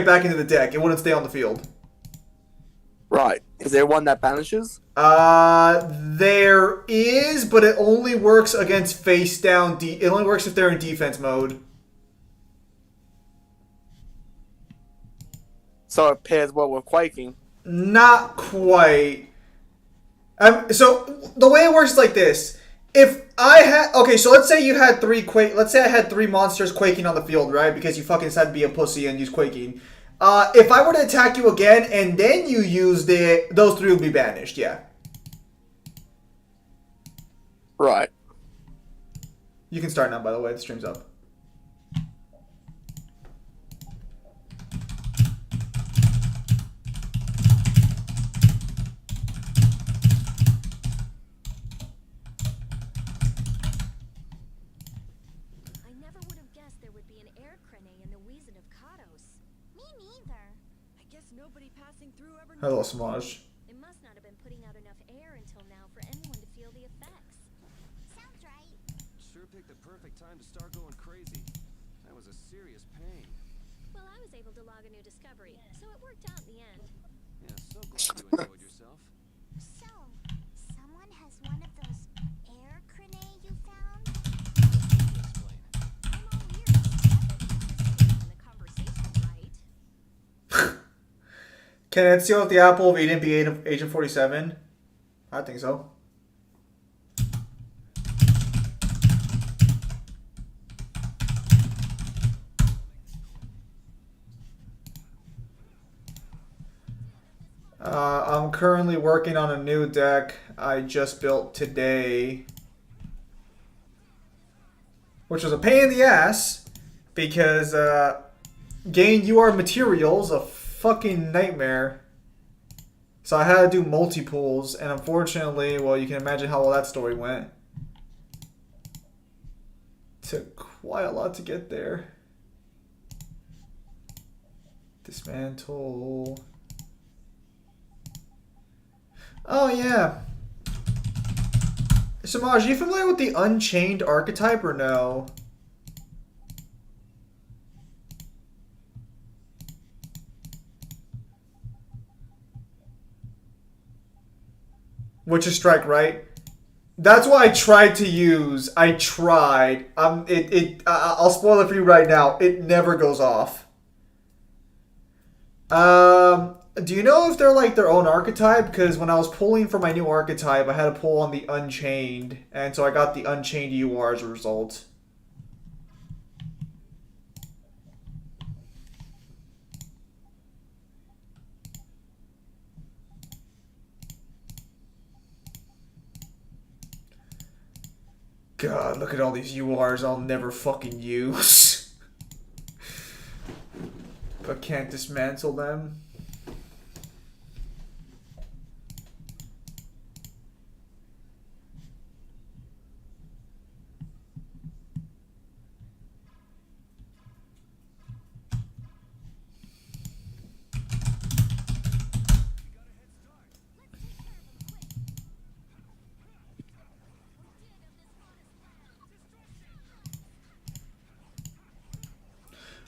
right back into the deck. It wouldn't stay on the field. Right. Is there one that banishes? There is, but it only works against face down. It only works if they're in defense mode. So it pairs well with Quaking. Not quite. So the way it works is like this. If I had so let's say you had let's say I had 3 monsters quaking on the field, right? Because you fucking decided to be a pussy and use quaking. If I were to attack you again and then you used it, those 3 would be banished. Yeah. Right. You can start now. By the way, the stream's up. Hello, Samaj. It must not have been putting out enough air until now for anyone to feel the effects. Sounds right. Sure picked the perfect time to start going crazy. That was a serious pain. Well, I was able to log a new discovery, so it worked out in the end. Yeah, so glad you enjoyed yourself. So, someone has one of those air cranae you found? Explain. I'm all ears. Participating in the conversation, right? Can it seal with the apple if Eden be Agent 47? I think so. I'm currently working on a new deck I just built today, which was a pain in the ass because gain UR materials a fucking nightmare. So I had to do multi-pools, and unfortunately, well, you can imagine how well that story went. Took quite a lot to get there. Dismantle. Oh, yeah. Samaj, are you familiar with the Unchained archetype or no? Which is strike, right? That's what I tried to use. I tried. I'll spoil it for you right now. It never goes off. Do you know if they're like their own archetype? Because when I was pulling for my new archetype, I had to pull on the Unchained, and so I got the Unchained UR as a result. God, look at all these URs I'll never fucking use. But can't dismantle them.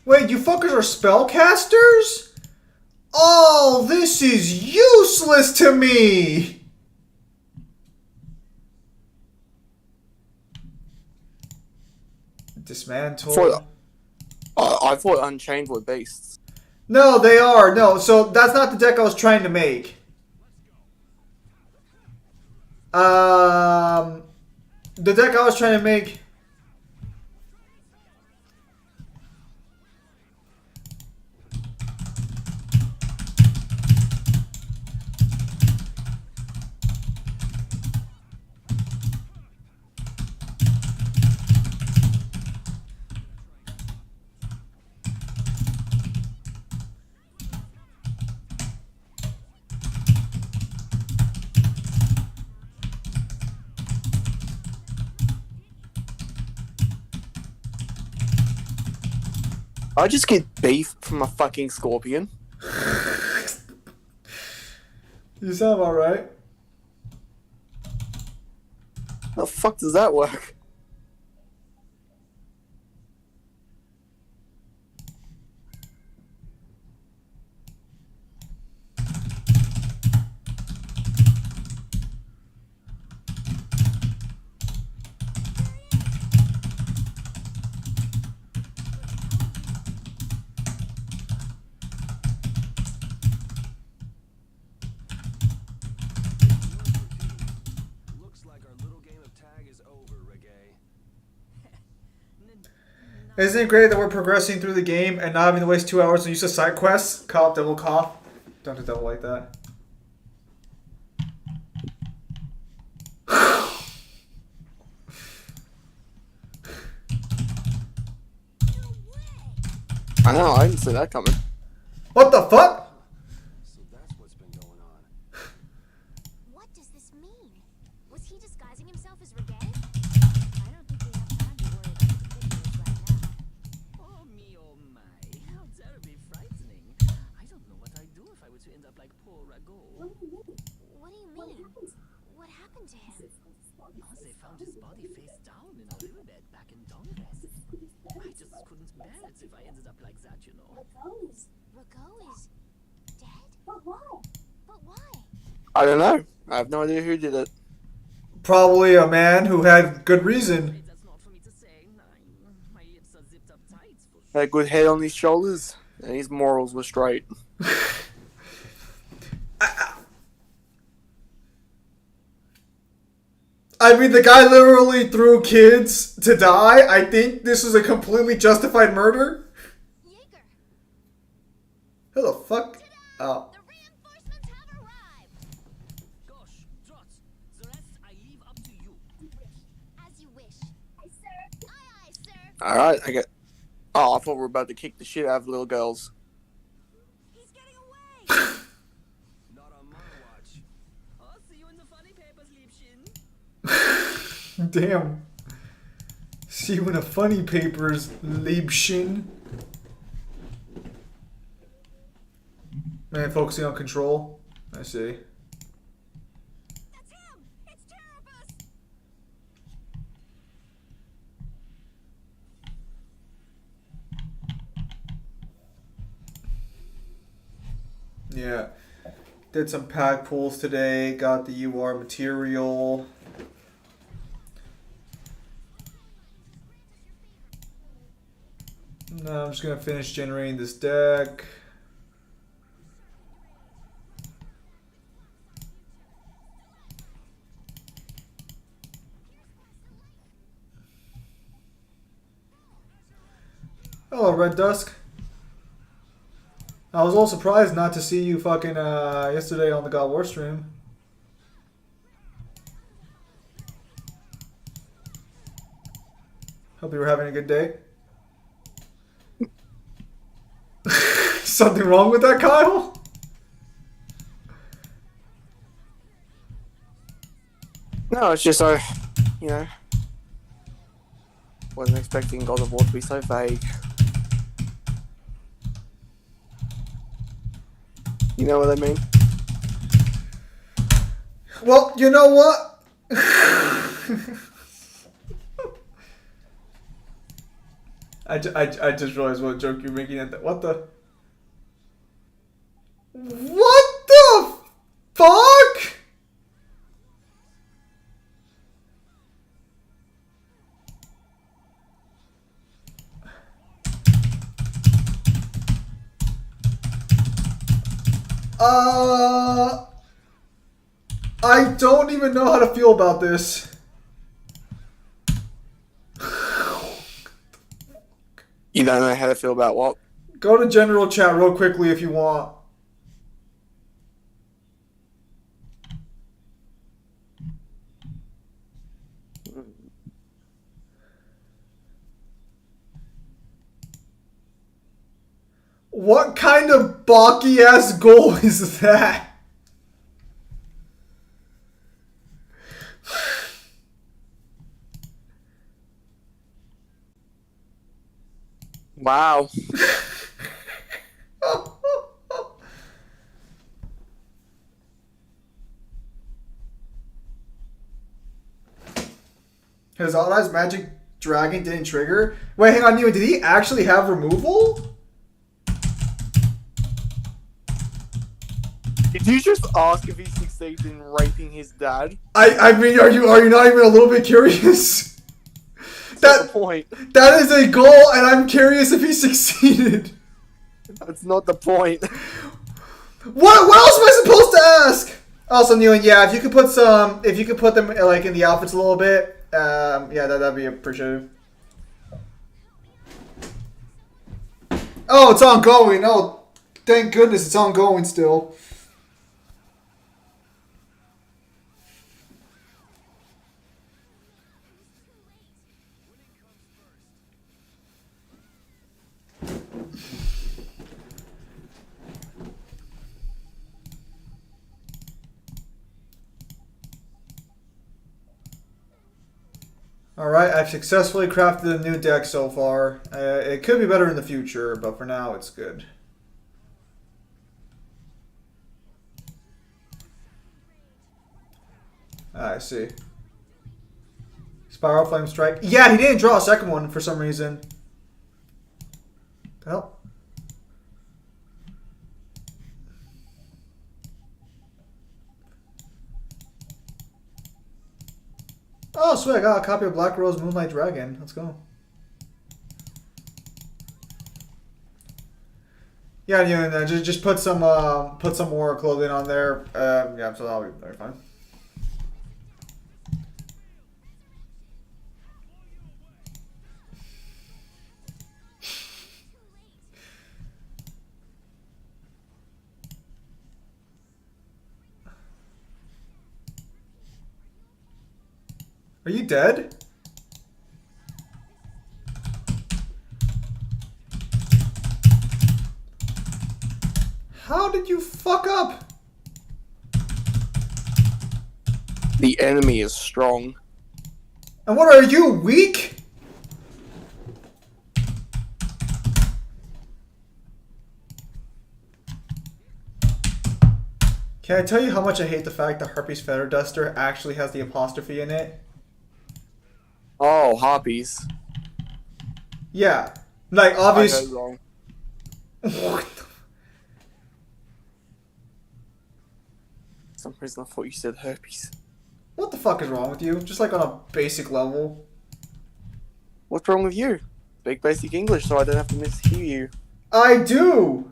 Wait, you fuckers are spellcasters? Oh, this is useless to me! Dismantle. I thought Unchained were beasts. No, they are. No, so that's not the deck I was trying to make. The deck I was trying to make... I just get beef from a fucking scorpion. You sound about right. How the fuck does that work? Isn't it great that we're progressing through the game and not having to waste 2 hours on use of side quests? Cough, double cough. Don't do double like that. I know, I didn't see that coming. What the fuck? So that's what's been going on. What does this mean? Was he disguising himself as Reggae? I don't think we have time to worry about the pictures right now. Oh me, oh my, how terribly frightening. I don't know what I'd do if I were to end up like poor Rago. What do you mean? What happened to him? Oh, they found his body face down in a riverbed back in Dongress. I just couldn't bear it if I ended up like that, you know. Rago is dead? But why? I don't know. I have no idea who did it. Probably a man who had good reason. Wait, that's not for me to say. My lips are zipped up tight for sure. Had a good head on his shoulders, and his morals were straight. I mean, the guy literally threw kids to die. I think this is a completely justified murder. Jaeger! Who the fuck? Oh. The reinforcements have arrived! Gosh, Trot, the rest I leave up to you. As you wish. Aye, sir. Aye, aye, sir. Alright, I get. Oh, I thought we were about to kick the shit out of little girls. He's getting away! Not on my watch. I'll see you in the funny papers, Liebchen. Damn. See you in the funny papers, Liebchen. Man, focusing on control. I see. That's him! It's Terroribus! Yeah. Did some pack pulls today. Got the UR material. Now I'm just gonna finish generating this deck. Hello, Red Dusk. I was a little surprised not to see you fucking yesterday on the God War stream. Hope you were having a good day. Something wrong with that, Kyle? No, it's just you know, wasn't expecting God of War to be so vague. You know what I mean? Well, you know what? I just realized what joke you're making at that. What the? What the fuck? I don't even know how to feel about this. You don't know how to feel about what? Go to general chat real quickly if you want. What kind of balky ass goal is that? Wow. His Odd Eyes Magic Dragon didn't trigger? Wait, hang on, Neo, did he actually have removal? Did you just ask if he succeeded in raping his dad? I mean, are you not even a little bit curious? That's the point. That is a goal, and I'm curious if he succeeded. That's not the point. What else am I supposed to ask? Also, Neil, yeah, if you could put them like in the outfits a little bit, yeah, that'd be appreciated. Oh, it's ongoing. Oh, thank goodness it's ongoing still. Alright, I've successfully crafted a new deck so far. It could be better in the future, but for now it's good. I see. Spiral Flame Strike. Yeah, he didn't draw a second one for some reason. Well. Oh, sweet, I got a copy of Black Rose Moonlight Dragon. Let's go. Yeah, you know, just put some more clothing on there. Yeah, so that'll be very fine. Are you dead? How did you fuck up? The enemy is strong. And what are you, weak? Can I tell you how much I hate the fact that Harpy's Feather Duster actually has the apostrophe in it? Oh, harpies. Yeah. Like, I obvious. heard wrong. What the... For some reason I thought you said herpes. What the fuck is wrong with you? Just like on a basic level. What's wrong with you? Speak basic English so I don't have to mishear you. I do!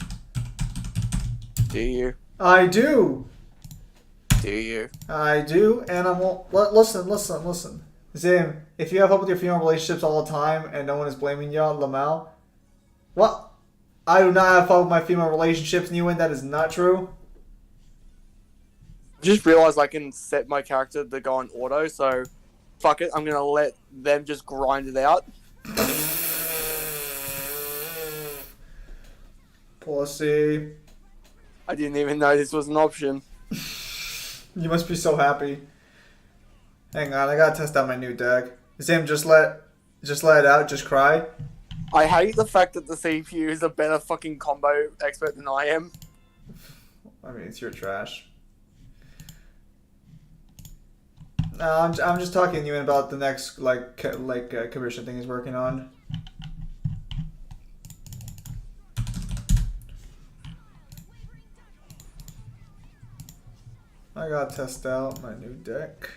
Do you? I do! Do you? I do, and I'm... Listen. Zim, if you have hope with your female relationships all the time and no one is blaming you, Lamau, what? I do not have fun with my female relationships, Newen. That is not true. I just realized I can set my character to go on auto, so fuck it, I'm gonna let them just grind it out. Pussy. I didn't even know this was an option. You must be so happy. Hang on, I gotta test out my new deck. Zim, just let it out, just cry. I hate the fact that the CPU is a better fucking combo expert than I am. I mean, it's your trash. No, I'm just talking to you about the next commission thing he's working on. I gotta test out my new deck.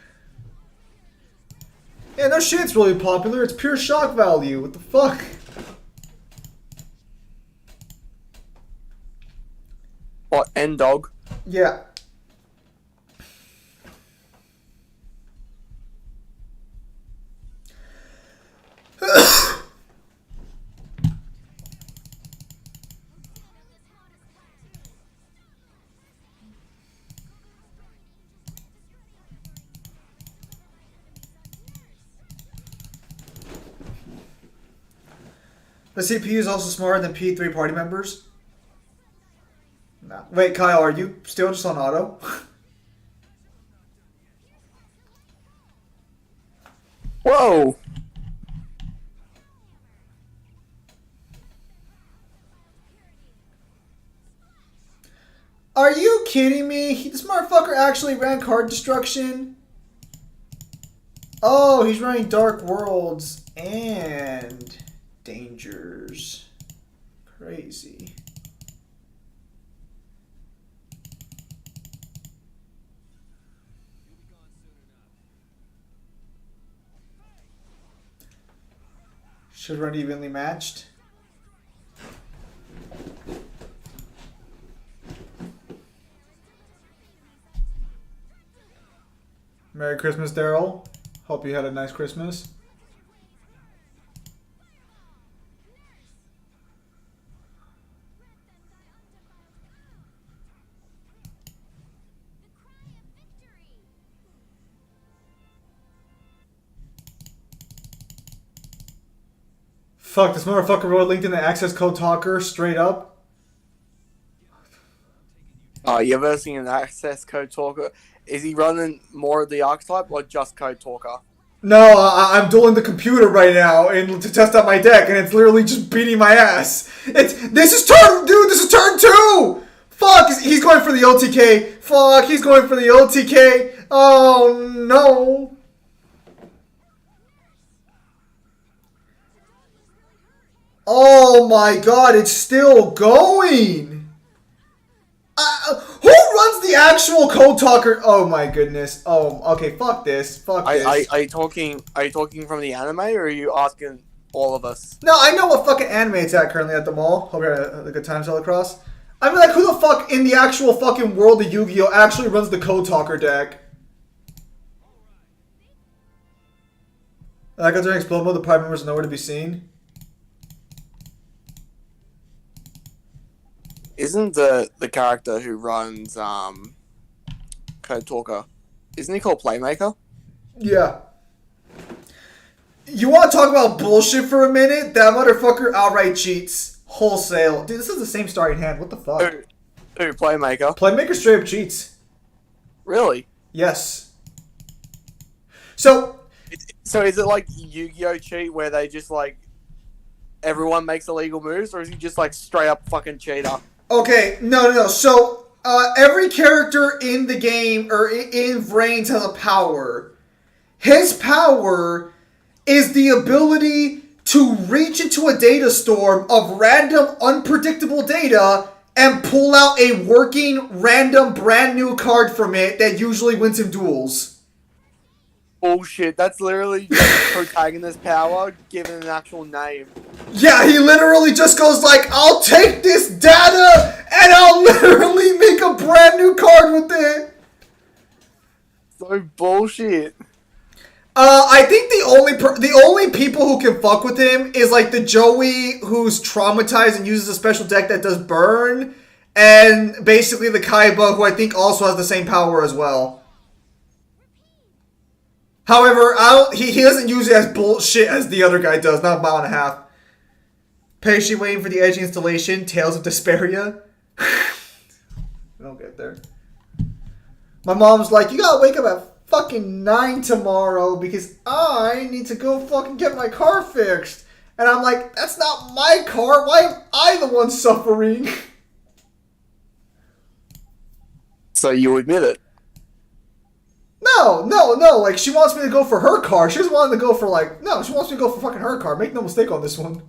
Yeah, no shit, it's really popular. It's pure shock value. What the fuck? What, N-Dog? Yeah. The CPU is also smarter than P3 party members. Nah. Wait, Kyle, are you still just on auto? Whoa! Are you kidding me? This motherfucker actually ran card destruction? Oh, he's running Dark Worlds and Dangers. Crazy. Should run evenly matched. Merry Christmas, Daryl. Hope you had a nice Christmas. Fuck, this motherfucker wrote LinkedIn the access code talker straight up. Oh, you ever seen an access code talker? Is he running more of the archetype or just code talker? No, I'm dueling the computer right now and to test out my deck, and it's literally just beating my ass. This is turn 2. Fuck, he's going for the OTK. Fuck, he's going for the OTK. Oh no. Oh my god, it's still going. Who runs the actual code talker? Oh my goodness. Oh, okay. Fuck this. Fuck this. Are you talking from the anime, or are you asking all of us? No, I know what fucking anime it's at currently at the mall. Hope you're having a good time, Celicross. I mean, like, who the fuck in the actual fucking world of Yu-Gi-Oh actually runs the code talker deck? Like, during explode mode, the prime members are nowhere to be seen. Isn't the character who runs Code Talker, isn't he called Playmaker? Yeah. You want to talk about bullshit for a minute? That motherfucker outright cheats. Wholesale. Dude, this is the same starting hand. What the fuck? Who Playmaker? Playmaker straight up cheats. Really? Yes. So is it like Yu-Gi-Oh cheat where they just like everyone makes illegal moves, or is he just like straight up fucking cheater? okay, no. So every character in the game or in Vrains has a power. His power is the ability to reach into a data storm of random, unpredictable data and pull out a working, random, brand new card from it that usually wins him duels. Bullshit. That's literally just protagonist power given an actual name. Yeah, he literally just goes like, I'll take this data and I'll literally make a brand new card with it. So bullshit. I think the only people who can fuck with him is like the Joey who's traumatized and uses a special deck that does burn, and basically the Kaiba who I think also has the same power as well. However, he doesn't use it as bullshit as the other guy does, not a mile and a half. Patiently waiting for the edge installation, Tales of Desperia. Don't get there. My mom's like, you gotta wake up at fucking 9 tomorrow because I need to go fucking get my car fixed. And I'm like, that's not my car. Why am I the one suffering? So you admit it? No. Like, she wants me to go for her car. She doesn't want to go for, like, no, she wants me to go for fucking her car. Make no mistake on this one.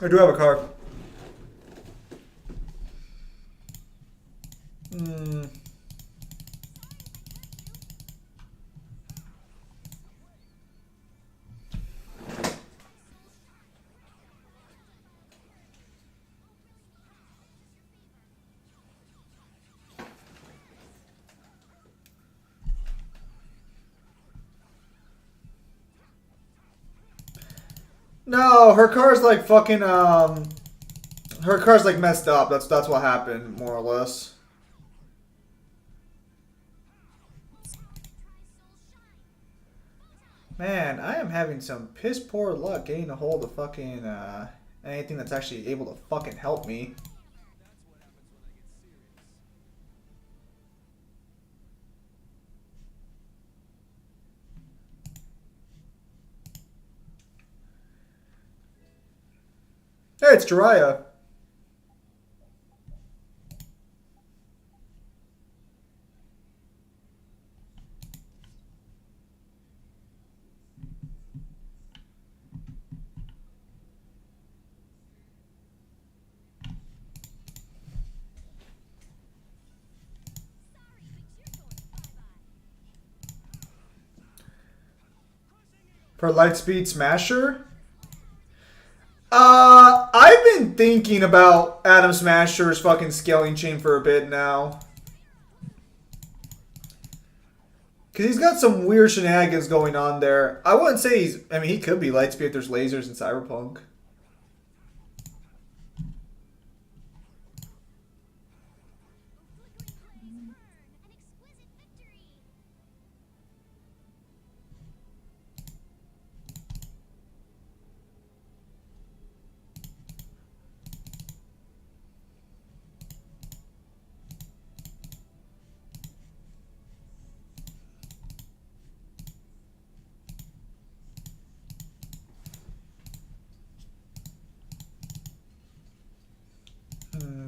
I do have a car. No, her car's like fucking her car's like messed up. That's what happened, more or less. Man, I am having some piss poor luck getting a hold of fucking anything that's actually able to fucking help me. Hey, it's Jiraiya. For Lightspeed Smasher? I've been thinking about Adam Smasher's fucking scaling chain for a bit now. Because he's got some weird shenanigans going on there. I wouldn't say he's... I mean, he could be Lightspeed if there's lasers in Cyberpunk.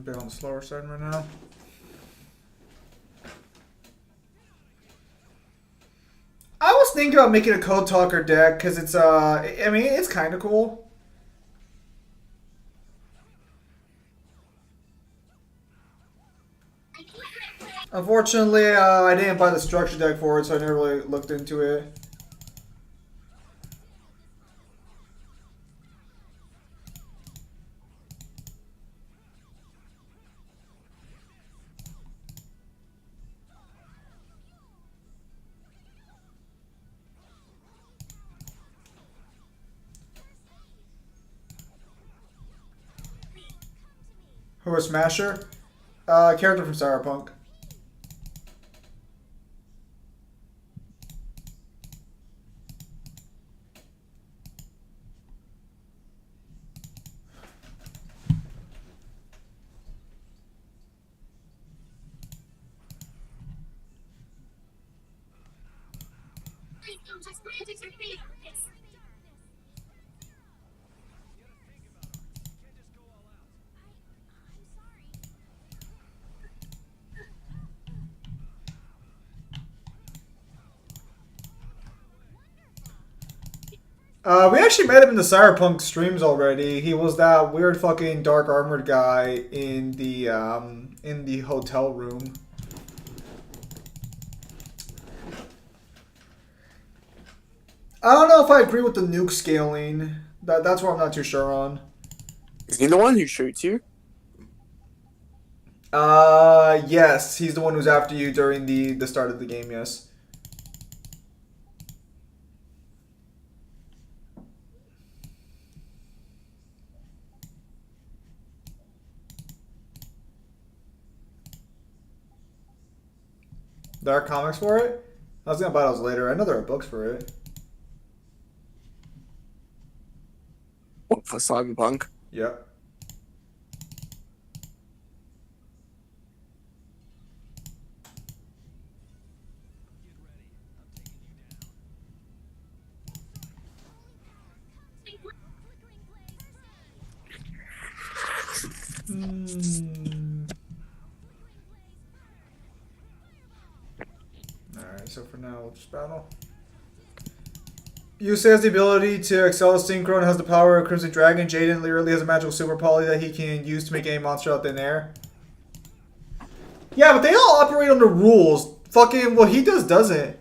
bit on the slower side right now. I was thinking about making a Code Talker deck because it's I mean it's kind of cool. Unfortunately, I didn't buy the structure deck for it, so I never really looked into it. Who was Smasher? Character from Cyberpunk. We actually met him in the Cyberpunk streams already. He was that weird fucking dark armored guy in the hotel room. I don't know if I agree with the nuke scaling. That's what I'm not too sure on. Is he the one who shoots you? Yes, he's the one who's after you during the start of the game. Yes. There are comics for it? I was gonna buy those later. I know there are books for it. What, for Cyberpunk? Yep. Alright, so for now we'll just battle. Yuse has the ability to excel synchro and has the power of Crimson Dragon. Jaden literally has a magical super poly that he can use to make any monster out thin air. Yeah, but they all operate under rules. Fucking what he does doesn't.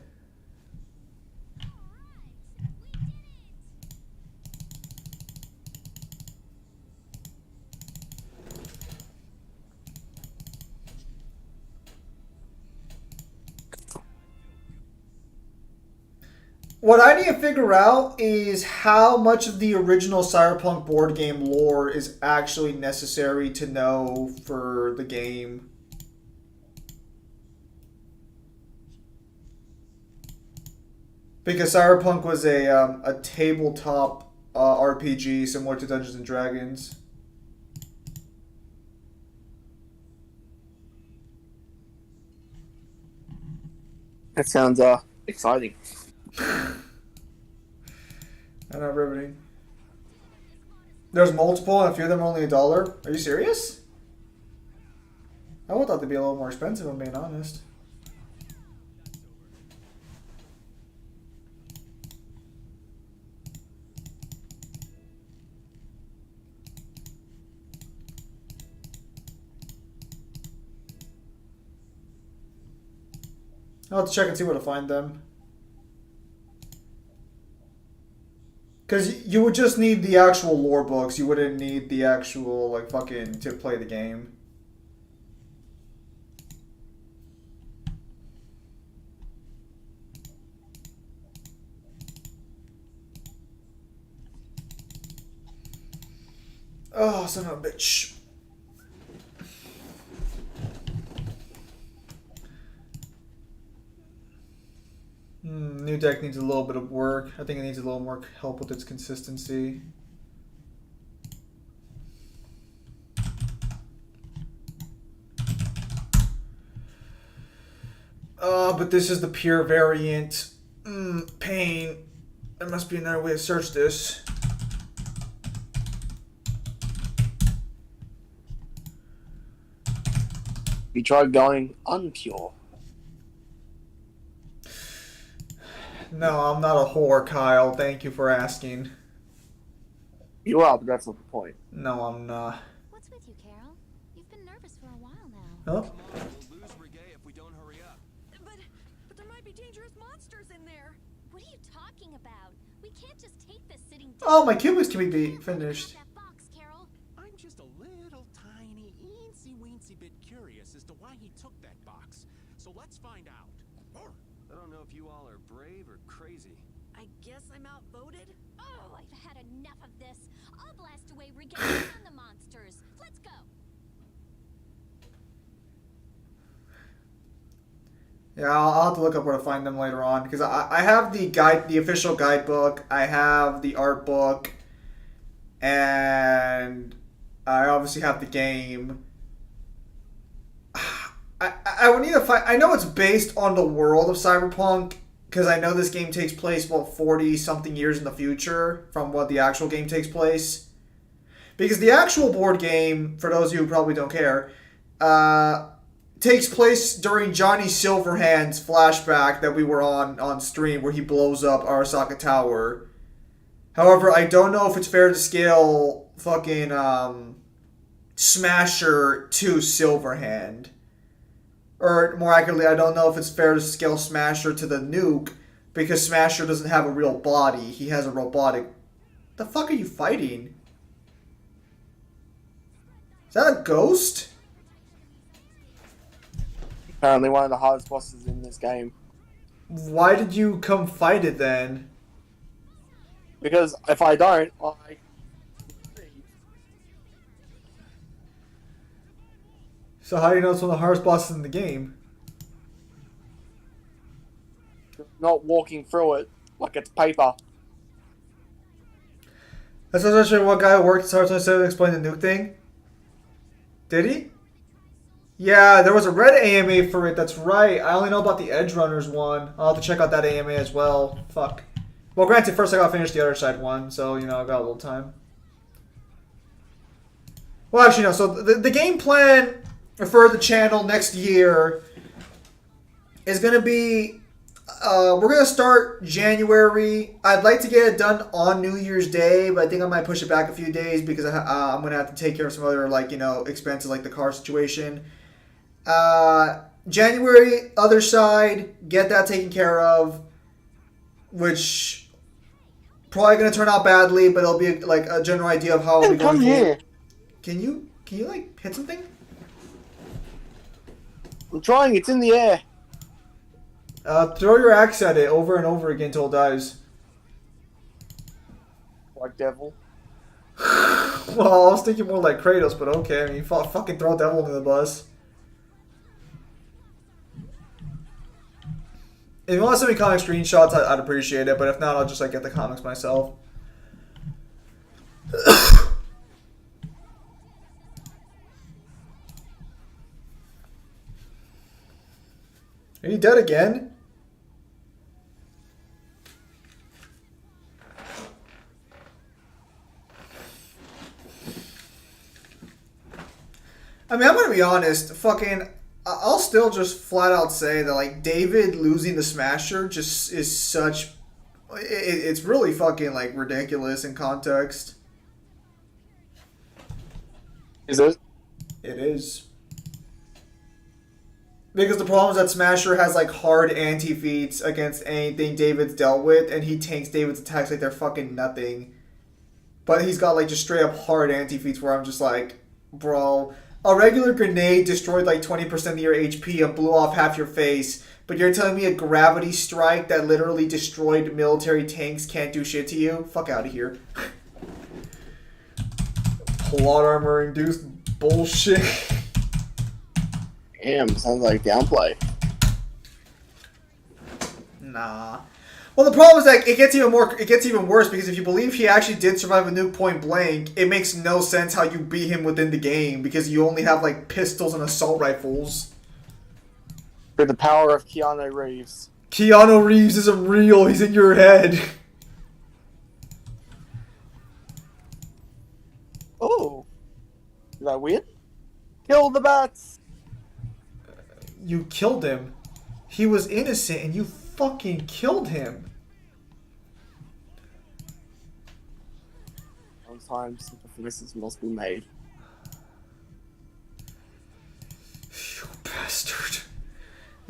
What I need to figure out is how much of the original Cyberpunk board game lore is actually necessary to know for the game. Because Cyberpunk was a tabletop RPG similar to Dungeons and Dragons. That sounds exciting. I know, riveting. There's multiple, and a few of them are only $1. Are you serious? I would have thought they'd be a little more expensive, if I'm being honest. I'll have to check and see where to find them. Because you would just need the actual lore books. You wouldn't need the actual, like, fucking to play the game. Oh, son of a bitch. New deck needs a little bit of work. I think it needs a little more help with its consistency. But this is the pure variant. Pain. There must be another way to search this. you tried going unpure? No, I'm not a whore, Kyle. Thank you for asking. You are, but that's not the point. No, I'm not. What's with you, Carol? You've been nervous for a while now. Huh? Come on, we'll lose Reggae if we don't hurry up. But there might be dangerous monsters in there. What are you talking about? We can't just take this sitting down. Oh, my cubics can be finished. That box, Carol. I'm just a little tiny, eensy-weensy bit curious as to why he took that box. So let's find out. I don't know if you all are brave or crazy. I guess I'm outvoted. Oh, I've had enough of this. I'll blast away Reggae and the monsters. Let's go. Yeah, I'll have to look up where to find them later on because I have the guide, the official guidebook. I have the art book, and I obviously have the game. I would need to find. I know it's based on the world of Cyberpunk because I know this game takes place about 40 something years in the future from what the actual game takes place. Because the actual board game, for those of you who probably don't care, takes place during Johnny Silverhand's flashback that we were on stream where he blows up Arasaka Tower. However, I don't know if it's fair to scale fucking Smasher to Silverhand. Or more accurately, I don't know if it's fair to scale Smasher to the nuke because Smasher doesn't have a real body. He has a robotic... The fuck are you fighting? Is that a ghost? Apparently one of the hardest bosses in this game. Why did you come fight it then? Because if I don't, I... So how do you know it's one of the hardest bosses in the game? Not walking through it like it's paper. That's actually what guy who worked at Star said to explain the nuke thing. Did he? Yeah, there was a red AMA for it, that's right. I only know about the Edge Runners one. I'll have to check out that AMA as well. Fuck. Well, granted, first I gotta finish the other side one, so, you know, I got a little time. Well, actually, no. So the game plan for the channel next year is going to be, we're going to start January. I'd like to get it done on New Year's Day, but I think I might push it back a few days because I'm going to have to take care of some other, like, you know, expenses like the car situation. January, other side, get that taken care of, which probably going to turn out badly, but it'll be like a general idea of how I'll be going. Come here. Can you like hit something? I'm trying, it's in the air. Throw your axe at it over and over again until it dies. Like devil. Well, I was thinking more like Kratos, but okay. I mean, fucking throw Devil under the bus. If you want to send me comic screenshots, I'd appreciate it. But if not, I'll just like get the comics myself. Are you dead again? I mean, I'm gonna be honest. Fucking, I'll still just flat out say that like David losing the Smasher just is such. It's really fucking like ridiculous in context. Is it? It is. Because the problem is that Smasher has like hard anti-feats against anything David's dealt with, and he tanks David's attacks like they're fucking nothing. But he's got like just straight up hard anti-feats where I'm just like, bro, a regular grenade destroyed like 20% of your HP and blew off half your face, but you're telling me a gravity strike that literally destroyed military tanks can't do shit to you? Fuck out of here. Plot armor induced bullshit. Damn, sounds like downplay. Nah. Well, the problem is that it gets even worse because if you believe he actually did survive a nuke point blank, it makes no sense how you beat him within the game because you only have like pistols and assault rifles. With the power of Keanu Reeves. Keanu Reeves isn't real. He's in your head. Oh. Is that weird? Kill the bats! You killed him. He was innocent and you fucking killed him. Sometimes sacrifices must be made. You bastard.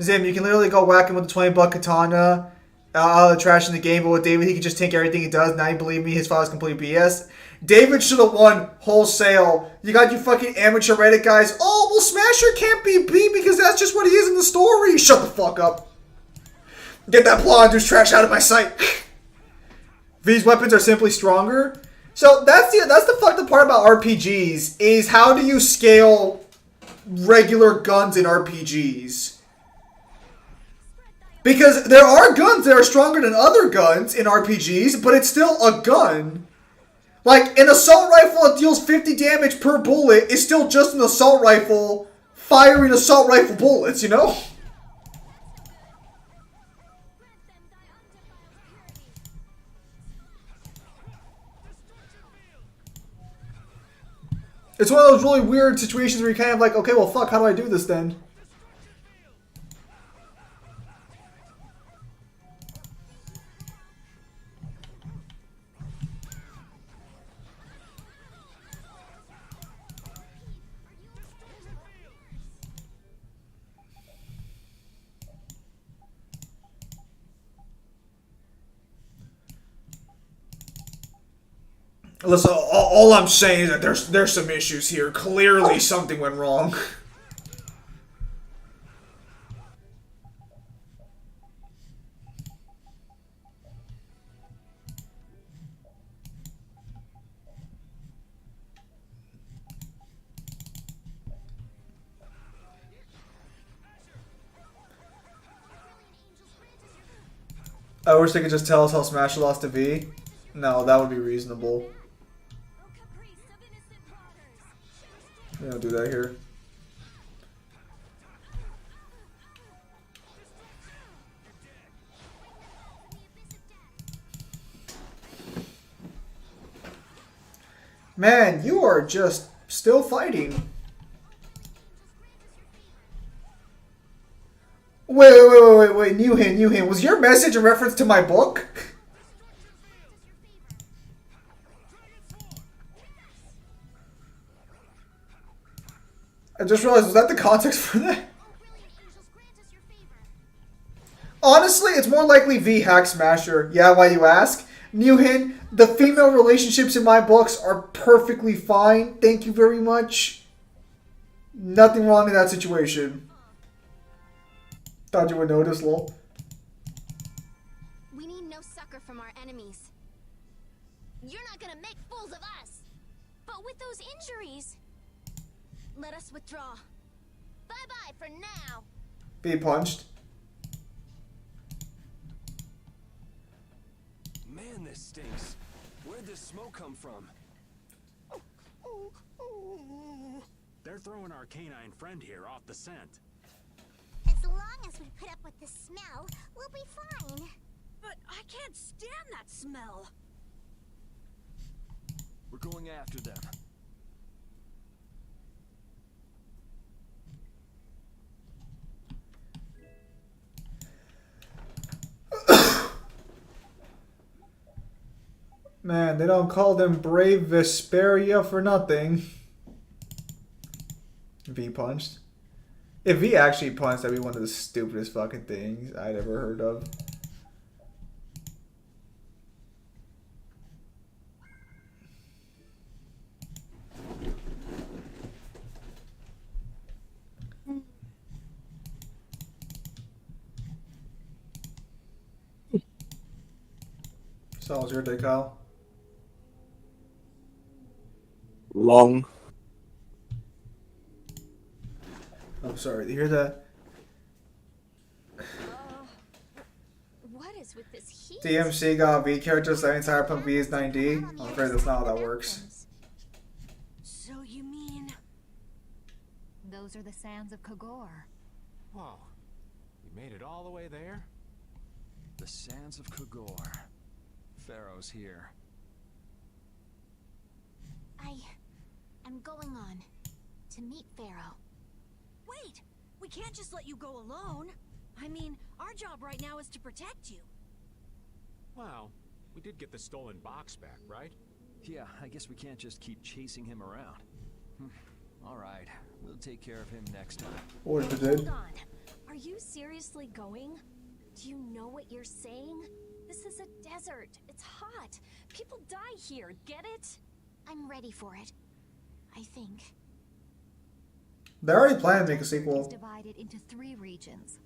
Zim, you can literally go whack him with a 20-buck katana out of the trash in the game, but with David, he can just take everything he does. Now you believe me, his file is complete BS. David should have won wholesale. You got you fucking amateur Reddit guys. Oh, well, Smasher can't be B because that's just what he is in the story. Shut the fuck up. Get that Blonde's trash out of my sight. V's weapons are simply stronger. So that's the fucked up part about RPGs, is how do you scale regular guns in RPGs? Because there are guns that are stronger than other guns in RPGs, but it's still a gun. Like, an assault rifle that deals 50 damage per bullet is still just an assault rifle firing assault rifle bullets, you know? It's one of those really weird situations where you're kind of like, okay, well, fuck, how do I do this then? Listen, all I'm saying is that there's some issues here. Clearly something went wrong. I wish they could just tell us how Smasher lost to V. No, that would be reasonable. We don't do that here. Man, you are just still fighting. Wait, new hint. Was your message a reference to my book? I just realized, was that the context for that? Honestly, it's more likely V hack Smasher. Yeah, why you ask? New hint, the female relationships in my books are perfectly fine. Thank you very much. Nothing wrong in that situation. Thought you would notice, lol. We need no succor from our enemies. You're not gonna make fools of us. But with those injuries, let us withdraw. Bye-bye for now. Be punched. Man, this stinks. Where'd this smoke come from? They're throwing our canine friend here off the scent. As long as we put up with the smell, we'll be fine. But I can't stand that smell. We're going after them. Man, they don't call them Brave Vesperia for nothing. V punched. If V actually punched, that'd be one of the stupidest fucking things I'd ever heard of. So how was your day, Kyle? Long. I'm sorry to hear that. What is with this heat? DMC got V characters, that entire pump V is 9D. I'm afraid that's not how that works. So you mean... Those are the sands of Kogor. Whoa. You made it all the way there? The sands of Kogor. Pharaoh's here. I'm going on to meet Pharaoh. Wait! We can't just let you go alone. I mean, our job right now is to protect you. Well, we did get the stolen box back, right? Yeah, I guess we can't just keep chasing him around. All right, we'll take care of him next time. Or if it Hold did. on. Are you seriously going? Do you know what you're saying? This is a desert. It's hot. People die here. Get it? I'm ready for it. I think. They already planned to make a It's sequel. divided into 3 regions.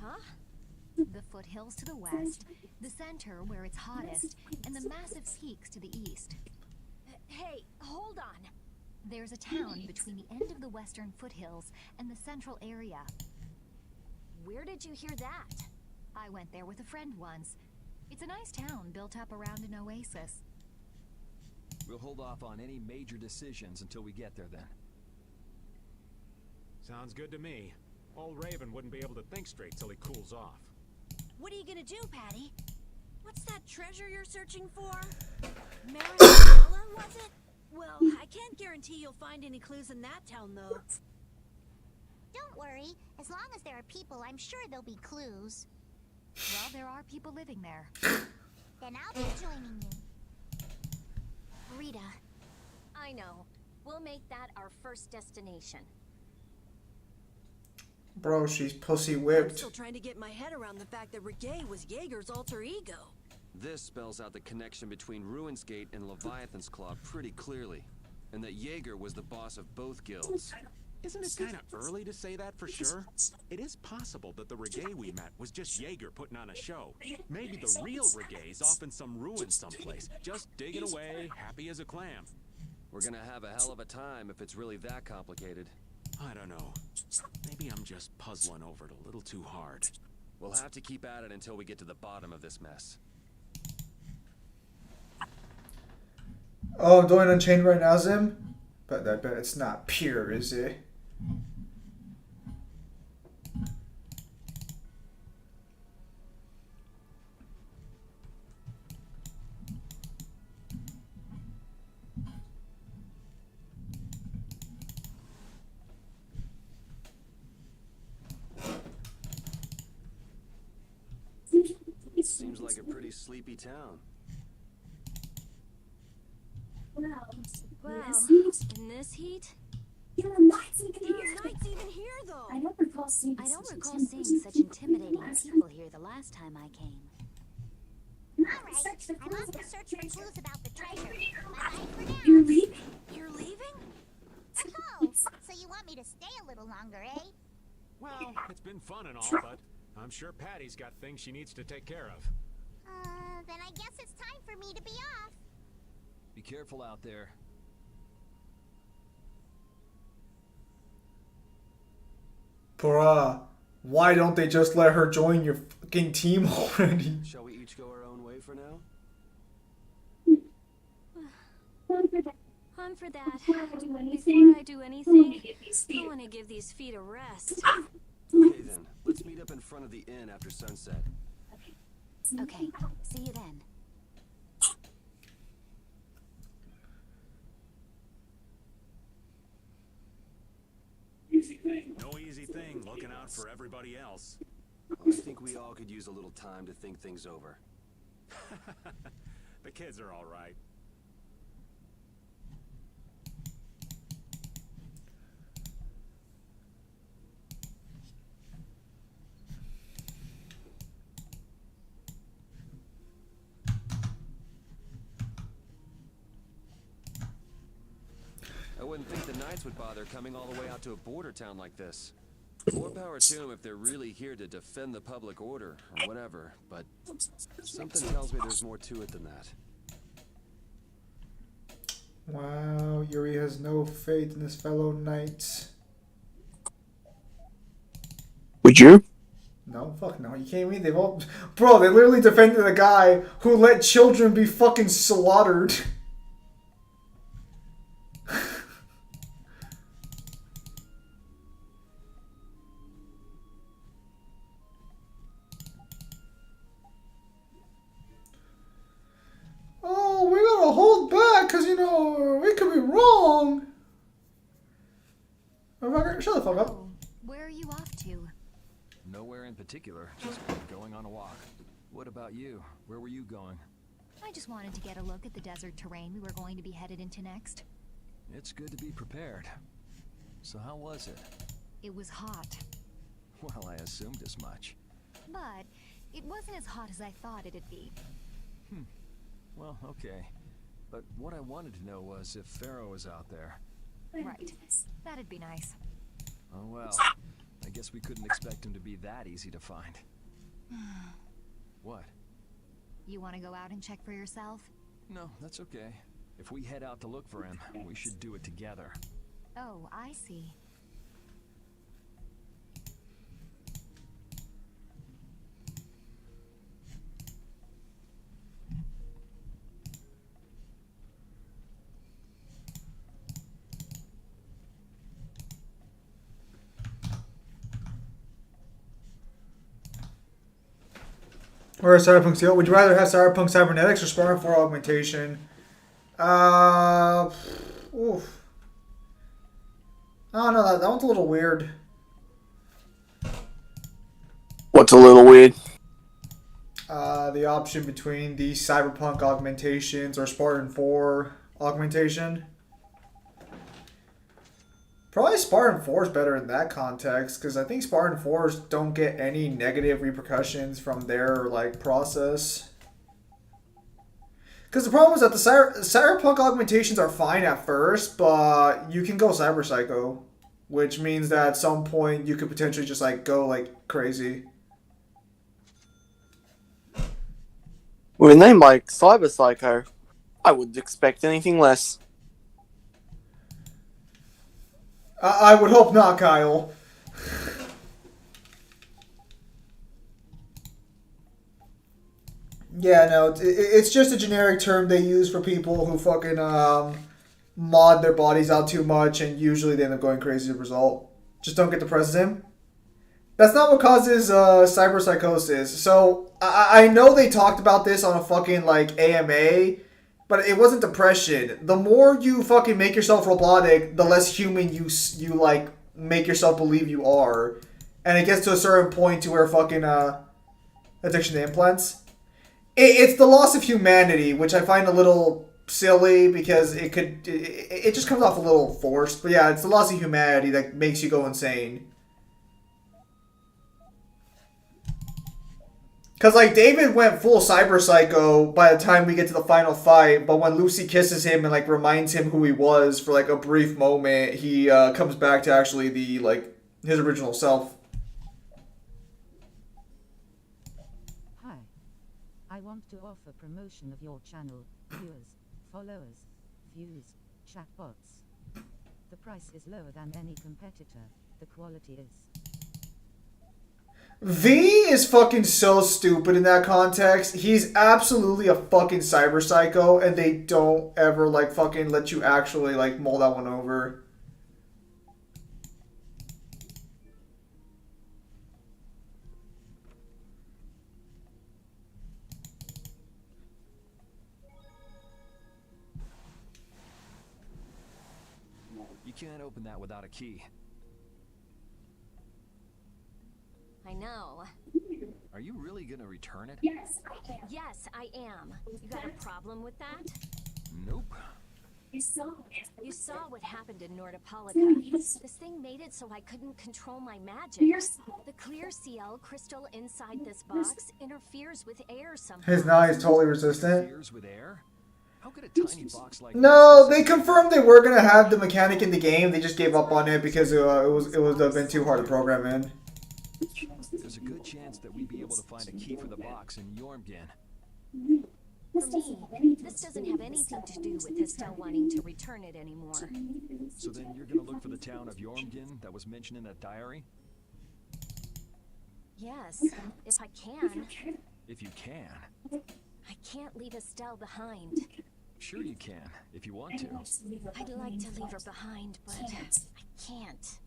Huh? The foothills to the west, the center where it's hottest, and the massive peaks to the east. Hey, hold on. There's a town between the end of the western foothills and the central area. Where did you hear that? I went there with a friend once. It's a nice town built up around an oasis. We'll hold off on any major decisions until we get there then. Sounds good to me. Old Raven wouldn't be able to think straight till he cools off. What are you gonna do, Patty? What's that treasure you're searching for? Marinella, was it? Well, I can't guarantee you'll find any clues in that town, though. Don't worry. As long as there are people, I'm sure there'll be clues. Well, there are people living there. Then I'll be joining you. Rita. I know. We'll make that our first destination. Bro, she's pussy I'm whipped. still trying to get my head around the fact that Reggae was Jaeger's alter ego. This spells out the connection between Ruin's Gate and Leviathan's Claw pretty clearly, and that Jaeger was the boss of both guilds. Isn't it kind of early to say that for sure? It is possible that the Reggae we met was just Jaeger putting on a show. Maybe the real Reggae's off in some ruin someplace, just digging away, happy as a clam. We're gonna have a hell of a time if it's really that complicated. I don't know. Maybe I'm just puzzling over it a little too hard. We'll have to keep at it until we get to the bottom of this mess. Oh, I'm doing Unchained right now, Zim? But I bet it's not pure, is it? Seems like a pretty sleepy town. Wow. In this heat? There are knights even here, though. I don't recall seeing such intimidating people here the last time I came. Alright, I'm off to search for clues about the treasure. Bye-bye for now. You're leaving? You're leaving? Oh, so you want me to stay a little longer, eh? Well, it's been fun and all, but I'm sure Patty's got things she needs to take care of. Then I guess it's time for me to be off. Be careful out there. Bruh, why don't they just let her join your fucking team already? Shall we each go our own way for now? I'm for that. Before I do anything, I want to give these feet a rest. Okay then, let's meet up in front of the inn after sunset. Okay, see you then. No easy thing looking out for everybody else. I think we all could use a little time to think things over. The kids are all right. I wouldn't think the Knights would bother coming all the way out to a border town like this. More power to them if they're really here to defend the public order, or whatever, but something tells me there's more to it than that. Wow, Yuri has no faith in his fellow knights. Would you? No, fuck no. You kidding me? They've all... Bro, they literally defended a guy who let children be fucking slaughtered. Oh, we gotta hold back because, you know, we could be wrong. Motherfucker. Shut the fuck up. Oh, where are you off to? Nowhere in particular, just going on a walk. What about you? Where were you going? I just wanted to get a look at the desert terrain we were going to be headed into next. It's good to be prepared. So how was it? It was hot, Well, I assumed as much. but it wasn't as hot as I thought it'd be. Well, okay. But what I wanted to know was if Pharaoh was out there. Right. That'd be nice. Oh well. I guess we couldn't expect him to be that easy to find. What? You want to go out and check for yourself? No, that's okay. If we head out to look for him, we should do it together. Oh, I see. Or Cyberpunk Steel. Would you rather have Cyberpunk Cybernetics or Spartan 4 Augmentation? Oof. I don't know, that one's a little weird. What's a little weird? The option between the Cyberpunk augmentations or Spartan 4 augmentation. Probably Spartan 4 is better in that context, because I think Spartan 4s don't get any negative repercussions from their, like, process. Because the problem is that the Cyberpunk augmentations are fine at first, but you can go Cyber Psycho, which means that at some point you could potentially just, like, go, like, crazy. With a name like Cyber Psycho, I wouldn't expect anything less. I would hope not, Kyle. Yeah, no, it's just a generic term they use for people who fucking mod their bodies out too much, and usually they end up going crazy as a result. Just don't get depressed as him. That's not what causes cyberpsychosis. So, I know they talked about this on a fucking, like, AMA, but it wasn't depression. The more you fucking make yourself robotic, the less human you like, make yourself believe you are. And it gets to a certain point to where fucking, addiction to implants. It's the loss of humanity, which I find a little silly because it just comes off a little forced. But yeah, it's the loss of humanity that makes you go insane. Because, like, David went full Cyber Psycho by the time we get to the final fight, but when Lucy kisses him and, like, reminds him who he was for, like, a brief moment, he comes back to actually the, like, his original self. Hi. I want to offer promotion of your channel, viewers, followers, views, chatbots. The price is lower than any competitor, the quality is... V is fucking so stupid in that context. He's absolutely a fucking cyber psycho, and they don't ever, like, fucking let you actually, like, mull that one over. You can't open that without a key. I know. Are you really gonna return it? Yes, I am. You got a problem with that? Nope. You saw what happened in Nordopolica. This thing made it so I couldn't control my magic. The clear CL crystal inside this box interferes with air somehow. His now he's totally resistant. Interferes with air? How could a tiny box like No, they confirmed they were gonna have the mechanic in the game. They just gave up on it because it would have been too hard to program in. There's a good chance that we'd be able to find a key for the box in Jormgen. For me, this doesn't have anything to do with Estelle wanting to return it anymore. So then you're gonna look for the town of Jormgen that was mentioned in that diary? Yes, if I can. If you can. I can't leave Estelle behind. Sure you can, if you want to. I'd like to leave her behind, but I can't.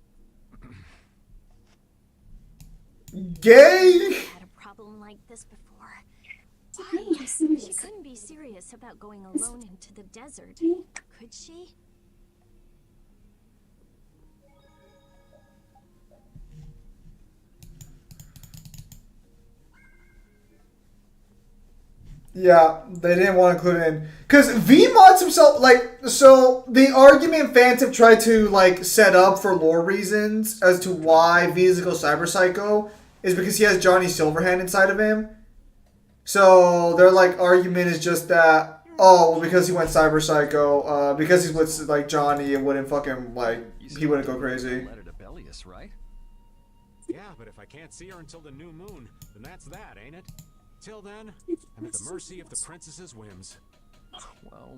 Gay? Had a problem like this before. Why? She couldn't be serious about going alone into the desert, could she? Yeah, they didn't want to include it in. Because V mods himself, like, so the argument fans have tried to, like, set up for lore reasons as to why V is a Cyber Psycho is because he has Johnny Silverhand inside of him. So their, like, argument is just that, oh, well, because he went Cyber Psycho, because he's with, like, Johnny, it wouldn't fucking, like, he wouldn't go crazy. Letter to Bellius, right? Yeah, but if I can't see her until the new moon, then that's that, ain't it? Till then, I'm at the mercy of the princess's whims.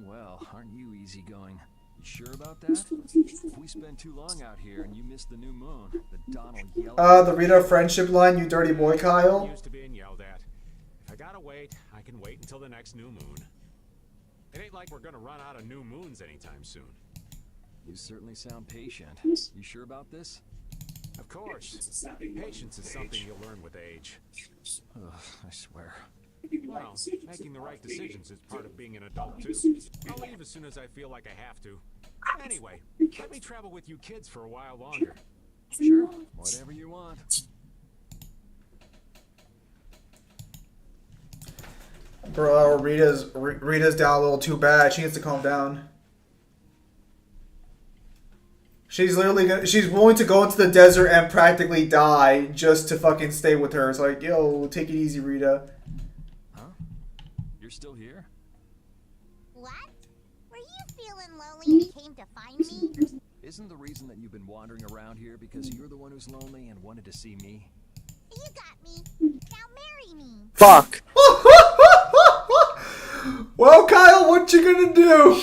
Well, aren't you easygoing? You sure about that? If we spend too long out here and you miss the new moon, the Don will yell. The Rita friendship line, you dirty boy, Kyle. Used to being yelled at. If I gotta wait, I can wait until the next new moon. It ain't like we're gonna run out of new moons anytime soon. You certainly sound patient. You sure about this? Of course. Patience is something you'll learn with age. Ugh, I swear. Well, making the right decisions is part of being an adult, too. I'll leave as soon as I feel like I have to. Anyway, let me travel with you kids for a while longer. Sure, whatever you want. Bro, Rita's down a little too bad. She needs to calm down. She's literally she's willing to go into the desert and practically die just to fucking stay with her. It's like, yo, take it easy, Rita. Huh? You're still here? What? Were you feeling lonely and came to find me? Isn't the reason that you've been wandering around here because you're the one who's lonely and wanted to see me? You got me. Now marry me. Fuck. Well, Kyle, what you gonna do?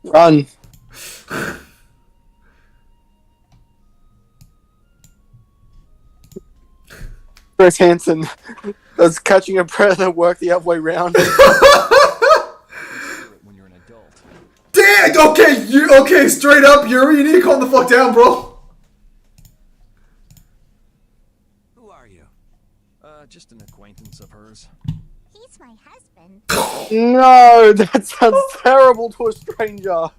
Run. Chris Hansen does catching a predator work the other way round. When you're an adult. Damn. Okay, straight up, Yuri, you need to calm the fuck down, bro. Who are you? Just an acquaintance of hers. He's my husband. No, that sounds terrible to a stranger. Oh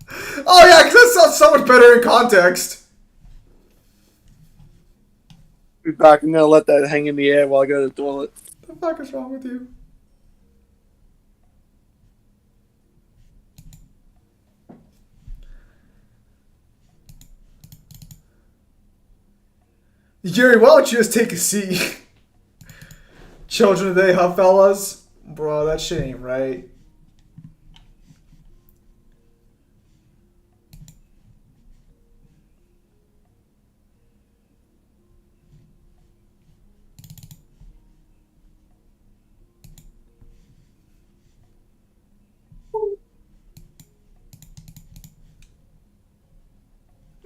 yeah, because that sounds so much better in context. Be back. I'm gonna let that hang in the air while I go to the toilet. What the fuck is wrong with you? Yuri, why don't you just take a seat? Children of the day, huh, fellas? Bro, that shit ain't right.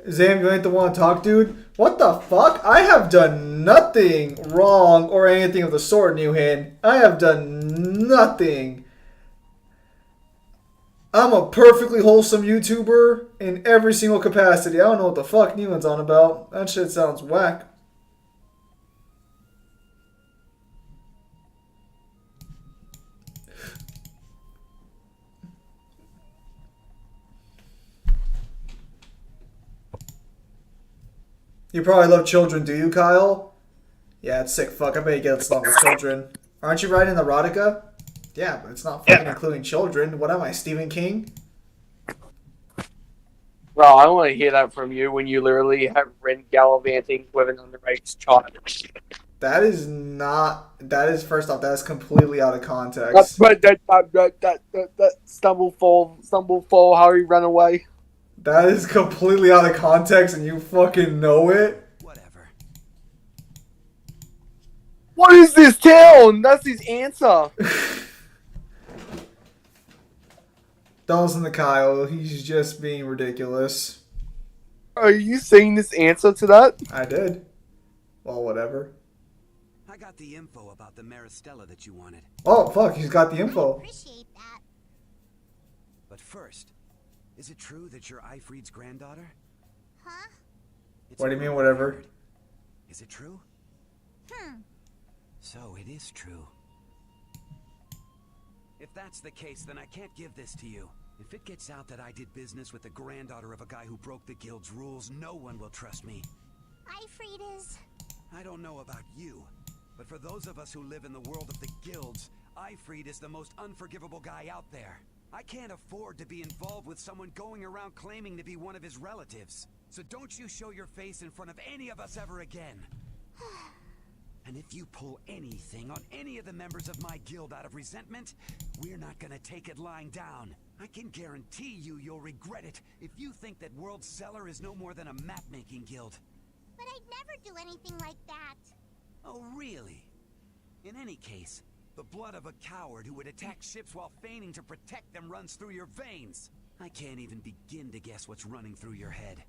Zam, you ain't the one to talk, dude? What the fuck? I have done nothing wrong or anything of the sort, New Hand. I have done nothing. I'm a perfectly wholesome YouTuber in every single capacity. I don't know what the fuck Newland's on about. That shit sounds whack. You probably love children, do you, Kyle? Yeah, it's sick. Fuck, I bet you get along with children. Aren't you writing erotica? Yeah, but it's not fucking including children. What am I, Stephen King? Bro, I want to hear that from you when you literally have Ren gallivanting with an underage child. That is not. That is, first off, that is completely out of context. That stumble, fall, how he ran away. That is completely out of context, and you fucking know it. Whatever. What is this town? That's his answer. Don't listen to Kyle. He's just being ridiculous. Are you saying this answer to that? I did. Well, whatever. I got the info about the Maristella that you wanted. Oh, fuck. He's got the info. Appreciate that. But first, is it true that you're Eifried's granddaughter? Huh? It's What do you a mean, rumor whatever? I heard. Is it true? So it is true. If that's the case, then I can't give this to you. If it gets out that I did business with the granddaughter of a guy who broke the guild's rules, no one will trust me. Eifried is... I don't know about you, but for those of us who live in the world of the guilds, Ifrid is the most unforgivable guy out there. I can't afford to be involved with someone going around claiming to be one of his relatives. So don't you show your face in front of any of us ever again. And if you pull anything on any of the members of my guild out of resentment, we're not gonna take it lying down. I can guarantee you'll regret it if you think that World Cellar is no more than a map-making guild. But I'd never do anything like that. Oh, really? In any case, the blood of a coward who would attack ships while feigning to protect them runs through your veins. I can't even begin to guess what's running through your head.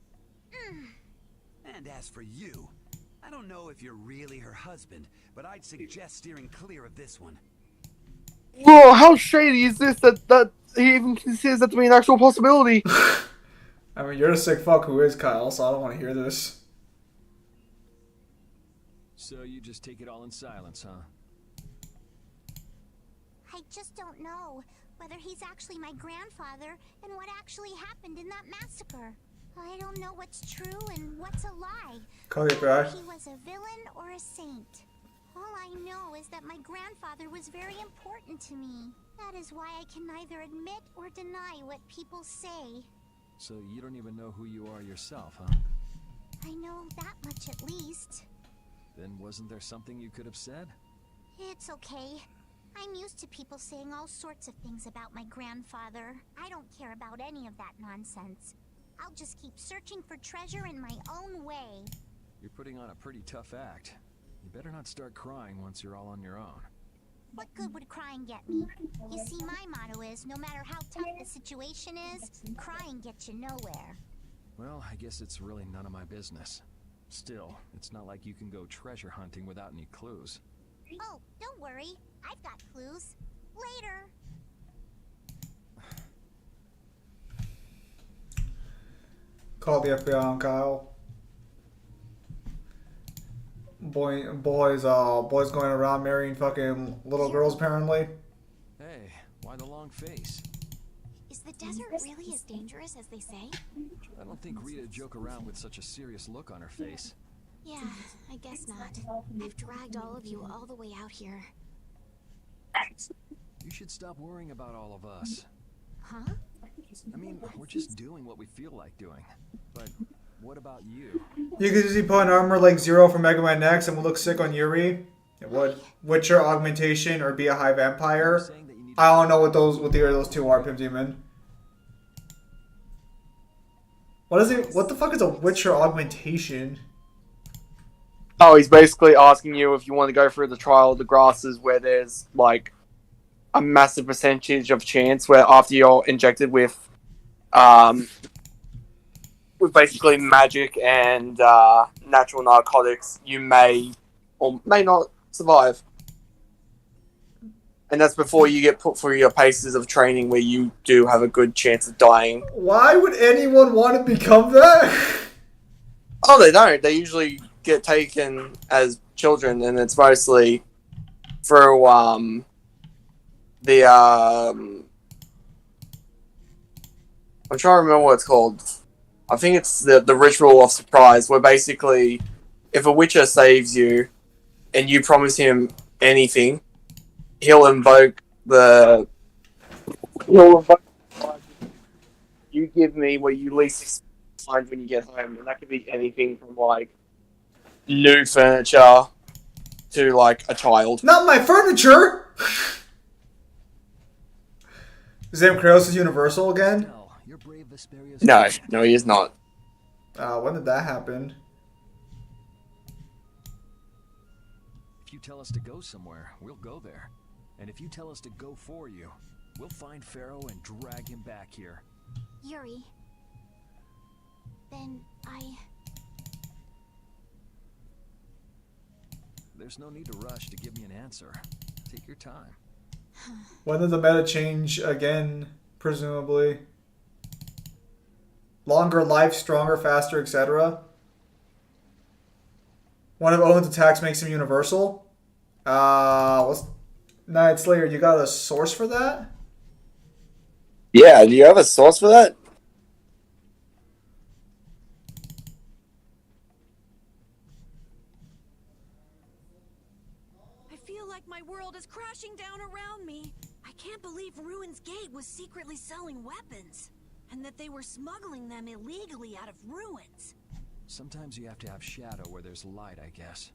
And as for you, I don't know if you're really her husband, but I'd suggest steering clear of this one. Whoa, how shady is this that he even considers that to be an actual possibility? I mean, you're a sick fuck who is Kyle, so I don't want to hear this. So you just take it all in silence, huh? I just don't know whether he's actually my grandfather and what actually happened in that massacre. I don't know what's true and what's a lie. Call your Whether guy. he was a villain or a saint. All I know is that my grandfather was very important to me. That is why I can neither admit or deny what people say. So you don't even know who you are yourself, huh? I know that much at least. Then wasn't there something you could have said? It's okay. I'm used to people saying all sorts of things about my grandfather. I don't care about any of that nonsense. I'll just keep searching for treasure in my own way. You're putting on a pretty tough act. You better not start crying once you're all on your own. What good would crying get me? You see, my motto is, no matter how tough the situation is, crying gets you nowhere. Well, I guess it's really none of my business. Still, it's not like you can go treasure hunting without any clues. Oh, don't worry. I've got clues. Later. Call the FBI on Kyle. Boys going around marrying fucking little girls apparently. Hey, why the long face? Is the desert really as dangerous as they say? I don't thinkRita'd joke around with such a serious look on her face. Yeah, I guess not. I've dragged all of you all the way out here. You should stop worrying about all of us. Huh? I mean, we're just doing what we feel like doing. But what about you? You could just put an armor like Zero from Mega Man X and would look sick on Yuri. It would. Witcher augmentation or be a high vampire. I don't know what either of those two are, Pimp Demon. What the fuck is a Witcher augmentation? Oh, he's basically asking you if you want to go through the trial of the grasses where there's, like, a massive percentage of chance where after you're injected with basically magic and natural narcotics, you may or may not survive. And that's before you get put through your paces of training where you do have a good chance of dying. Why would anyone want to become that? Oh, they don't. They usually get taken as children, and it's mostly through I'm trying to remember what it's called. I think it's the ritual of surprise, where basically, if a Witcher saves you, and you promise him anything, he'll invoke you give me what you least find when you get home, and that could be anything from like new furniture to like a child. Not my furniture! Zam Kratos is Universal again? No, he is not. When did that happen? If you tell us to go somewhere, we'll go there. And if you tell us to go for you, we'll find Pharaoh and drag him back here. Yuri. Then There's no need to rush to give me an answer. Take your time. When did the meta change again, presumably? Longer life, stronger, faster, etc. One of Owen's attacks makes him universal. What's Night Slayer? You got a source for that? Yeah, do you have a source for that? I feel like my world is crashing down around me. I can't believe Ruin's Gate was secretly selling weapons, and that they were smuggling them illegally out of ruins. Sometimes you have to have shadow where there's light, I guess.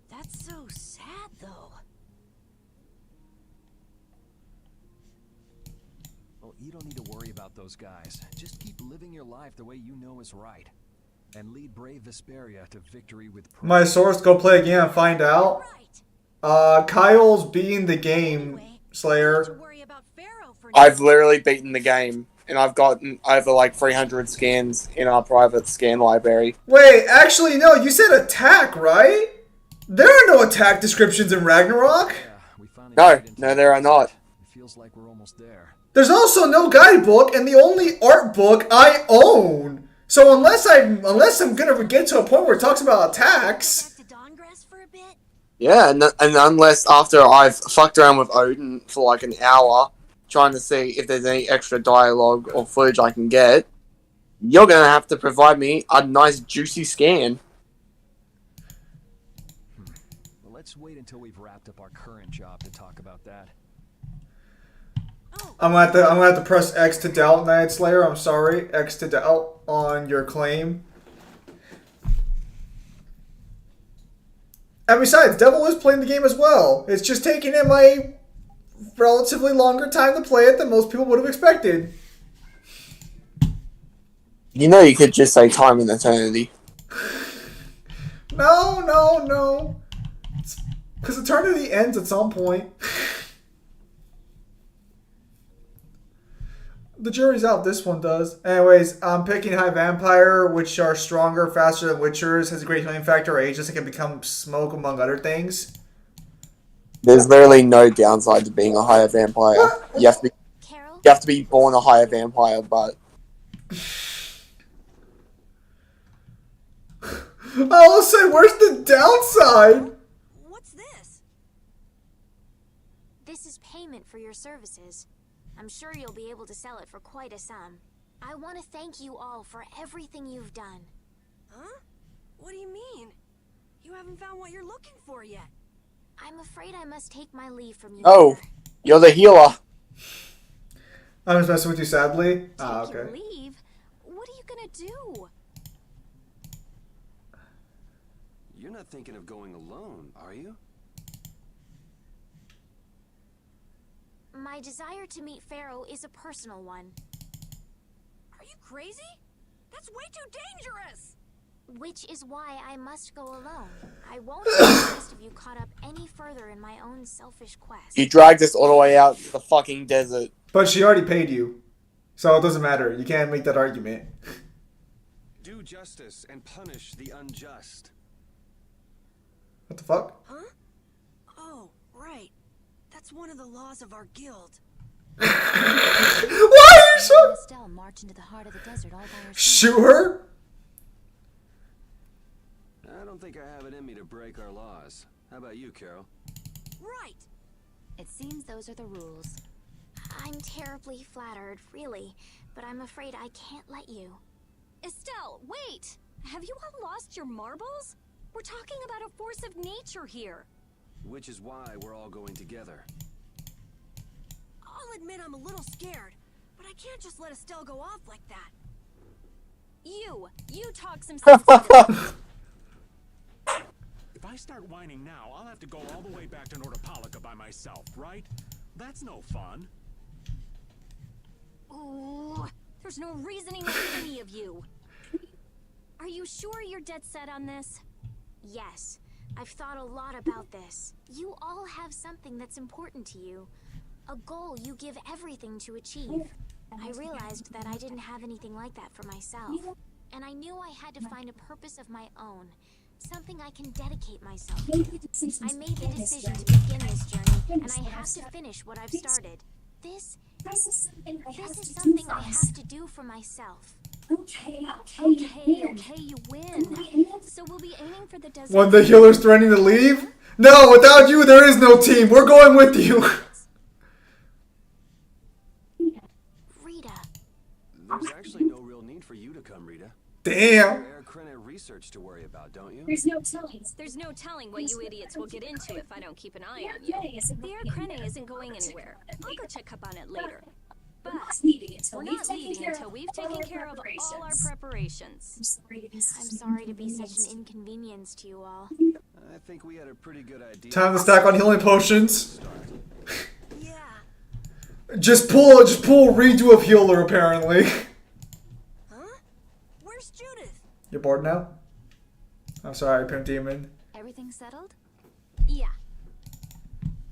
That's so sad, though. Well, you don't need to worry about those guys. Just keep living your life the way you know is right. And lead brave Vesperia to victory with pride. My source, go play again and find out. Kyle's beating the game, Slayer. I've literally beaten the game, and I've gotten over like 300 scans in our private scan library. Wait, actually, no, you said attack, right? There are no attack descriptions in Ragnarok. No, there are not. It feels like we're almost there. There's also no guidebook, and the only art book I own. So unless I'm gonna get to a point where it talks about attacks. Yeah, and unless after I've fucked around with Odin for like an hour, trying to see if there's any extra dialogue or footage I can get, you're gonna have to provide me a nice juicy scan. Well, let's wait until we've wrapped up our current job to talk about that. I'm gonna have to press X to doubt, Night Slayer. I'm sorry, X to doubt on your claim. And besides, Devil is playing the game as well. It's just taking him a relatively longer time to play it than most people would have expected. You know, you could just say time and eternity. No. Because eternity ends at some point. The jury's out. This one does. Anyways, I'm picking High Vampire, which are stronger, faster than Witchers, has a great healing factor, ageless, and can become smoke, among other things. There's literally no downside to being a higher vampire. You have to be born a higher vampire, but I'll say, where's the downside? What's this? This is payment for your services. I'm sure you'll be able to sell it for quite a sum. I want to thank you all for everything you've done. Huh? What do you mean? You haven't found what you're looking for yet. I'm afraid I must take my leave from you. oh, here. you're the healer. I'm just messing with you, sadly. Take your Okay. leave? What are you gonna do? You're not thinking of going alone, are you? My desire to meet Pharaoh is a personal one. Are you crazy? That's way too dangerous! Which is why I must go alone. I won't let the rest of you caught up any further in my own selfish quest. You dragged us all the way out to the fucking desert. But she already paid you. So it doesn't matter. You can't make that argument. Do justice and punish the unjust. What the fuck? Huh? Oh, right. That's one of the laws of our guild. Why are you so... Estelle march into the heart of the desert all by herself. Shoot her? I don't think I have it in me to break our laws. How about you, Carol? Right! It seems those are the rules. I'm terribly flattered, really, but I'm afraid I can't let you. Estelle, wait! Have you all lost your marbles? We're talking about a force of nature here. Which is why we're all going together. I'll admit I'm a little scared, but I can't just let Estelle go off like that. You talk some sense. If I start whining now, I'll have to go all the way back to Nordopolica by myself, right? That's no fun. Ooh, there's no reasoning with any of you. Are you sure you're dead set on this? Yes, I've thought a lot about this. You all have something that's important to you. A goal you give everything to achieve. I realized that I didn't have anything like that for myself. And I knew I had to find a purpose of my own. Something I can dedicate myself to. I made the decision to begin this journey, and I have to finish what I've started. This is something I have to do for myself. Okay, you win. So we'll be aiming for the desert. When the healer's threatening to leave? No, without you, there is no team. We're going with you. Rita. There's actually no real need for you to come, Rita. Damn. Air Krena research to worry about, don't you? There's no telling what you idiots will get into if I don't keep an eye on you. The Air Krene isn't going anywhere. I'll go check up on it later. But we're not leaving until we've taken care of all our preparations. I'm sorry to be such an inconvenience to you all. I think we had a pretty good idea. Time to stack on healing potions. Yeah. Just pull a redo of healer apparently. Huh? Where's Judith? You're bored now? I'm sorry, Pimp Demon. Everything settled? Yeah.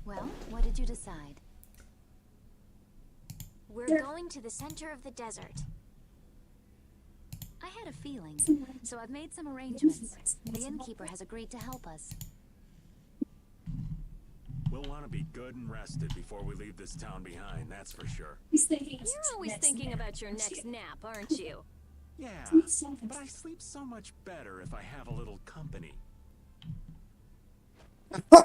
Well, what did you decide? We're going to the center of the desert. I had a feeling, so I've made some arrangements. The innkeeper has agreed to help us. We'll want to be good and rested before we leave this town behind, that's for sure. You're always thinking about your next nap, aren't you? Yeah, but I sleep so much better if I have a little company. I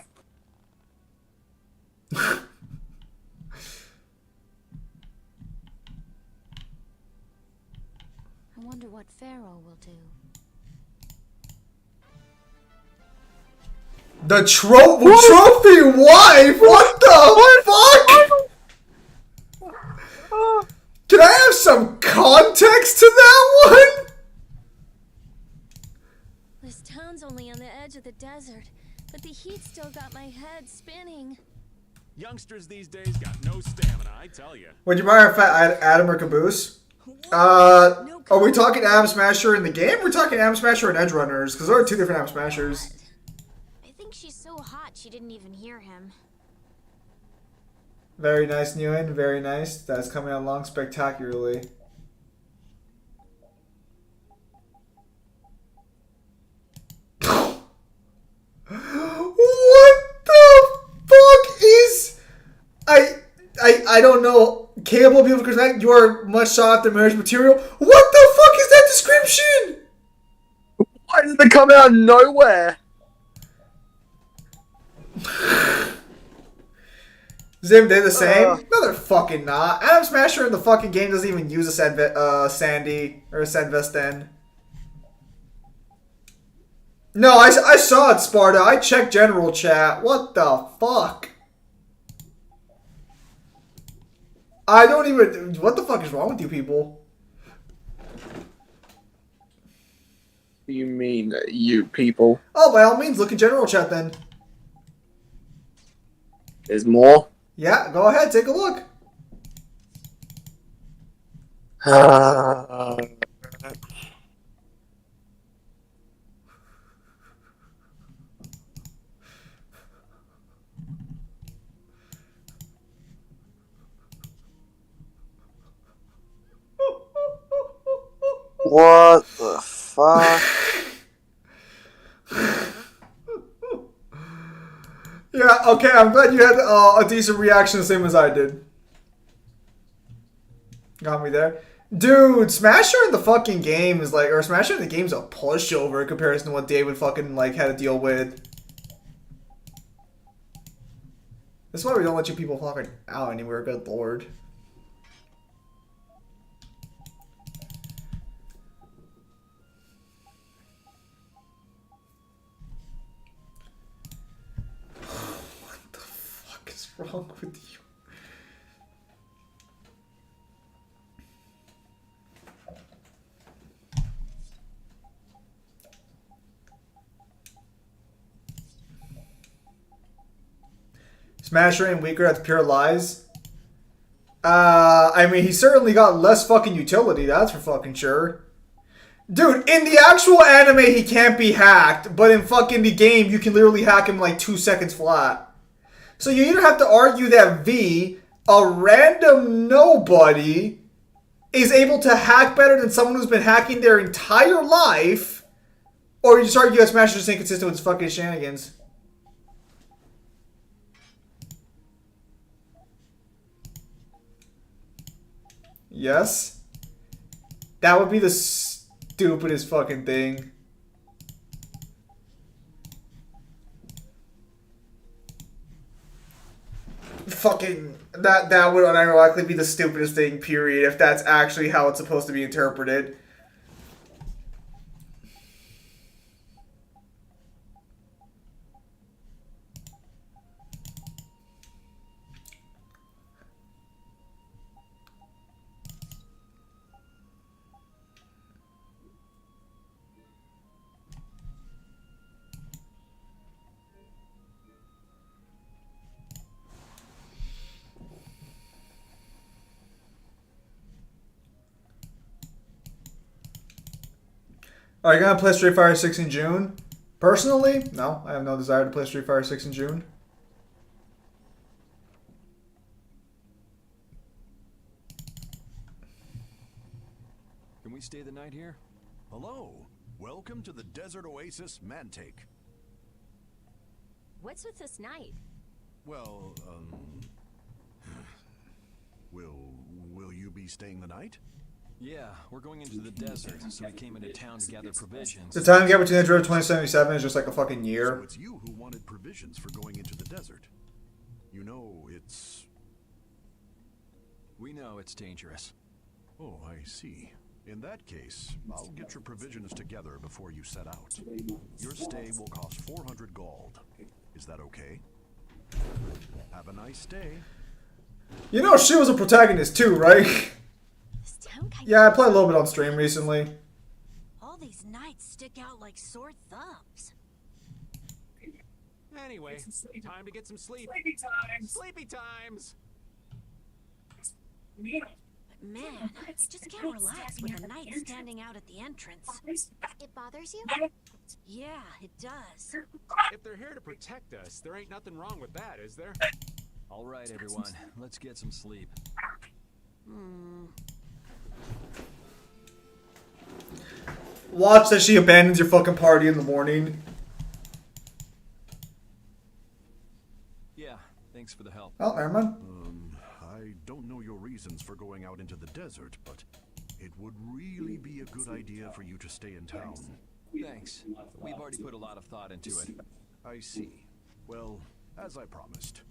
wonder what Pharaoh will do. The trophy wife? What the fuck? Can I have some context to that one? This town's only on the edge of the desert, but the heat still got my head spinning. Youngsters these days got no stamina, I tell you. Would you mind if I add Adam or Caboose? Are we talking Adam Smasher in the game? We're talking Adam Smasher and Edge Runners, because there are two different Adam Smashers. I think she's so hot she didn't even hear him. Very nice, Newen. Very nice. That's coming along spectacularly. What the fuck is... I don't know. Capable of beautiful charismatic, you are much sought after marriage material. What the fuck is that description? Why did it come out of nowhere? Zim, they're the same? No, they're fucking not. Adam Smasher in the fucking game doesn't even use a Sandy or a Sandvesten. No, I saw it, Sparta. I checked general chat. What the fuck? I don't even... What the fuck is wrong with you people? You mean you people? Oh, by all means, look in general chat then. There's more? Yeah, go ahead, take a look. What the fuck? Yeah, okay, I'm glad you had a decent reaction the same as I did. Got me there. Dude, Smasher in the fucking game is like, or Smasher in the game's a pushover in comparison to what David fucking like had to deal with. That's why we don't let you people fucking out anywhere, good lord. What the fuck is wrong with you? Smasher and weaker at pure lies. I mean, he certainly got less fucking utility, that's for fucking sure. Dude, in the actual anime, he can't be hacked, but in fucking the game, you can literally hack him like 2 seconds flat. So you either have to argue that V, a random nobody, is able to hack better than someone who's been hacking their entire life, or you just argue that Smasher's inconsistent with his fucking shenanigans. Yes? That would be the stupidest fucking thing. Fucking... That would unironically be the stupidest thing, period, if that's actually how it's supposed to be interpreted. Are you gonna play Street Fighter 6 in June? Personally, no. I have no desire to play Street Fighter 6 in June. Can we stay the night here? Hello. Welcome to the Desert Oasis Mantake. What's with this night? Well, will you be staying the night? Yeah, we're going into the desert, so we came into town to gather provisions. The time gap between the Dread 2077 is just like a fucking year. So it's you who wanted provisions for going into the desert. You know, it's... We know it's dangerous. Oh, I see. In that case, I'll get your provisions together before you set out. Your stay will cost 400 gold. Is that okay? Have a nice day. You know she was a protagonist too, right? Yeah, I played a little bit on stream recently. All these nights stick out like sore thumbs. Anyway, time to get some sleep. Sleepy times! But man, I just can't relax with the night standing out at the entrance. It bothers you? Yeah, it does. If they're here to protect us, there ain't nothing wrong with that, is there? All right, everyone, let's get some sleep. Watch that she abandons your fucking party in the morning. Yeah, thanks for the help. Oh, never mind. I don't know your reasons for going out into the desert, but it would really be a good idea for you to stay in town. Thanks. We've already put a lot of thought into it. I see. Well, as I promised.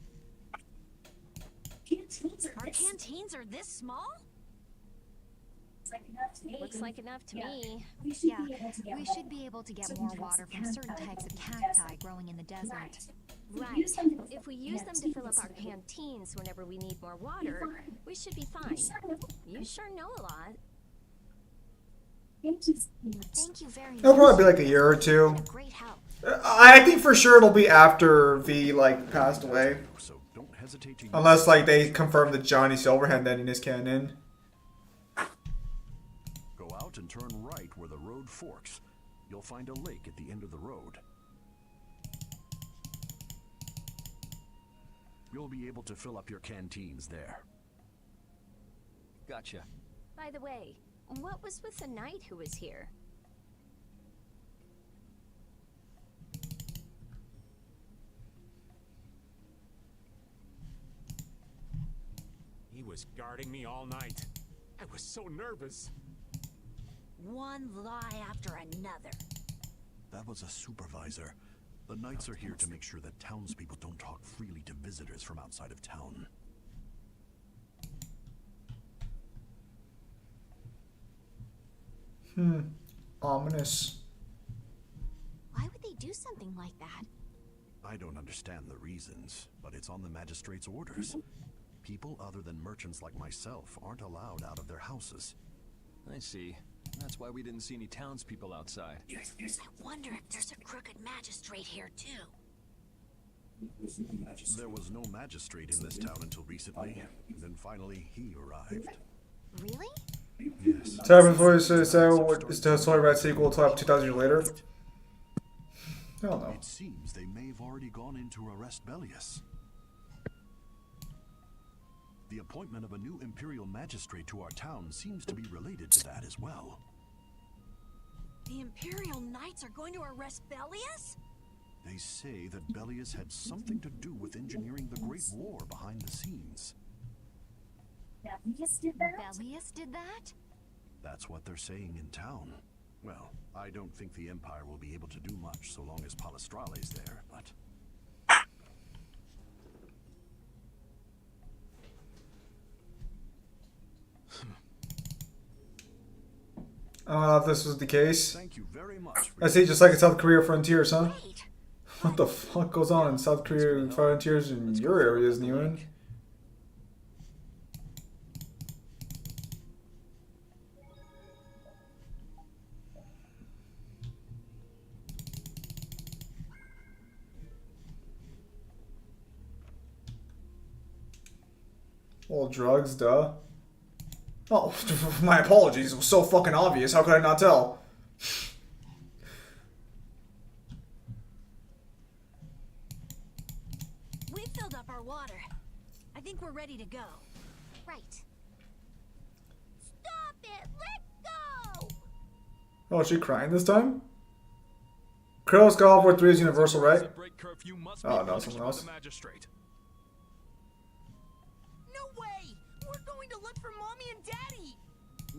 Our canteens are this small? Looks like enough to me. Yeah, we should be able to get more water from certain types of cacti growing in the desert. Right. If we use them to fill up our canteens whenever we need more water, we should be fine. You sure know a lot. Thank you very much. It'll probably be like a year or two. Great help. I think for sure it'll be after V like passed away. So don't hesitate to Unless like they confirm that Johnny Silverhand ending his canon. Go out and turn right where the road forks. You'll find a lake at the end of the road. You'll be able to fill up your canteens there. Gotcha. By the way, what was with the knight who was here? He was guarding me all night. I was so nervous. One lie after another. That was a supervisor. The knights are here to make sure that townspeople don't talk freely to visitors from outside of town. Ominous. Why would they do something like that? I don't understand the reasons, but it's on the magistrate's orders. People other than merchants like myself aren't allowed out of their houses. I see. That's why we didn't see any townspeople outside. I wonder if there's a crooked magistrate here too. There was no magistrate in this town until recently. And then finally, he arrived. Really? Yes. Sorry, before you say so, what is the story about sequel to 2,000 years later? Hell no. It seems they may have already gone in to arrest Bellius. The appointment of a new imperial magistrate to our town seems to be related to that as well. The Imperial Knights are going to arrest Bellius? They say that Bellius had something to do with engineering the Great War behind the scenes. Bellius did that? That's what they're saying in town. Well, I don't think the Empire will be able to do much so long as Palestrale's there, but... If this was the case. Thank you very much. I see, just like in South Korea frontiers, huh? What the fuck goes on in South Korea frontiers in your areas, Newman? Well, drugs, duh. Oh, my apologies. It was so fucking obvious. How could I not tell? filled up our water. I think we're ready to go. Right. Stop it! Let go! Oh, is she crying this time? Krill's God of War 3 is universal, right? Oh, no, someone else. No way! We're going to look for Mommy and Daddy!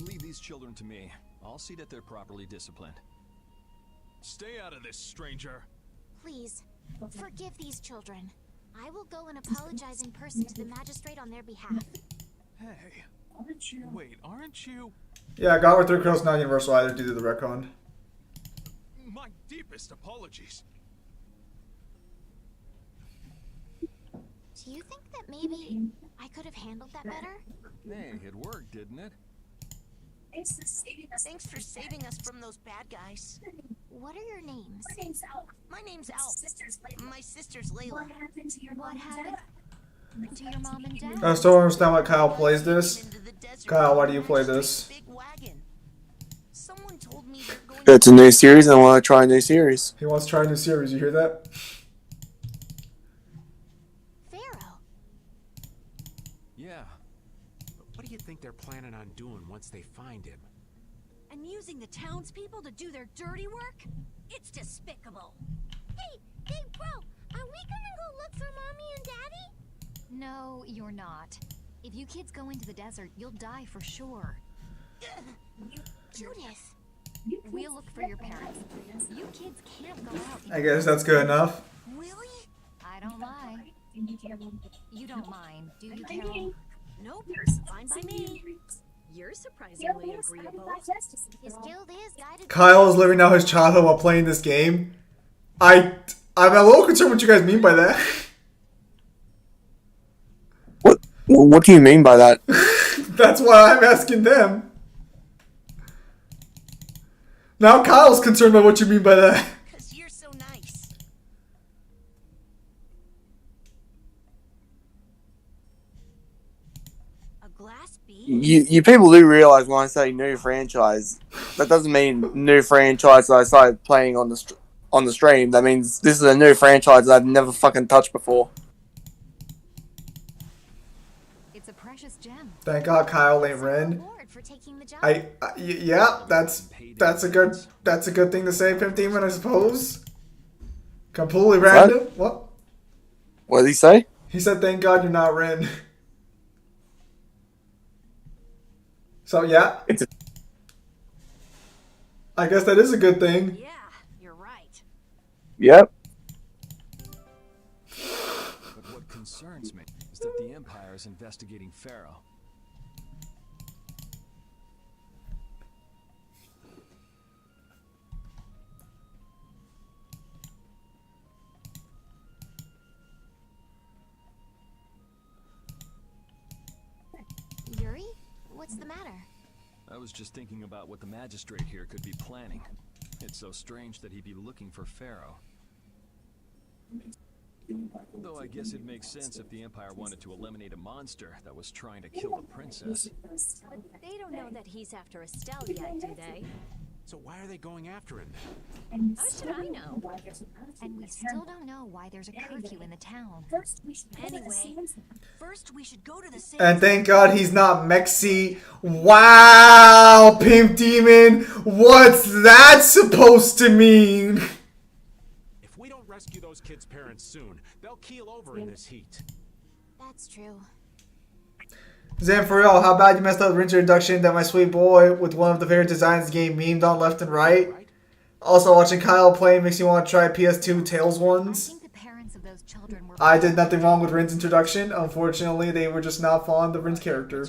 Leave these children to me. I'll see that they're properly disciplined. Stay out of this, stranger. Please, forgive these children. I will go and apologize in person to the magistrate on their behalf. Hey. Wait, aren't you? Yeah, God of War 3 Krill's not universal either due to the retcon. My deepest apologies. Do you think that maybe I could have handled that better? Hey, it worked, didn't it? Thanks for saving us from those bad guys. What are your names? My name's Al. My sister's Layla. What happened to your mom and dad? I still don't understand why Kyle plays this. Kyle, why do you play this? Someone told me they're going It's a new series and I want to try a new series. He wants to try a new series, you hear that? Pharaoh. Yeah. But what do you think they're planning on doing once they find him? And using the townspeople to do their dirty work? It's despicable. Hey, bro, are we gonna go look for Mommy and Daddy? No, you're not. If you kids go into the desert, you'll die for sure. Judith. We'll look for your parents. You kids can't go out. I guess that's good enough. Really? I don't lie. You don't mind, do you, Carol? Nope, fine by me. You're surprisingly agreeable. His guild is guided. Kyle is living out his childhood while playing this game. I'm a little concerned what you guys mean by that. What do you mean by that? That's why I'm asking them. Now Kyle's concerned by what you mean by that. Because you're so nice. A glass bead? You people do realize when I say new franchise, that doesn't mean new franchise that I started playing on the stream. That means this is a new franchise that I've never fucking touched before. It's a precious gem. Thank God Kyle ain't Ren. Yeah, that's a good thing to say, Pimp Demon, I suppose. Completely random. What? What did he say? He said, "Thank God you're not Ren." So yeah, I guess that is a good thing. Yeah, you're right. Yep. But what concerns me is that the Empire is investigating Pharaoh. Yuri? What's the matter? I was just thinking about what the magistrate here could be planning. It's so strange that he'd be looking for Pharaoh. Though I guess it makes sense if the Empire wanted to eliminate a monster that was trying to kill the princess. But they don't know that he's after Estelle yet, do they? So why are they going after him then? How should I know? And we still don't know why there's a curfew in the town. Anyway, first we should go to the And thank God he's not Mexi. Wow, Pimp Demon. What's that supposed to mean? If we don't rescue those kids' parents soon, they'll keel over in this heat. That's true. Zan, for real, how bad you messed up the Rinse introduction that my sweet boy with one of the favorite designs the game memed on left and right. Also, watching Kyle play makes you want to try PS2 Tails ones. I did nothing wrong with Rin's introduction. Unfortunately, they were just not fond of Rin's character.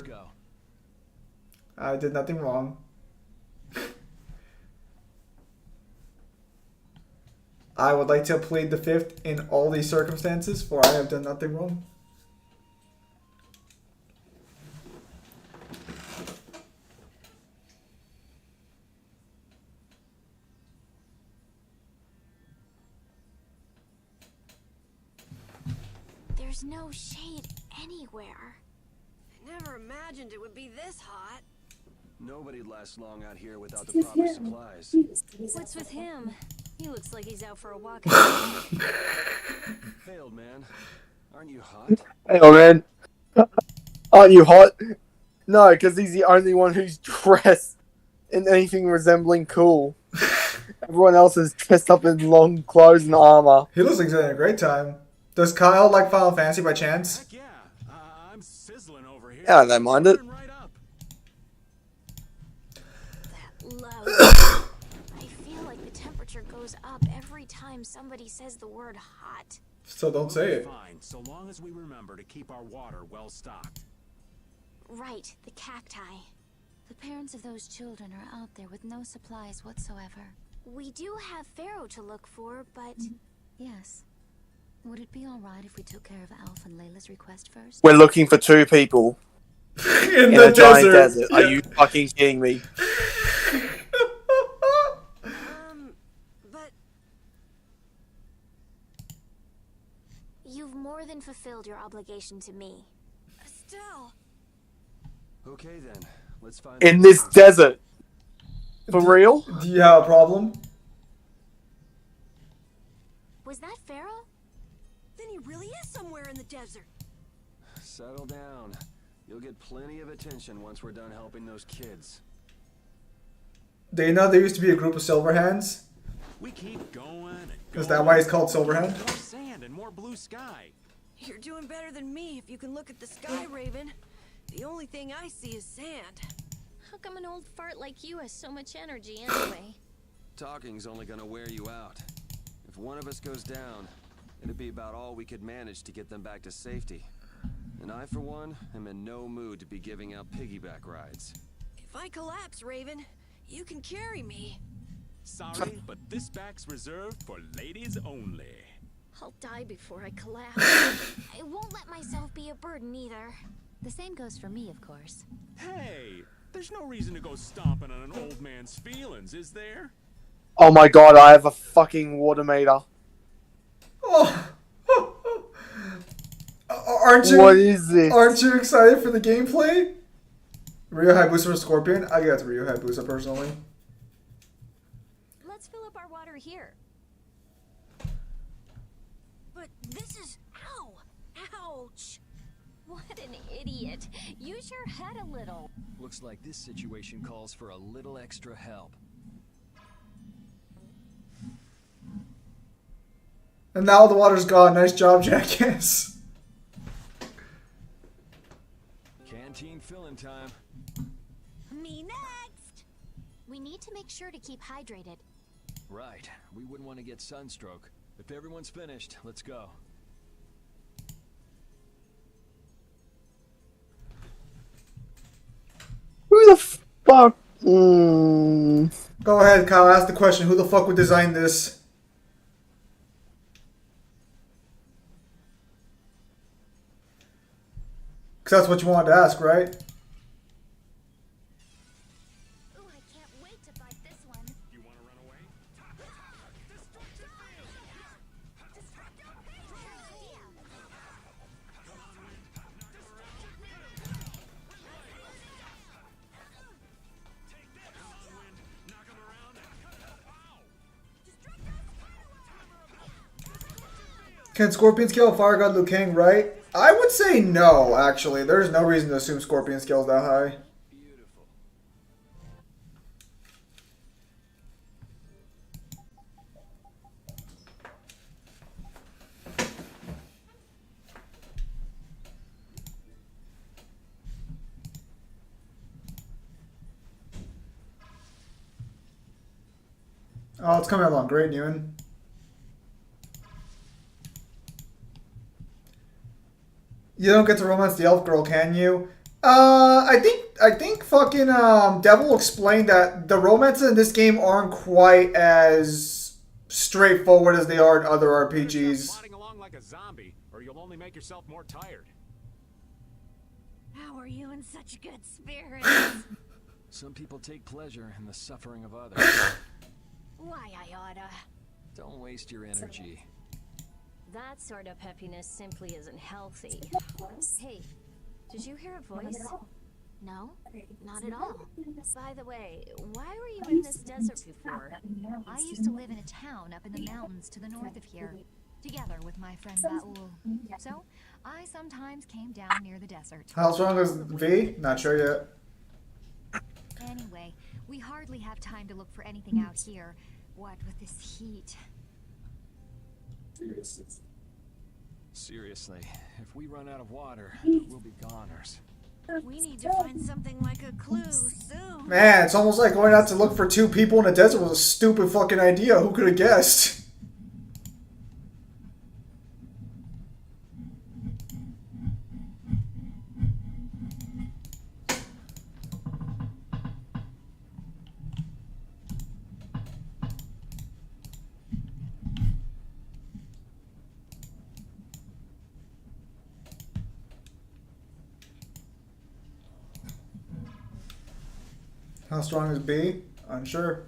I did nothing wrong. I would like to plead the fifth in all these circumstances, for I have done nothing wrong. There's no shade anywhere. I never imagined it would be this hot. Nobody lasts long out here without the proper supplies. What's with him? He looks like he's out for a walk. Failed, man. Aren't you hot? Hang on, man. Aren't you hot? No, because he's the only one who's dressed in anything resembling cool. Everyone else is dressed up in long clothes and armor. He looks like he's having a great time. Does Kyle like Final Fantasy by chance? Heck yeah. I'm sizzling over here. Yeah, I don't mind it. Right up. That low. I feel like the temperature goes up every time somebody says the word hot. So don't say it. Fine, so long as we remember to keep our water well stocked. Right, the cacti. The parents of those children are out there with no supplies whatsoever. We do have Pharaoh to look for, but... Yes. Would it be alright if we took care of Alf and Layla's request first? We're looking for 2 people in a giant desert. Are you fucking kidding me? But... You've more than fulfilled your obligation to me. Still. Okay then, let's find In this desert. For real? Do you have a problem? Was that Pharaoh? Then he really is somewhere in the desert. Settle down. You'll get plenty of attention once we're done helping those kids. Do you know there used to be a group of Silverhands? We keep going and Is that why he's called Silverhand? More sand and more blue sky. You're doing better than me if you can look at the sky, Raven. The only thing I see is sand. How come an old fart like you has so much energy anyway? Talking's only gonna wear you out. If one of us goes down, it'd be about all we could manage to get them back to safety. And I, for one, am in no mood to be giving out piggyback rides. If I collapse, Raven, you can carry me. Sorry, but this back's reserved for ladies only. I'll die before I collapse. I won't let myself be a burden either. The same goes for me, of course. Hey, there's no reason to go stomping on an old man's feelings, is there? Oh my god, I have a fucking water meter. Oh. Aren't you? What is this? Aren't you excited for the gameplay? Ryo Hayabusa or Scorpion? I got to Ryo Hayabusa personally. Let's fill up our water here. But this is... Ow! Ouch! What an idiot. Use your head a little. Looks like this situation calls for a little extra help. And now the water's gone. Nice job, Jackass. Canteen filling time. Me next! We need to make sure to keep hydrated. Right. We wouldn't want to get sunstroke. If everyone's finished, let's go. Who the fuck? Go ahead, Kyle. Ask the question. Who the fuck would design this? Because that's what you wanted to ask, right? Ooh, I can't wait to fight this one. You want to run away? Can Scorpion scale Fire God Liu Kang, right? I would say no, actually. There's no reason to assume Scorpion scale's that high. Beautiful. Oh, it's coming along great, Ewan. You don't get to romance the elf girl, can you? I think fucking Devil explained that the romances in this game aren't quite as straightforward as they are in other RPGs. Plodding along like a zombie, or you'll only make yourself more tired. How are you in such good spirits? Some people take pleasure in the suffering of others. Why, I oughta. Don't waste your energy. That sort of happiness simply isn't healthy. Hey, did you hear a voice? No, not at all. By the way, why were you in this desert before? I used to live in a town up in the mountains to the north of here. together with my friend Baul. So, I sometimes came down near the desert. How strong is V? Not sure yet. Anyway, we hardly have time to look for anything out here. What with this heat? Seriously, if we run out of water, we'll be goners. We need to find something like a clue soon. Man, it's almost like going out to look for two people in a desert was a stupid fucking idea. Who could have guessed? How strong is B? Unsure.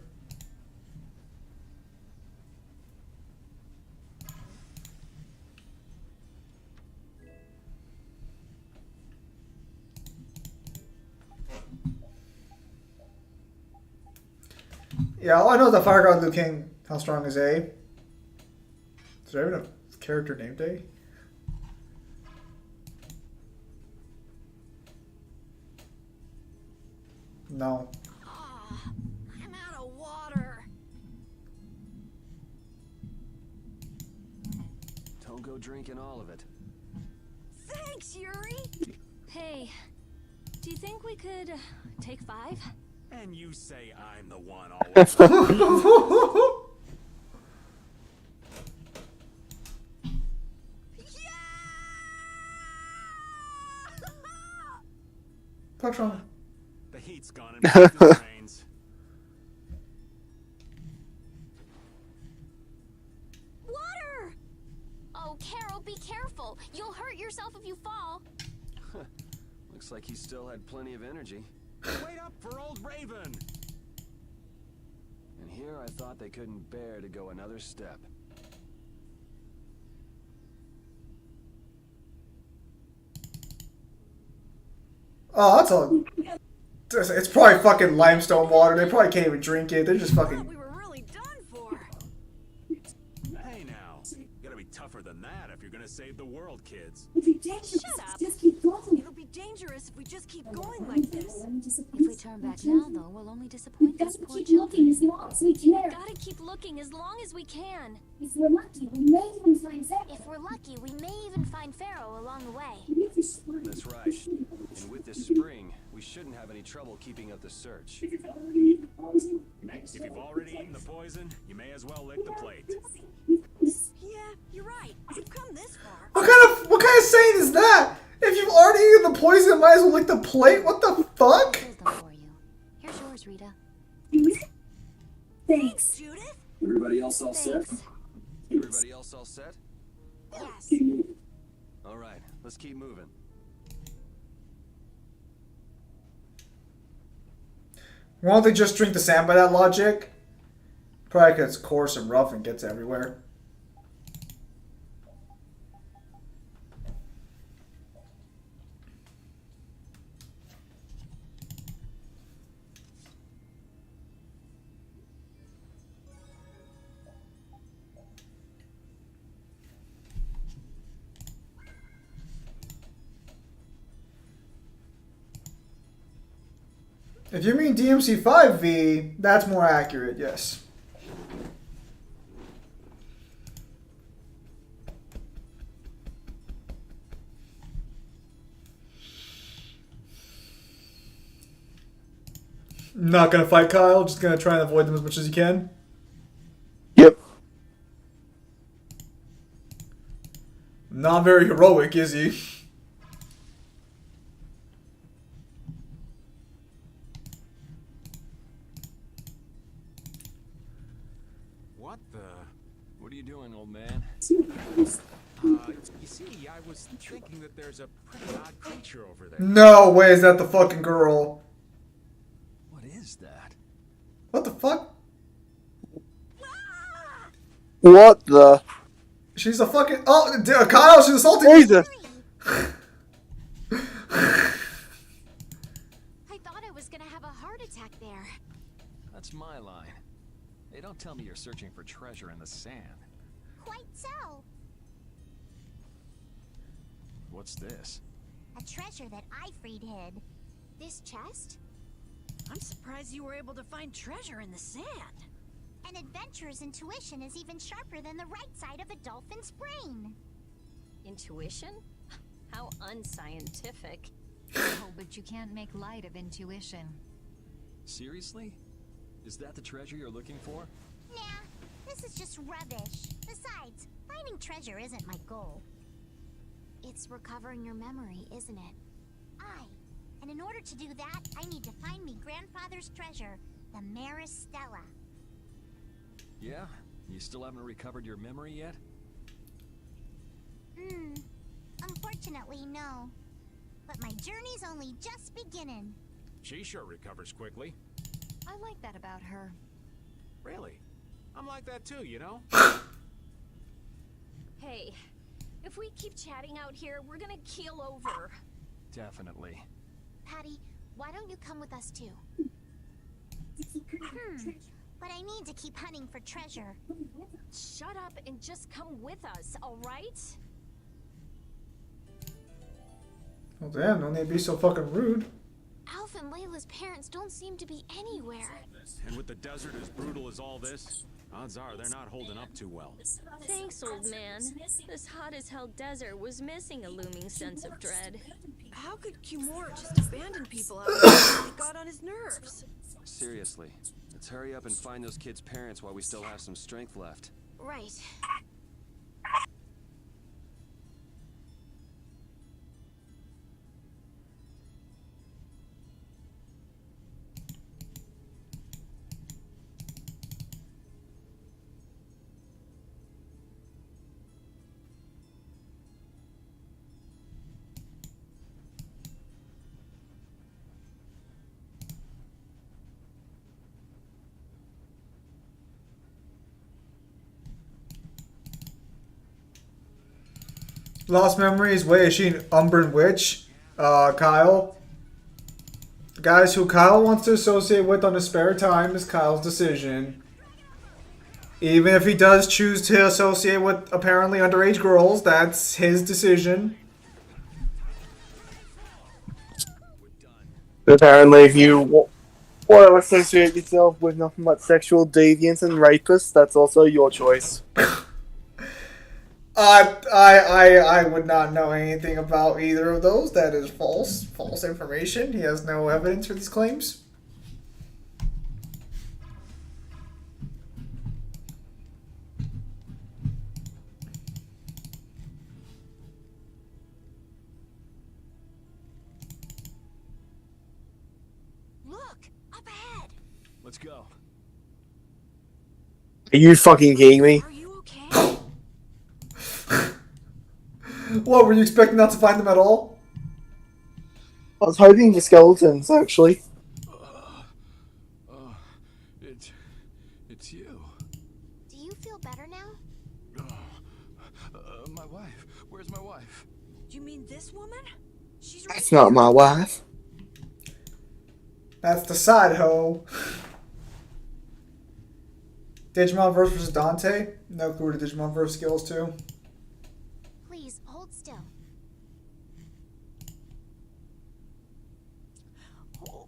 Yeah, all I know is that Fire God Liu King. How strong is A? Is there even a character named A? No. I'm out of water. Don't go drinking all of it. Thanks, Yuri. Hey, do you think we could take 5? And you say I'm the one always. What's wrong? The heat's gone and the trains. Water! Oh, Carol, be careful. You'll hurt yourself if you fall. Looks like he still had plenty of energy. Wait up for old Raven! And here I thought they couldn't bear to go another step. Oh, that's all. It's probably fucking limestone water. They probably can't even drink it. They're just fucking. We were really done for. Hey now, you gotta be tougher than that if you're gonna save the world, kids. Shut up. It'll be dangerous if we just keep going like this. If we turn back now, though, we'll only disappoint those poor children. Gotta keep looking as long as we can. If we're lucky, we may even find Pharaoh along the way. That's right. And with this spring, we shouldn't have any trouble keeping up the search. If you've already eaten the poison, you may as well lick the plate. Yeah, you're right. We've come this far. What kind of saying is that? If you've already eaten the poison, might as well lick the plate. What the fuck? Hold them for you. Here's yours, Rita. Thanks, Judith. Everybody else all Thanks. set? Everybody else all set? Yes. All right, let's keep moving. Why don't they just drink the sand by that logic? Probably because it's coarse and rough and gets everywhere. If you mean DMC5V, that's more accurate, yes. Not gonna fight Kyle, just gonna try and avoid them as much as you can. Yep. Not very heroic, is he? What the? What are you doing, old man? You see, I was thinking that there's a pretty odd creature over there. No way is that the fucking girl. What is that? What the fuck? What the? She's a fucking... Oh, Kyle, she's assaulting me. Jesus. I thought I was gonna have a heart attack there. That's my line. Hey, don't tell me you're searching for treasure in the sand. Quite so. what's this? A treasure that I freed hid. This chest? I'm surprised you were able to find treasure in the sand. An adventurer's intuition is even sharper than the right side of a dolphin's brain. Intuition? How unscientific. Oh, but you can't make light of intuition. Seriously? Is that the treasure you're looking for? Nah, this is just rubbish. Besides, finding treasure isn't my goal. It's recovering your memory, isn't it? Aye. And in order to do that, I need to find me grandfather's treasure, the Maris Stella. Yeah? You still haven't recovered your memory yet? Unfortunately, no. But my journey's only just beginning. She sure recovers quickly. I like that about her. Really? I'm like that too, you know? Hey, if we keep chatting out here, we're gonna keel over. Definitely. Patty, why don't you come with us too? But I need to keep hunting for treasure. Shut up and just come with us, alright? Well, damn, no need to be so fucking rude. Alf and Layla's parents don't seem to be anywhere. And with the desert as brutal as all this, odds are they're not holding up too well. Thanks, old man. This hot-as-hell desert was missing a looming sense of dread. How could Kimura just abandon people out there? It got on his nerves. Seriously, let's hurry up and find those kids' parents while we still have some strength left. Right. Lost Memories. Wait, is she an Umbran Witch? Kyle? The guys who Kyle wants to associate with on his spare time is Kyle's decision. Even if he does choose to associate with apparently underage girls, that's his decision. Apparently, if you want to associate yourself with nothing but sexual deviants and rapists, that's also your choice. I would not know anything about either of those. That is false information. He has no evidence for these claims. Look, up ahead. Let's go. Are you fucking kidding me? Are you okay? What, were you expecting not to find them at all? I was hoping for skeletons, actually. It's you. Do you feel better now? My wife. Where's my wife? Do you mean this woman? She's That's not my wife. That's the side hoe. Digimon versus Dante. No clue to Digimon versus skills too. Please, hold still.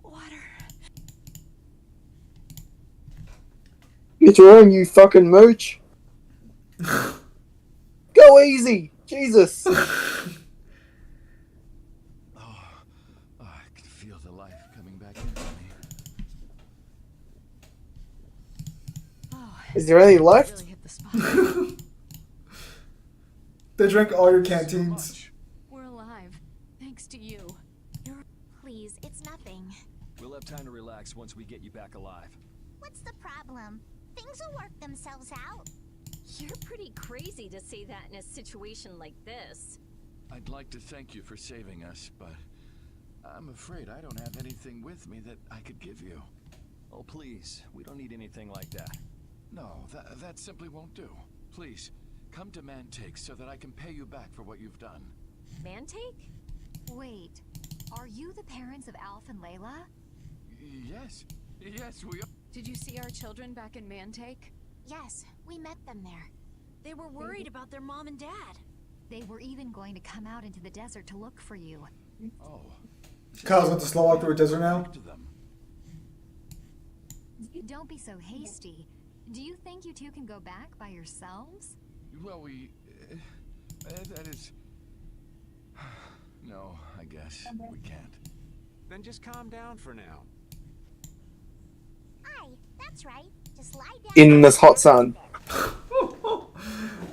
Water. Get your own, you fucking mooch. Go easy! Jesus! I can feel the life coming back into me. Is there any left? Really hit the spot. They drank all your canteens. We're alive. Thanks to you. Please, it's nothing. We'll have time to relax once we get you back alive. What's the problem? Things will work themselves out. You're pretty crazy to say that in a situation like this. I'd like to thank you for saving us, but I'm afraid I don't have anything with me that I could give you. Oh, please. We don't need anything like that. No, that simply won't do. Please, come to Mantake so that I can pay you back for what you've done. Mantake? Wait, are you the parents of Alf and Layla? Yes. Yes, we are. Did you see our children back in Mantake? Yes, we met them there. They were worried about their mom and dad. They were even going to come out into the desert to look for you. Oh. Kyle's going to slow walk through a desert now. To them. Don't be so hasty. Do you think you two can go back by yourselves? Well, we... that is... No, I guess. We can't. Then just calm down for now. Aye, that's right. Just lie down. In this hot sun.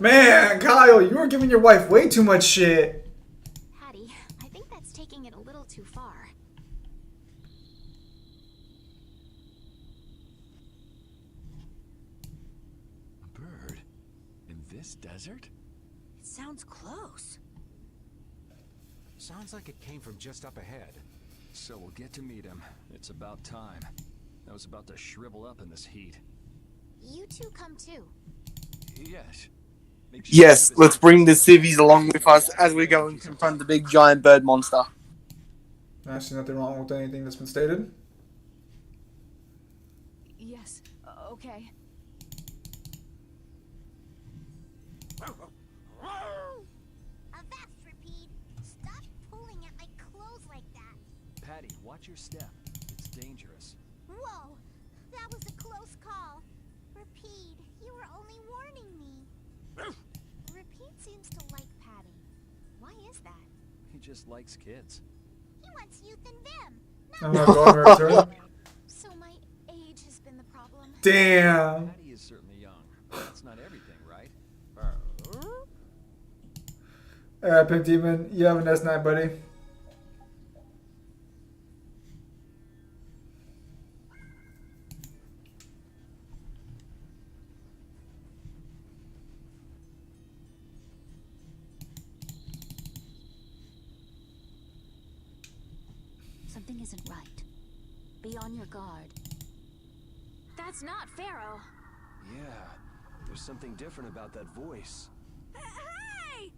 Man, Kyle, you were giving your wife way too much shit. Patty, I think that's taking it a little too far. A bird? In this desert? It sounds close. Sounds like it came from just up ahead. So we'll get to meet him. It's about time. I was about to shrivel up in this heat. You two come too. Yes. Yes, let's bring the civvies along with us as we go and confront the big giant bird monster. I see nothing wrong with anything that's been stated. Yes, okay. Avast, Repeat. Stop pulling at my clothes like that. Patty, watch your step. It's dangerous. Whoa, that was a close call. Repeat, you were only warning me. Repeat seems to like Patty. Why is that? He just likes kids. He wants youth and vim. I'm not going to return. So my age has been the problem. Damn. Patty is certainly young. That's not everything, right? Alright, Pink Demon, you have a nice night, buddy. Something isn't right. Be on your guard. That's not Pharaoh. Yeah, there's something different about that voice. Hey!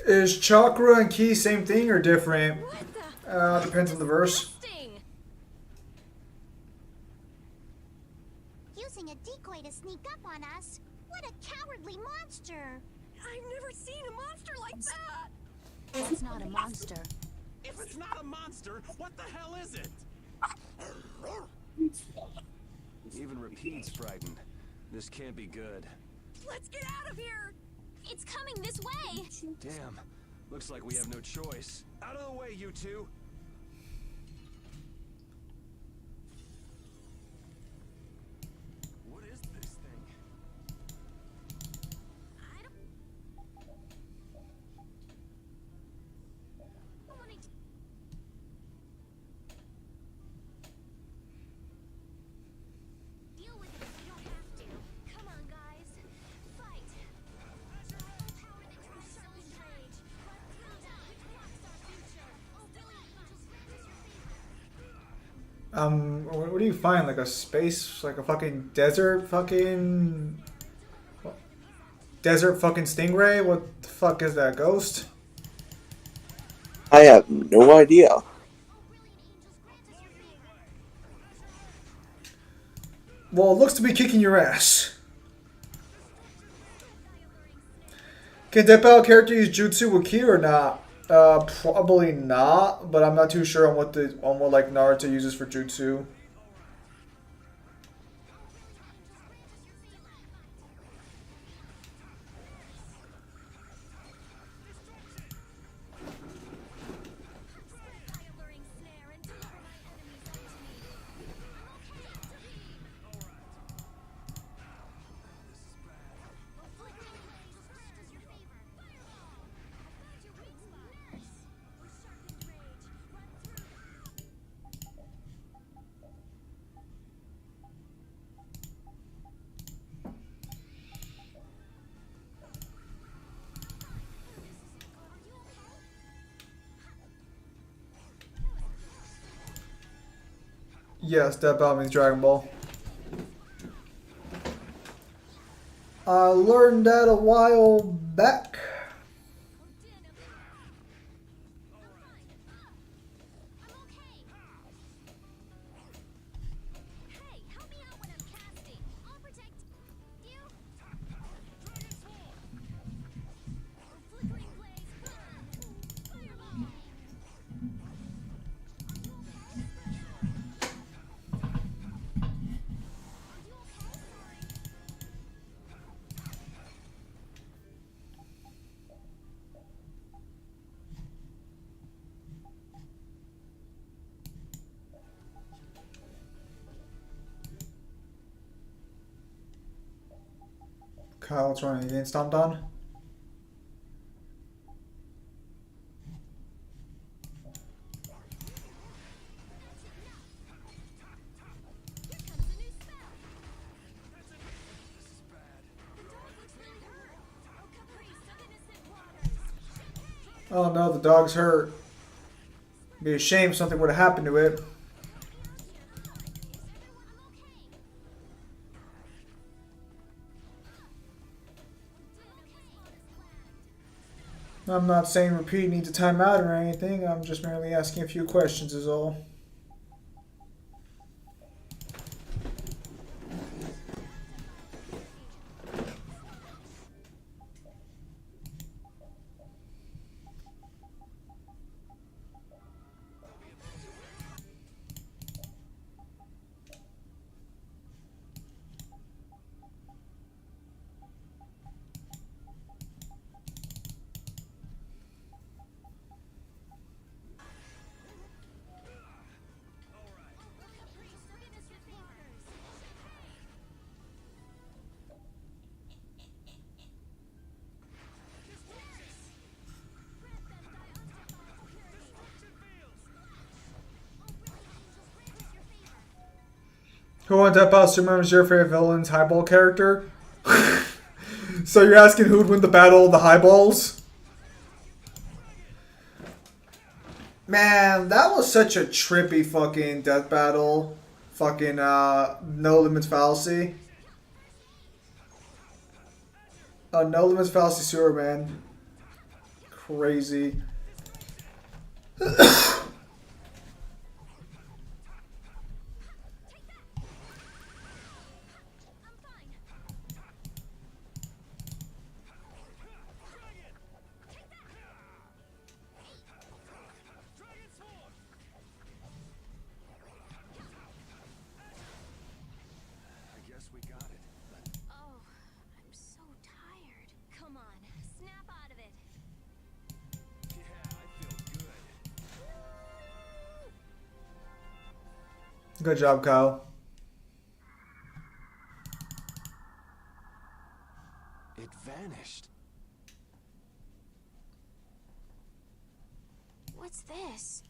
Is chakra and ki same thing or different? Depends on the verse. Using a decoy to sneak up on us? What a cowardly monster! I've never seen a monster like that! It's not a monster. If it's not a monster, what the hell is it? Even Repeat's frightened. This can't be good. Let's get out of here! It's coming this way! Damn. Looks like we have no choice. Out of the way, you two! What is this thing? Deal with it if you don't have to. Come on, guys. Fight! Power that drives Sully's rage. Protag, which blocks our future. What do you find? Like a space, like a fucking desert fucking... Desert fucking stingray? What the fuck is that, ghost? I have no idea. Well, it looks to be kicking your ass. Can Death Battle character use jutsu with ki or not? Probably not, but I'm not too sure on what like Naruto uses for jutsu. Yes, Death Battle means Dragon Ball. I learned that a while back. Kyle, what's wrong? You getting stomped on? Oh no, the dog's hurt. Be a shame if something would have happened to it. I'm not saying Repeat needs a timeout or anything. I'm just merely asking a few questions is all. Who on Death Battle Superman is your favorite villain's highball character? So you're asking who would win the battle of the highballs? Man, that was such a trippy fucking death battle. Fucking No Limits Fallacy. No Limits Fallacy Sewer, man. Crazy. Good job, Kyle. It vanished. What's this?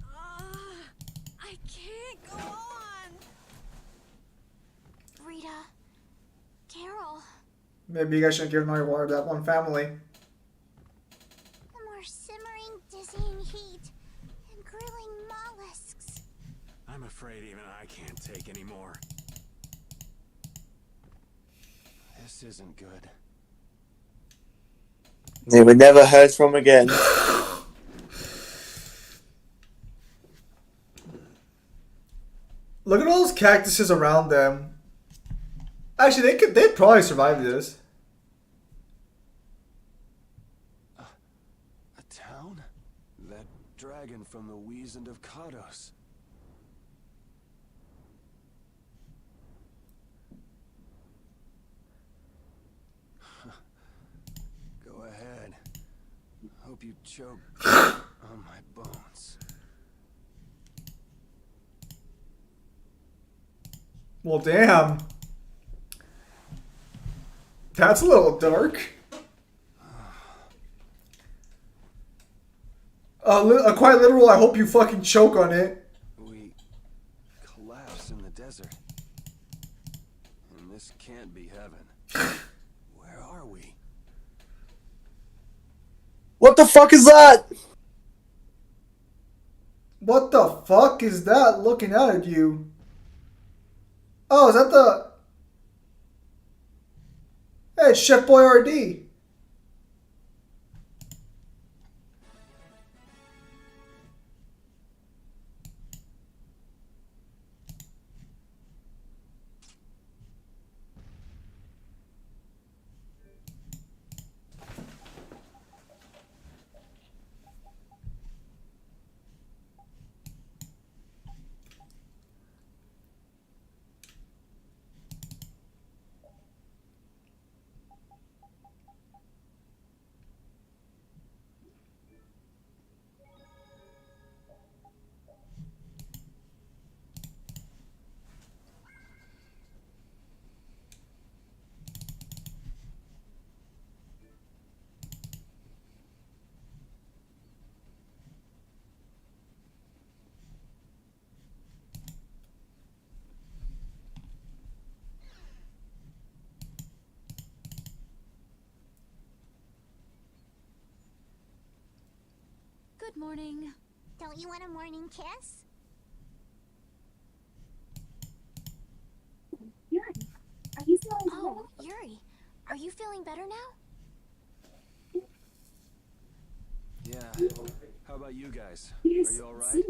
I can't go on. Rita, Carol. Maybe you guys shouldn't give all your water to that one family. The more simmering, dizzying heat and grilling mollusks. I'm afraid even I can't take any more. This isn't good. They were never heard from again. Look at all those cactuses around them. Actually, they'd probably survive this. A town? That dragon from the Wizened of Kados. Go ahead. Hope you choke on my bones. Well, damn. That's a little dark. Quite literal, I hope you fucking choke on it. We collapsed in the desert. And this can't be heaven. Where are we? What the fuck is that? What the fuck is that looking out at you? Oh, is that the... Hey, it's Chef Boyardee. Good morning. Don't you want a morning kiss? Oh, Yuri, are you feeling better now? Yeah. How about you guys? Are you alright?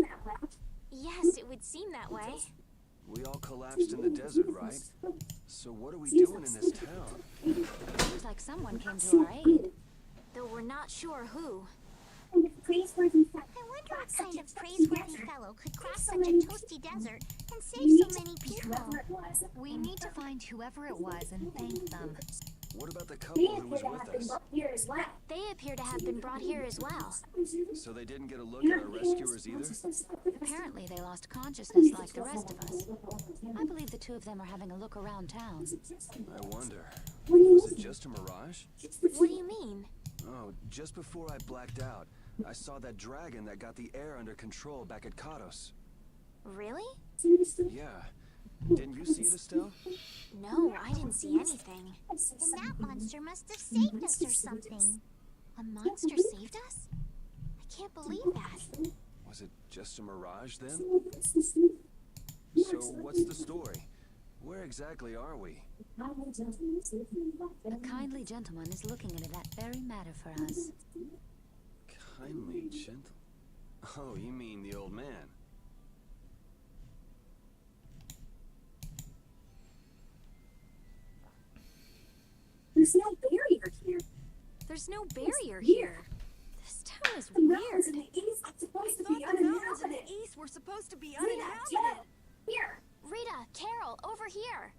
Yes, it would seem that way. We all collapsed in the desert, right? So what are we doing in this town? Seems like someone came to our aid. Though we're not sure who. I wonder what kind of praiseworthy fellow could cross such a toasty desert and save so many people. We need to find whoever it was and thank them. What about the couple who was with us? They appear to have been brought here as well. So they didn't get a look at our rescuers either? Apparently they lost consciousness like the rest of us. I believe the two of them are having a look around town. I wonder. Was it just a mirage? What do you mean? Oh, just before I blacked out, I saw that dragon that got the air under control back at Kados. Really? Yeah. Didn't you see it, Estelle? No, I didn't see anything. And that monster must have saved us or something. A monster saved us? I can't believe that. Was it just a mirage then? So what's the story? Where exactly are we? A kindly gentleman is looking into that very matter for us. Kindly gentle. Oh, you mean the old man? There's no barrier here. There's no barrier here. This town is weird. I thought the mountains in the east were supposed to be uninhabited. Here. Rita, Carol, over here.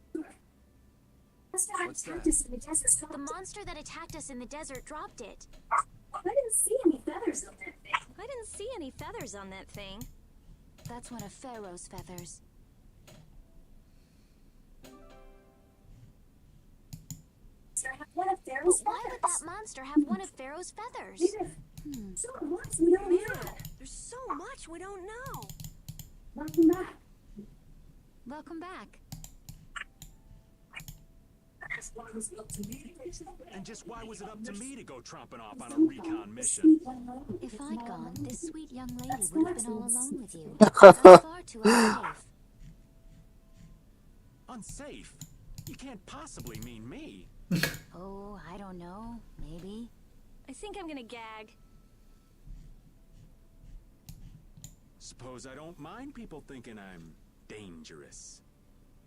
What's that? The monster that attacked us in the desert dropped it. I didn't see any feathers on that thing. I didn't see any feathers on that thing. That's one of Pharaoh's feathers. One of Pharaoh's Why would that monster have one of Pharaoh's feathers? So much we don't know. There's so much we don't know. Welcome back. Welcome back. And just why was it up to me to go tromping off on a recon mission? If I'd gone, this sweet young lady would have been all alone with you. That's far too unsafe. Unsafe? You can't possibly mean me. Oh, I don't know. Maybe. I think I'm gonna gag. Suppose I don't mind people thinking I'm dangerous.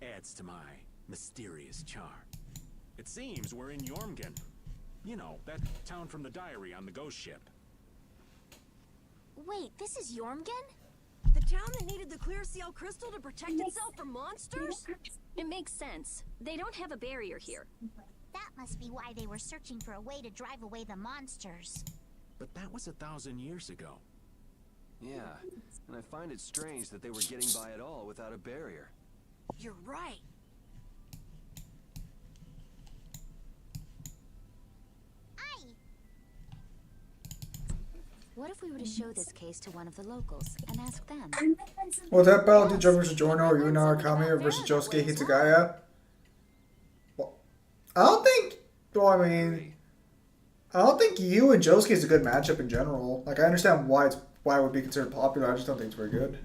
Adds to my mysterious charm. It seems we're in Jormungand. You know, that town from the diary on the ghost ship. Wait, this is Jormungand? The town that needed the clear seal crystal to protect itself from monsters? It makes sense. They don't have a barrier here. That must be why they were searching for a way to drive away the monsters. But that was 1,000 years ago. Yeah, and I find it strange that they were getting by at all without a barrier. You're right. What if we were to show this case to one of the locals and ask them? Well, that battle did Joe versus Giorno or Yuna Kami versus Josuke Hitsugaya? Well, I don't think. Well, I mean, I don't think you and Josuke is a good matchup in general. Like, I understand why it would be considered popular. I just don't think it's very good.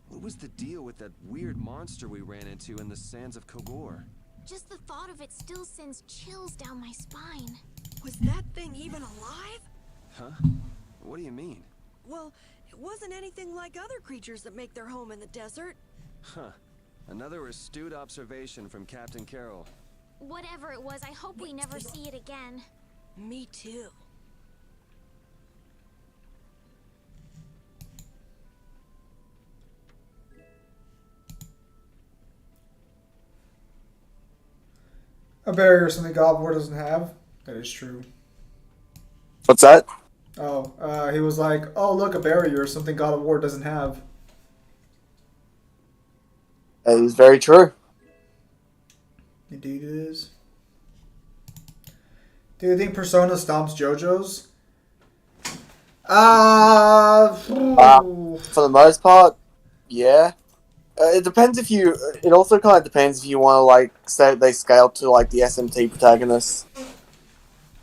What was the deal with that weird monster we ran into in the sands of Kogor? Just the thought of it still sends chills down my spine. Was that thing even alive? Huh? What do you mean? Well, it wasn't anything like other creatures that make their home in the desert. Huh. Another astute observation from Captain Carroll. Whatever it was, I hope we never see it again. Me too. A barrier is something God of War doesn't have. That is true. What's that? Oh, he was like, oh, look, a barrier is something God of War doesn't have. That is very true. Indeed it is. Do you think Persona stomps JoJo's? For the most part, yeah. It depends if you. It also kind of depends if you want to like say they scale to like the SMT protagonists.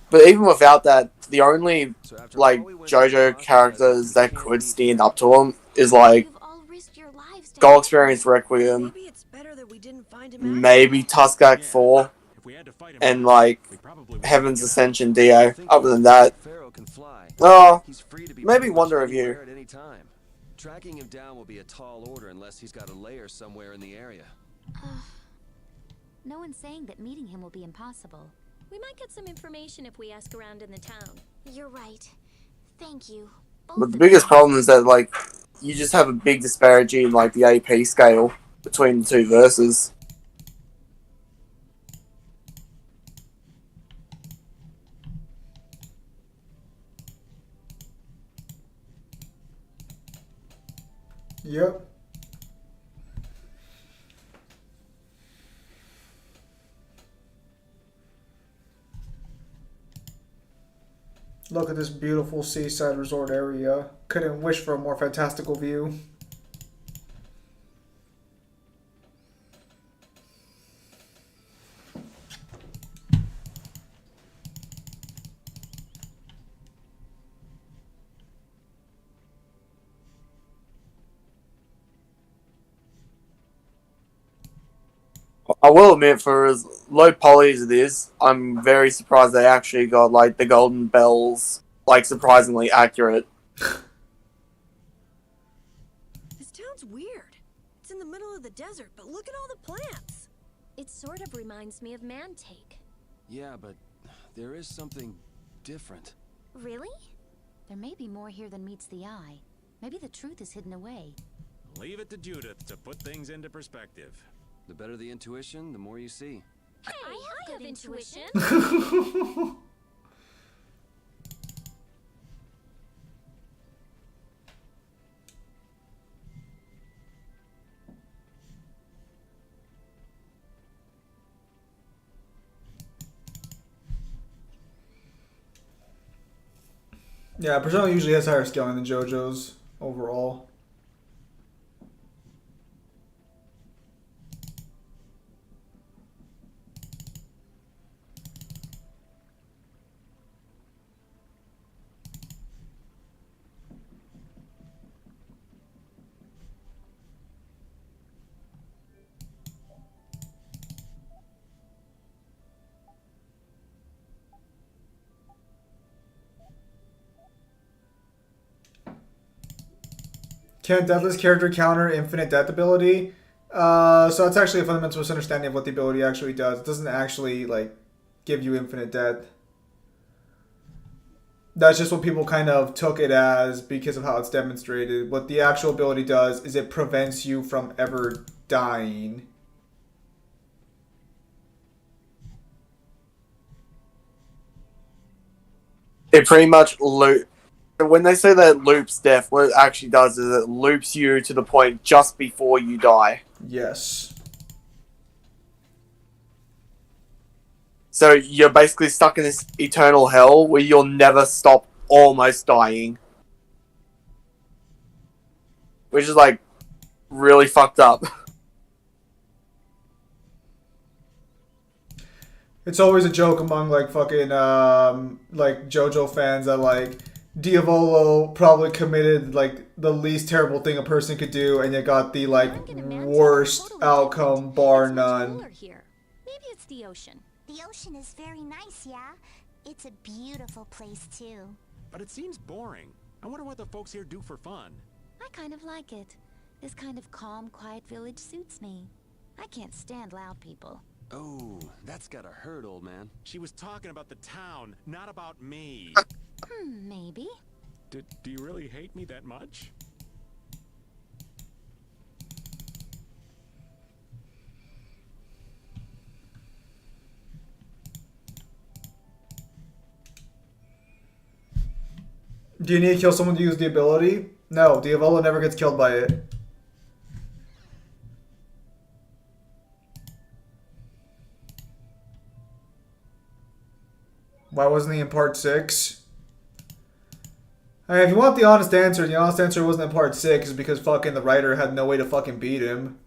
But even without that, the only like JoJo characters that could stand up to him is like Gold Experience Requiem, maybe Tuskak 4, and like Heaven's Ascension Dio. Other than that, oh, maybe Wonder Review. At any time. Tracking him down will be a tall order unless he's got a lair somewhere in the area. No one's saying that meeting him will be impossible. We might get some information if we ask around in the town. You're right. Thank you. But the biggest problem is that like you just have a big disparity in like the AP scale between the two verses. Yep. Look at this beautiful seaside resort area. Couldn't wish for a more fantastical view. I will admit, for as low poly as it is, I'm very surprised they actually got like the golden bells like surprisingly accurate. This town's weird. It's in the middle of the desert, but look at all the plants. It sort of reminds me of Mantake. Yeah, but there is something different. Really? There may be more here than meets the eye. Maybe the truth is hidden away. Leave it to Judith to put things into perspective. The better the intuition, the more you see. Hey, I have intuition. Yeah, Persona usually has higher scaling than JoJo's overall. Can a deathless character counter infinite death ability? So that's actually a fundamental misunderstanding of what the ability actually does. It doesn't actually like give you infinite death. That's just what people kind of took it as because of how it's demonstrated. What the actual ability does is it prevents you from ever dying. It pretty much when they say that it loops death, what it actually does is it loops you to the point just before you die. Yes. So you're basically stuck in this eternal hell where you'll never stop almost dying. Which is like really fucked up. It's always a joke among like fucking like JoJo fans that like Diavolo probably committed like the least terrible thing a person could do and yet got the like worst outcome bar none. Here. Maybe it's the ocean. The ocean is very nice, yeah? It's a beautiful place, too. But it seems boring. I wonder what the folks here do for fun. I kind of like it. This kind of calm, quiet village suits me. I can't stand loud people. Oh, that's gotta hurt, old man. She was talking about the town, not about me. Maybe. Do you really hate me that much? Do you need to kill someone to use the ability? No, Diavolo never gets killed by it. Why wasn't he in part 6? If you want the honest answer wasn't in part 6 because fucking the writer had no way to fucking beat him.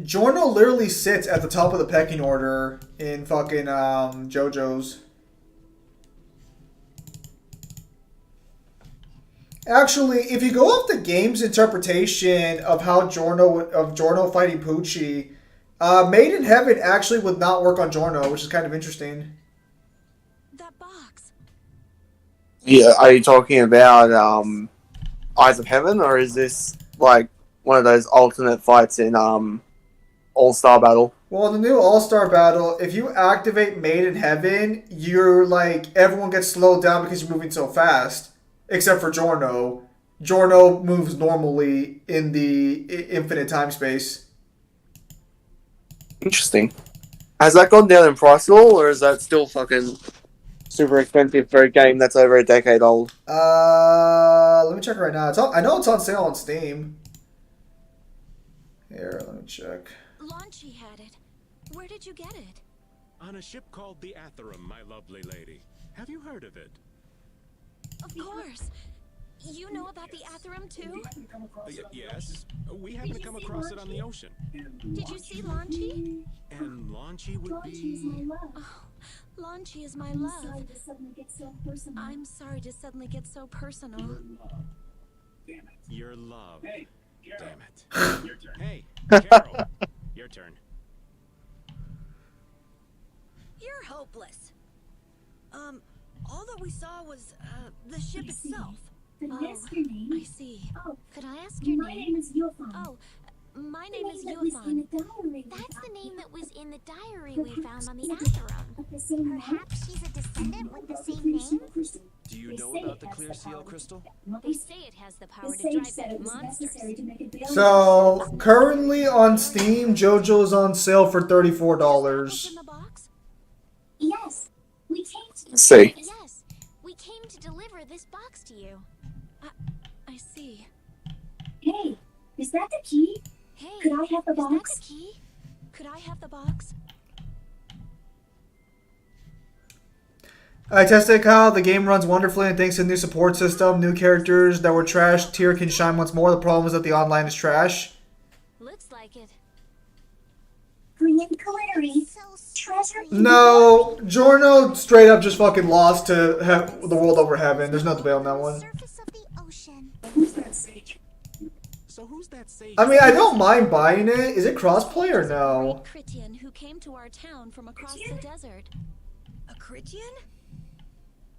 Giorno literally sits at the top of the pecking order in fucking JoJo's. Actually, if you go off the game's interpretation of how Giorno fighting Pucci, Made in Heaven actually would not work on Giorno, which is kind of interesting. That box. Yeah, are you talking about Eyes of Heaven, or is this like one of those alternate fights in All-Star Battle? Well, in the new All-Star Battle, if you activate Made in Heaven, you're like, everyone gets slowed down because you're moving so fast. Except for Giorno. Giorno moves normally in the infinite time space. Interesting. Has that gone down in price at all, or is that still fucking super expensive for a game that's over a decade old? Let me check right now. I know it's on sale on Steam. Here, let me check. Launchy had it. Where did you get it? On a ship called the Atherum, my lovely lady. Have you heard of it? Of course. You know about the Atherum too? Yes. We happened to come across it on the ocean. Did you see Launchy? And Launchy would be... Oh, Launchy is my love. I'm sorry to suddenly get so personal. Your love. Damn it. Your turn. Hey, Carol. Your turn. You're hopeless. All that we saw was, the ship itself. Could I ask your name? I see. Oh, could I ask your my name? name is Yofan. Oh, my name is that was in Yofan. the diary. That's the name that was in the diary we found on the Atherum. Perhaps she's a descendant with the same name? Do you know about the clear seal crystal? They say it has the power to drive back monsters. So, currently on Steam, JoJo's on sale for $34. In the box? Yes, we came to. Let's see. Yes, we came to deliver this box to you. I see. Hey, is that the key? Hey, Could I have the is box? that the key? Could I have the box? I tested it, Kyle. The game runs wonderfully, and thanks to the new support system, new characters that were trash, tier can shine once more. The problem is that the online is trash. Looks like it. Green glittery. Treasure. No, Giorno straight up just fucking lost to the world over heaven. There's no debate on that one. Surface of the ocean. Who's that sage? So who's that sage? I mean, I don't mind buying it. Is it crossplay or no? Great Critian who came to our town from across the desert. A Critian?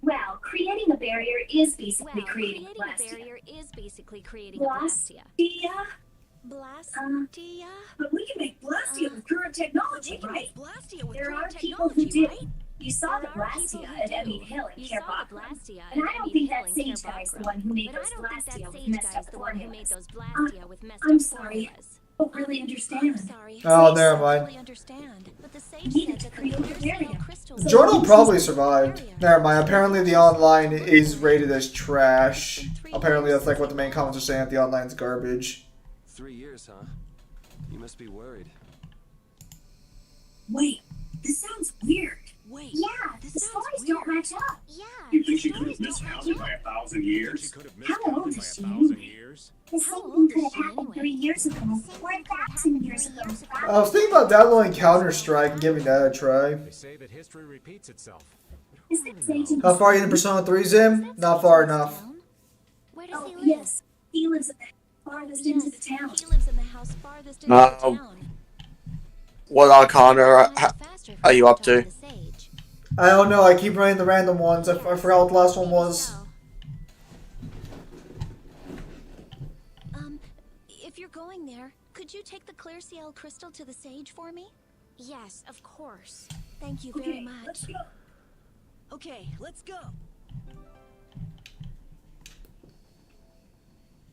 Well, creating a barrier is basically Well, creating a Blastia. barrier is basically creating a Blastia. Blastia? But we can make Blastia with current technology, right? Blastia with There are current people who do. technology, right? You saw the There are people Blastia who at do. Emmead Hill in You saw the Carebachram. Blastia And at I don't Emmead think Hill that in sage guy's the Carebachram. one who made But I those don't think Blastia that with sage messed guy's up the one who made formulas. those Blastia with messed I'm up sorry. formulas. I don't really understand. I'm sorry. Oh, Sage never doesn't mind. really understand, but the sage Needed said to that the create a clear seal barrier. crystal. Giorno probably survived. Never mind. Apparently the online is rated as trash. Apparently that's like what the main comments are saying, that the online's garbage. 3 years, huh? You must be worried. Wait, this sounds weird. Wait. Yeah, the stories don't match up. Yeah. You think she could have miscounted by 1,000 years? How old is she? Years? The same thing could have happened 3 years ago, or 1,000 years ago. I was thinking about downloading Counter-Strike and giving that a try. They say that history repeats itself. Is that sage in How far are you in Persona 3, Zim? Not far enough. Where does he live? Yes, he lives farthest into the town. He lives in the house farthest into the town. What arcana are you up to? I don't know. I keep running the random ones. I forgot what the last one was. If you're going there, could you take the clear seal crystal to the sage for me? Yes, of course. Thank you very much. Let's go. Okay, let's go.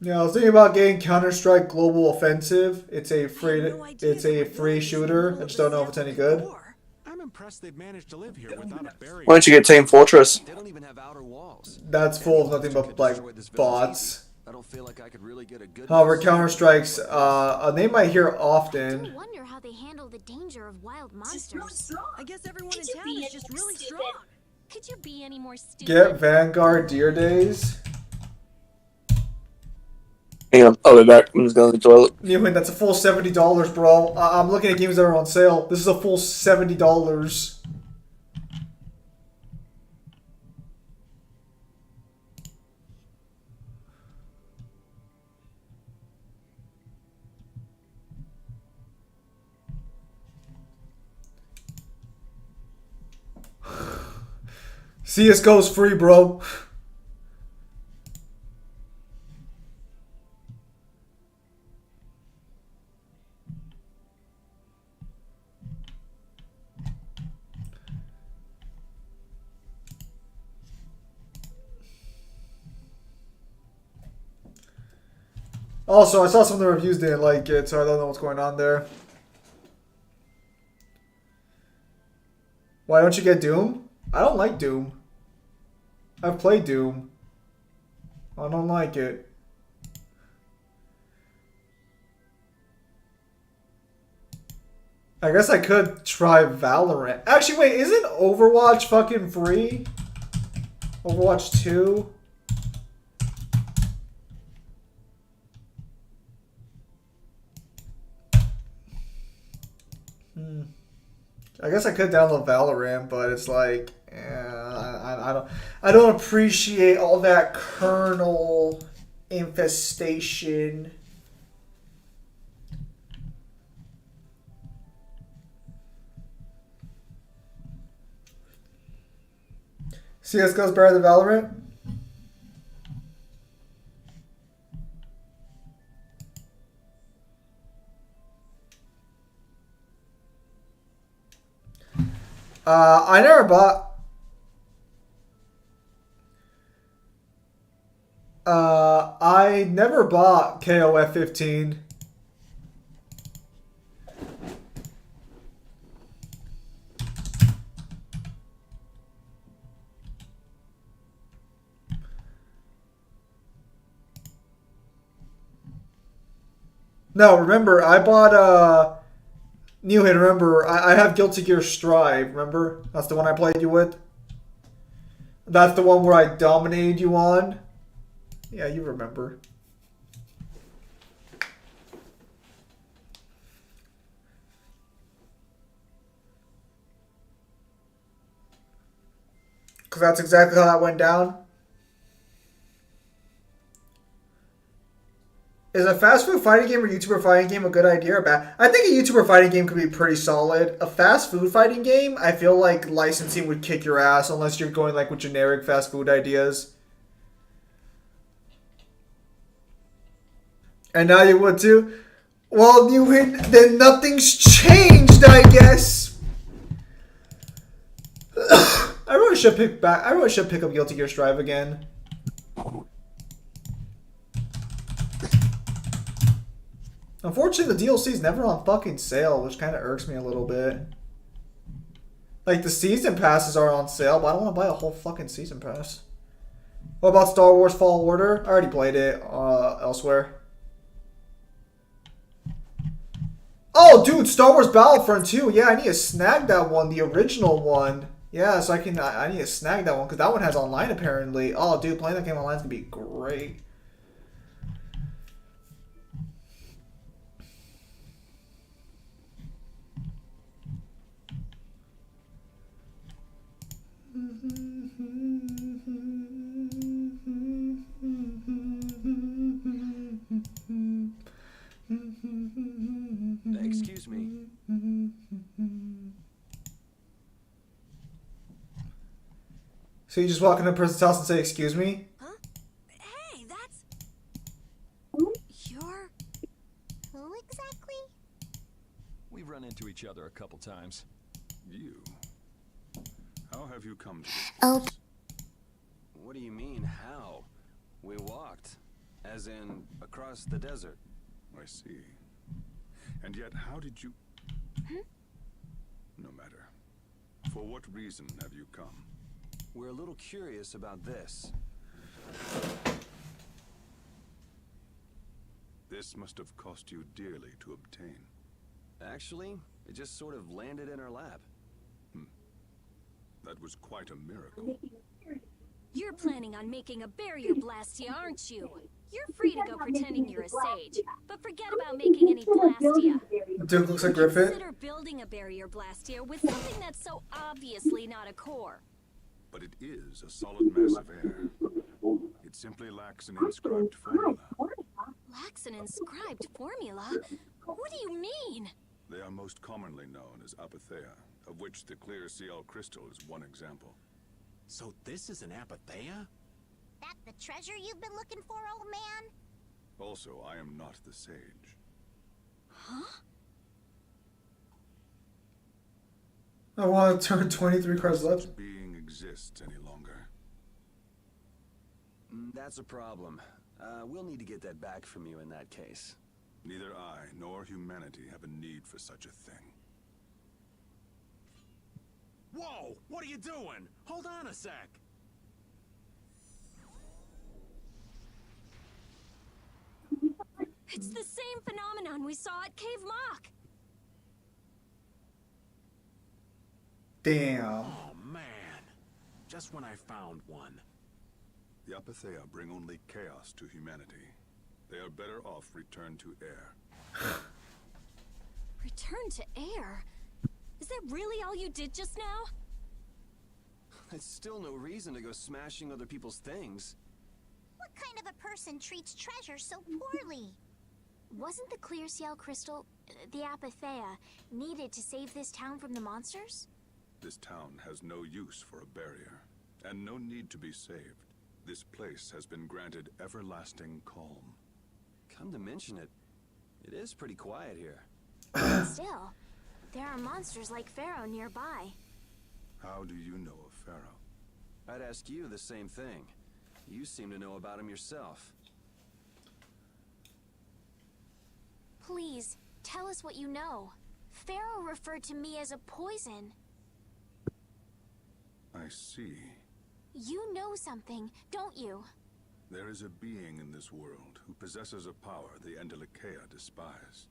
Yeah, I was thinking about getting Counter-Strike Global Offensive. It's a free shooter. I just don't know if it's any good. I'm impressed they've managed to live here without a barrier. Why don't you get Team Fortress? They don't even have outer walls. That's full of nothing but like bots. I don't feel like I could really get a good. However, Counter-Strike's a name I hear often. I wonder how they handle the danger of wild monsters. I guess everyone in town is just really strong. Could you be any more stupid? Get Vanguard Deer Days. Hang on, I'll be back. I'm just going to the toilet. Newman, that's a full $70, bro. I'm looking at games that are on sale. This is a full $70. CSGO's free, bro. Also, I saw some of the reviews didn't like it, so I don't know what's going on there. Why don't you get Doom? I don't like Doom. I've played Doom. I don't like it. I guess I could try Valorant. Actually, wait, isn't Overwatch fucking free? Overwatch 2? I guess I could download Valorant, but it's like, I don't appreciate all that kernel infestation. CSGO's better than Valorant? I never bought. I never bought KOF 15. No, remember, I bought Newhead, remember, I have Guilty Gear Strive, remember? That's the one I played you with? That's the one where I dominated you on? Yeah, you remember. Because that's exactly how that went down. Is a fast food fighting game or YouTuber fighting game a good idea or bad? I think a YouTuber fighting game could be pretty solid. A fast food fighting game, I feel like licensing would kick your ass unless you're going like with generic fast food ideas. And now you would too? Well, you win, then nothing's changed, I guess. I really should pick up Guilty Gear Strive again. Unfortunately, the DLC is never on fucking sale, which kind of irks me a little bit. Like, the season passes are on sale, but I don't want to buy a whole fucking season pass. What about Star Wars Fall Order? I already played it elsewhere. Oh, dude, Star Wars Battlefront 2. Yeah, I need to snag that one, the original one. Yeah, so I need to snag that one, because that one has online, apparently. Oh, dude, playing that game online is going to be great. Excuse me. So you just walk into a person's house and say, "Excuse me"? Huh? Hey, that's... You're... Who exactly? We've run into each other a couple times. You. How have you come to this Oh. place? What do you mean, how? We walked. As in, across the desert. I see. And yet, how did you... No matter. For what reason have you come? We're a little curious about this. This must have cost you dearly to obtain. Actually, it just sort of landed in our lap. That was quite a miracle. You're planning on making a barrier blastia, aren't you? You're free to go pretending you're a sage, but forget about making any blastia. Dude looks like Griffith. Consider building a barrier blastia with something that's so obviously not a core. But it is a solid mass of air. It simply lacks an inscribed formula. Lacks an inscribed formula? What do you mean? They are most commonly known as apatheia, of which the clear CL crystal is one example. So this is an apatheia? That the treasure you've been looking for, old man? Also, I am not the sage. Huh? I want to turn 23 cards left. This being exists any longer. That's a problem. We'll need to get that back from you in that case. Neither I nor humanity have a need for such a thing. Whoa! What are you doing? Hold on a sec. It's the same phenomenon we saw at Cave Mock. Damn. Oh, man. Just when I found one. The apatheia bring only chaos to humanity. They are better off returned to air. Return to air? Is that really all you did just now? It's still no reason to go smashing other people's things. What kind of a person treats treasure so poorly? Wasn't the clear CL crystal, the apatheia, needed to save this town from the monsters? This town has no use for a barrier, and no need to be saved. This place has been granted everlasting calm. Come to mention it, it is pretty quiet here. Still, there are monsters like Pharaoh nearby. How do you know of Pharaoh? I'd ask you the same thing. You seem to know about him yourself. Please, tell us what you know. Pharaoh referred to me as a poison. I see. You know something, don't you? There is a being in this world who possesses a power the Endelikeia despise.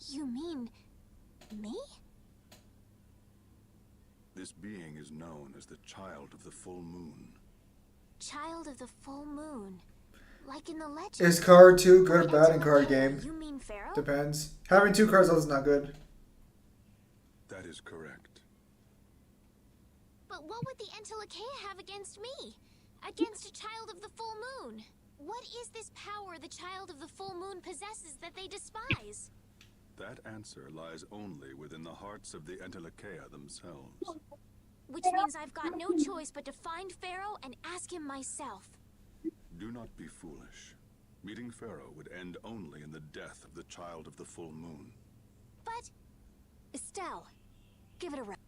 You mean... me? This being is known as the Child of the Full Moon. Child of the Full Moon. Like in the legend. Is card 2 good or bad in card game? You mean Pharaoh? Depends. Having 2 cards is not good. That is correct. But what would the Endelikeia have against me? Against a Child of the Full Moon? What is this power the Child of the Full Moon possesses that they despise? That answer lies only within the hearts of the Endelikeia themselves. Which means I've got no choice but to find Pharaoh and ask him myself. Do not be foolish. Meeting Pharaoh would end only in the death of the Child of the Full Moon. But... Estelle, give it a rest.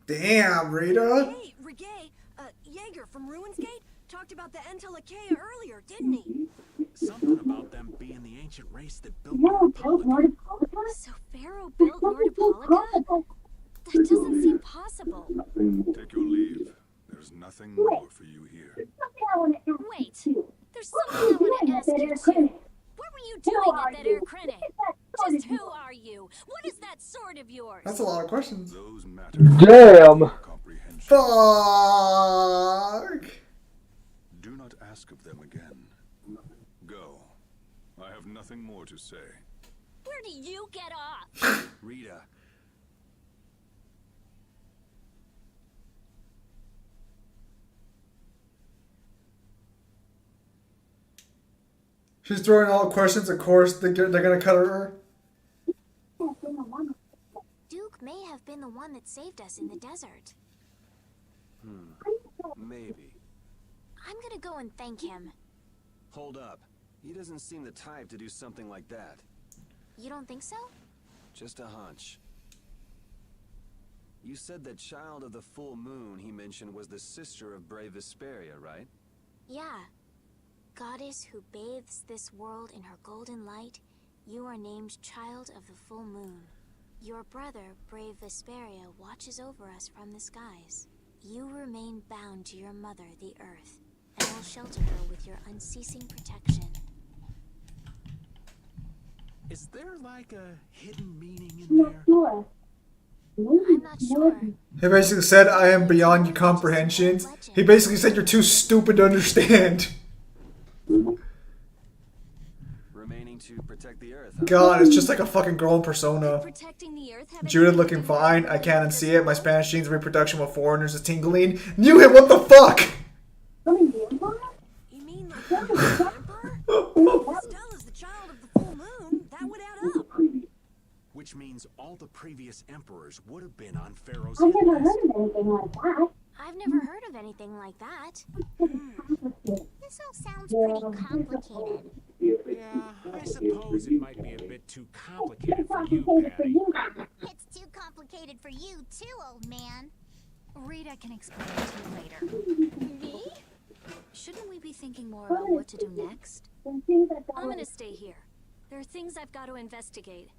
Damn, Rita. Hey, Reggae, Jaeger from Ruinsgate talked about the Endelikeia earlier, didn't he? Something about them being the ancient race that built Nordopolica. So Pharaoh built Nordopolica? That doesn't seem possible. Take your leave. There's nothing more for you here. Wait, there's something I want to ask you too. What were you doing at that Air Crene? Just who are you? What is that sword of yours? That's a lot of questions. Those matter. Damn. Comprehension. Fuck. Do not ask of them again. Go. I have nothing more to say. Where do you get off? Rita. She's throwing all questions. Of course, they're gonna cut her. Duke may have been the one that saved us in the desert. Maybe. I'm gonna go and thank him. Hold up. He doesn't seem the type to do something like that. You don't think so? Just a hunch. You said that Child of the Full Moon he mentioned was the sister of Brave Vesperia, right? Yeah. Goddess who bathes this world in her golden light, you are named Child of the Full Moon. Your brother, brave Vesperia, watches over us from the skies. You remain bound to your mother, the Earth, and will shelter her with your unceasing protection. Is there like a hidden meaning in there? I'm not sure. He basically said, I am beyond your comprehension. He basically said you're too stupid to understand. Remaining to protect the Earth. God, it's just like a fucking girl in Persona. Protecting the Earth. Have Judith looking fine. I can't unsee it. My Spanish genes reproduction with foreigners is tingling. Knew him, what the fuck? You mean like the vampire? Stella's the child of the full moon. That would add up. Which means all the previous emperors would have been on Pharaoh's I've hit never list. heard of anything like that. I've never heard of anything like that. This all sounds pretty complicated. Yeah, I suppose it might be a bit too complicated for you, Patty. It's too complicated for you too, old man. Rita can explain it to you later. Me? Shouldn't we be thinking more about what to do next? I'm gonna stay here. There are things I've got to investigate.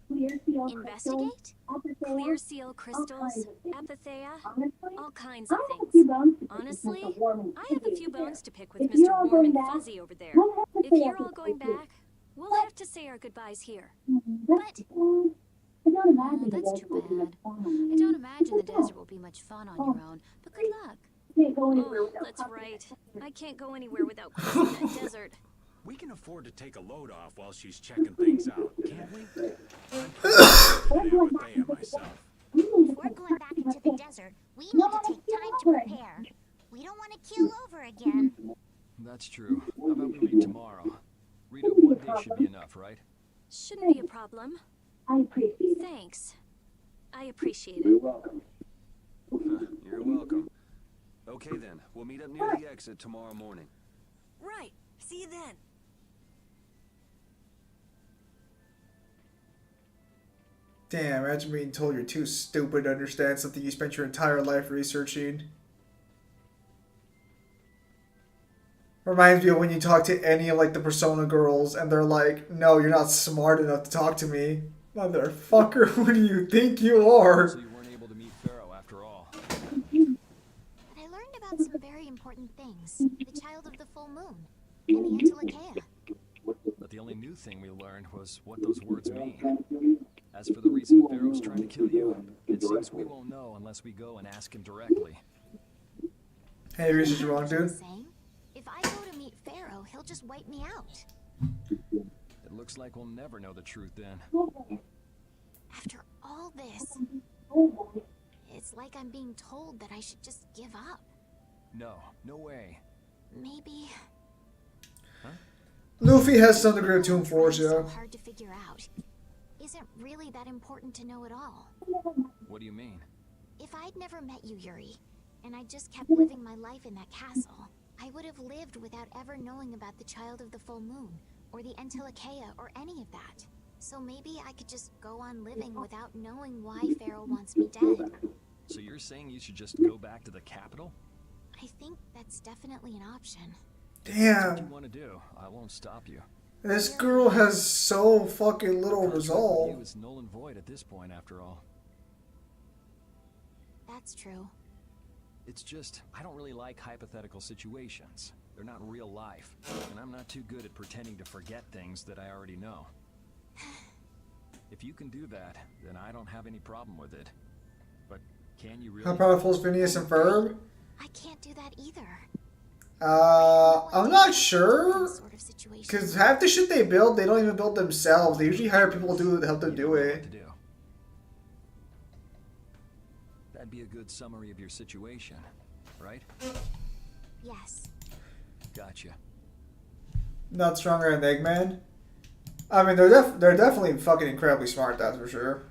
Investigate? Clear seal crystals, apatheia, all kinds of things. Honestly, I have a few bones to pick with Mr. Warm and Fuzzy over there. If you're all going back, we'll have to say our goodbyes here. But Oh, that's too bad. I don't imagine the desert will be much fun on your own, but good luck. Oh, that's right. I can't go anywhere without crossing that desert. We can afford to take a load off while she's checking things out, can't we? I'm pretty myself. if we're going back into the desert, we need to take time to prepare. We don't want to keel over again. That's true. How about we leave tomorrow? Rita, one day should be enough, right? Shouldn't be a problem. I appreciate it. Thanks. I appreciate it. You're welcome. Okay then, we'll meet up near the exit tomorrow morning. Right. See you then. Damn, imagine being told you're too stupid to understand something you spent your entire life researching. Reminds me of when you talk to any of like the Persona girls and they're like, no, you're not smart enough to talk to me. Motherfucker, who do you think you are? So you weren't able to meet Pharaoh after all. But I learned about some very important things. The child of the full moon. And the Antilochaea. But the only new thing we learned was what those words mean. As for the reason Pharaoh's trying to kill you, it seems we won't know unless we go and ask him directly. Hey, you're just wrong, dude. If I go to meet Pharaoh, he'll just wipe me out. It looks like we'll never know the truth then. After all this, it's like I'm being told that I should just give up. No, no way. Maybe. Luffy has some degree of Tomb Force, yeah. So hard to figure out. Isn't really that important to know at all. What do you mean? If I'd never met you, Yuri, and I just kept living my life in that castle, I would have lived without ever knowing about the child of the full moon, or the Antilochaea, or any of that. So maybe I could just go on living without knowing why Pharaoh wants me dead. So you're saying you should just go back to the capital? I think that's definitely an option. Damn. What you want to do? I won't stop you. This girl has so fucking little resolve. You is null and void at this point, after all. That's true. It's just, I don't really like hypothetical situations. They're not real life, and I'm not too good at pretending to forget things that I already know. If you can do that, then I don't have any problem with it. But can you really? How powerful is Phineas and Ferb? I can't do that either. I'm not sure. Because half the shit they build, they don't even build themselves. They usually hire people to help them do it. That'd be a good summary of your situation, right? Yes. Gotcha. Not stronger than Eggman. I mean, they're definitely fucking incredibly smart. That's for sure.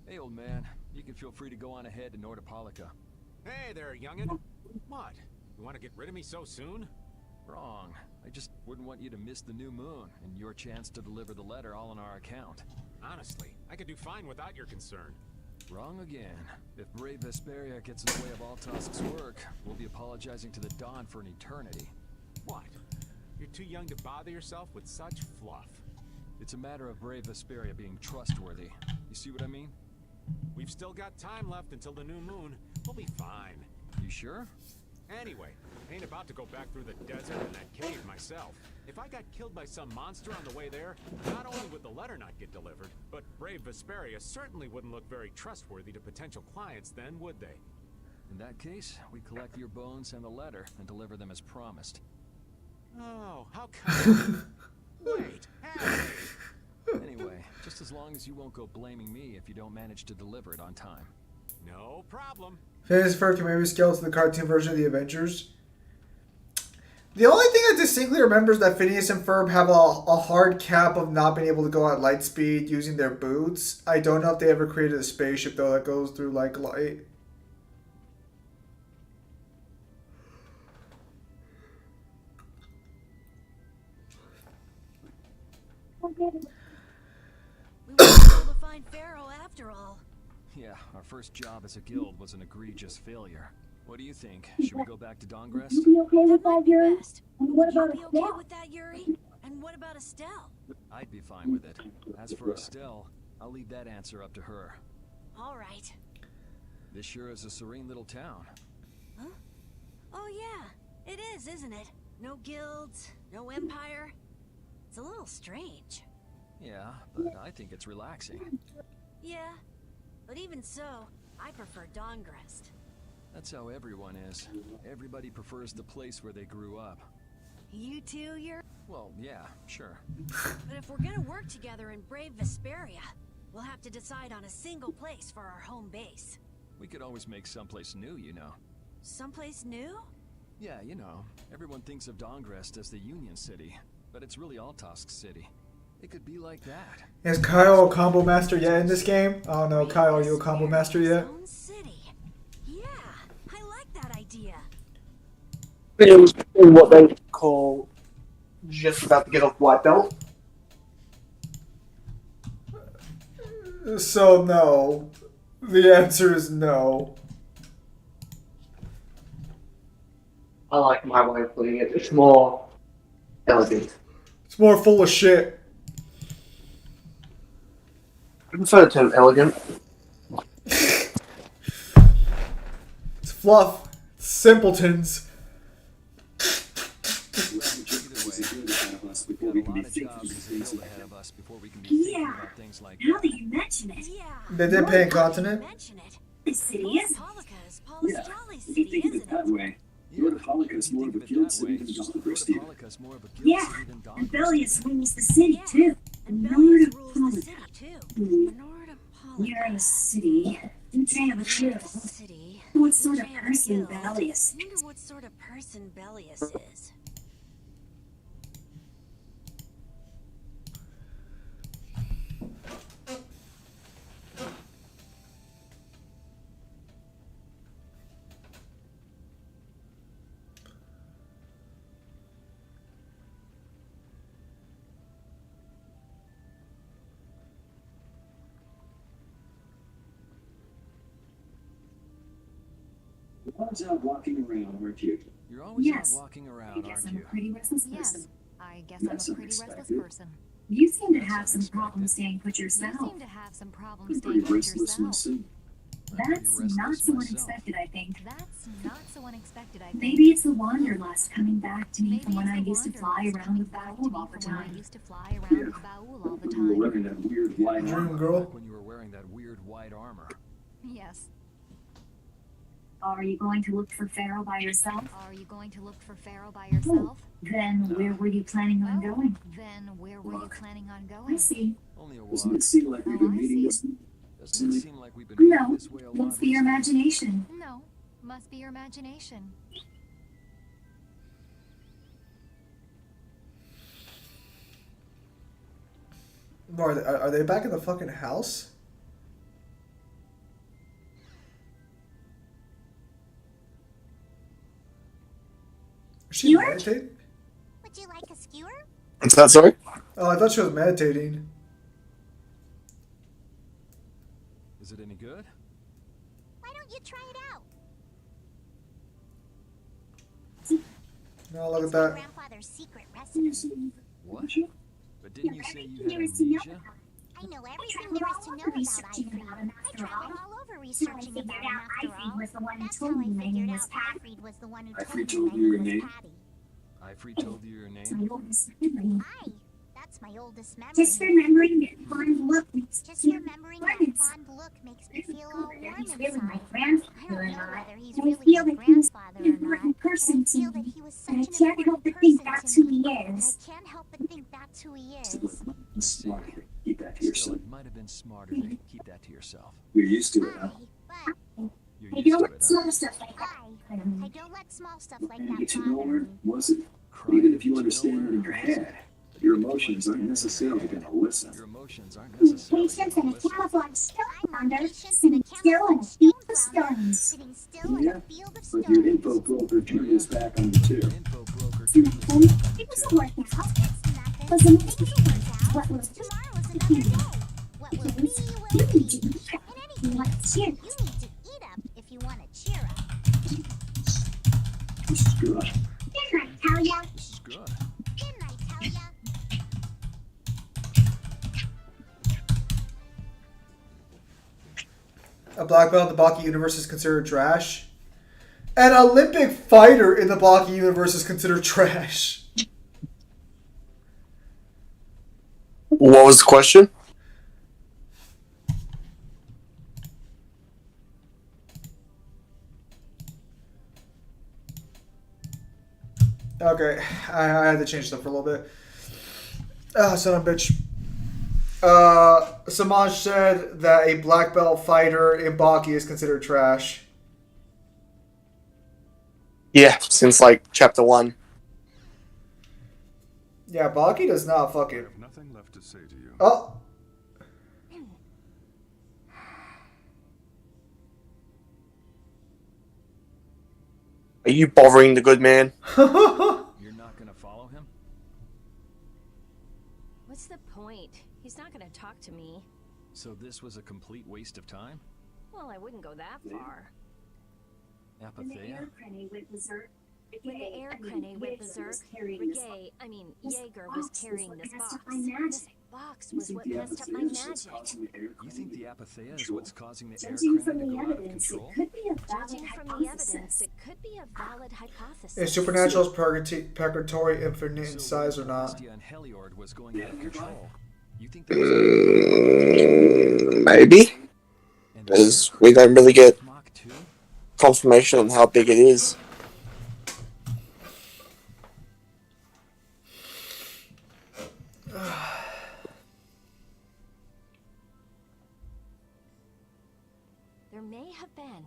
Hey, old man. You can feel free to go on ahead to Nordopolica. Hey there, youngin'. What? You want to get rid of me so soon? Wrong. I just wouldn't want you to miss the new moon and your chance to deliver the letter all on our account. Honestly, I could do fine without your concern. Wrong again. If brave Vesperia gets in the way of Altosk's work, we'll be apologizing to the Dawn for an eternity. What? You're too young to bother yourself with such fluff. It's a matter of brave Vesperia being trustworthy. You see what I mean? We've still got time left until the new moon. We'll be fine. You sure? Anyway, I ain't about to go back through the desert and that cave myself. If I got killed by some monster on the way there, not only would the letter not get delivered, but brave Vesperia certainly wouldn't look very trustworthy to potential clients then, would they? In that case, we collect your bones and the letter and deliver them as promised. Oh, how kind. Wait, hey! Anyway, just as long as you won't go blaming me if you don't manage to deliver it on time. No problem. Phineas and Ferb can maybe scale to the cartoon version of the Avengers. The only thing I distinctly remember is that Phineas and Ferb have a hard cap of not being able to go at light speed using their boots. I don't know if they ever created a spaceship, though, that goes through, like, light. We weren't able to find Pharaoh after all. Yeah, our first job as a guild was an egregious failure. What do you think? Should we go back to Dongrest? That might be best. Would you be okay with that, Yuri? And what about Estelle? I'd be fine with it. As for Estelle, I'll leave that answer up to her. All right. This sure is a serene little town. Huh? Oh yeah, it is, isn't it? No guilds, no empire. It's a little strange. Yeah, but I think it's relaxing. Yeah, but even so, I prefer Dongrest. That's how everyone is. Everybody prefers the place where they grew up. You too, Yuri? Well, yeah, sure. But if we're gonna work together in brave Vesperia, we'll have to decide on a single place for our home base. We could always make someplace new, you know. Someplace new? Yeah, you know, everyone thinks of Dongrest as the Union City, but it's really Altosk City. It could be like that. Is Kyle a combo master yet in this game? I don't know, Kyle, are you a combo master yet? Yeah, I like that idea. It was what they call just about to get off white belt. So no. The answer is no. I like my way of putting it. It's more elegant. It's more full of shit. I prefer the term elegant. It's fluff. It's simpletons. Yeah. Now that you mention it. They did pay incontinent? The city is. Yeah, if you think of it that way, Nordopolica is more of a guild city than just the first year. Yeah, and Bellius rules the city too. And Nordopolica. You're in a city. Didn't say I'm a guild. What sort of person Bellius I wonder what sort of person Bellius is. You're always out walking around, aren't you? You're always Yes. out walking around, I guess aren't I'm a you? pretty restless Yes, person. I guess That's I'm a pretty restless unexpected. person. You seem to have some problems staying put You yourself. seem to have some problems I'm staying pretty put restless yourself. myself. That's not so unexpected, I think. That's not so unexpected, I think. Maybe it's the wanderlust coming back to me Maybe from when it's I the used to fly wanderlust around coming with back to Baul me all the from when I time. used to fly around with Baul all the You were time. wearing that weird white Dream armor. girl. When you were wearing that weird white armor. Yes. Are you going to look for Pharaoh by yourself? Are you going to look for Pharaoh by yourself? Then where were you planning on going? Then where were you planning on I going? see. Only a Doesn't walk. it seem like we've been I meeting see. this? Doesn't it seem like we've been meeting No, this way a lot must be your recently? imagination. No, must be your imagination. Are they back in the fucking house? Is she Skewer? meditating? Would you like a skewer? What's that, sorry? Oh, I thought she was meditating. Is it any good? Why don't you try it out? No, look at that. Grandfather's secret recipe. What? But didn't you say you had amnesia? I know everything there is to know about Ifreed. I traveled all over researching about him after all. That's how I figured out Ifreed was the one who told me my name was Patty. Ifreed told you your name? Aye, that's my oldest memory. Just remembering that fond look makes Just remembering that fond look makes me feel all warm inside. really my I grandfather don't or know not. whether he's I really feel my that he was grandfather an or not. important person I to feel that me. he was such And I an can't help important but think person that's to who me. he And I is. can't help but think that's who he is. Smart. Keep that to Still, yourself. it might have been smarter to keep that to yourself. You're used to it, huh? Aye, but You're I used don't to let it, small huh? stuff like that. I don't let small stuff like And that get you bother nowhere, me. was it? Crying Even to if you get understand it in your head, your emotions aren't necessarily going to listen. Your emotions aren't necessarily Patience gonna and a listen. camouflage stone I'm more founder, patient than a sitting still in a camouflage field stone of flounder, stones. sitting still in Yeah, a field of but your stones. info broker turned his back on you too. Info broker See turned that his thing? back on you It doesn't too. work out. It's nothing. Doesn't make Things sense. will work out. What was Tomorrow is another day. What will be, will You be. need to eat up. In You any want case, to cheer. you need to eat up if you want to cheer up. This is good. Didn't I tell ya? This is good. Didn't I tell ya? A black belt in the Baki universe is considered trash. An Olympic fighter in the Baki universe is considered trash. What was the question? Okay, I had to change stuff for a little bit. Son of a bitch. Samaj said that a black belt fighter in Baki is considered trash. Yeah, since like chapter 1. Yeah, Baki does not I fucking. have nothing left to say to you. Oh. Are you bothering the good man? You're not gonna follow him? What's the point? He's not gonna talk to me. So this was a complete waste of time? Well, I wouldn't go that far. When the Apatheia? air crane went berserk, When the air crane went berserk, Jaeger was carrying this box. This box was what messed up my magic. You think the Apatheia is what's causing the air judging crane from to the go out of evidence, it control? could be a valid Judging from the evidence, hypothesis. it could be a valid hypothesis. Is Supernatural's purgatory infinite in So size or not? Celestia and Heliord was going out of control. You think there was Maybe. and Because we don't really get Mach 2? confirmation on how big it is. There may have been.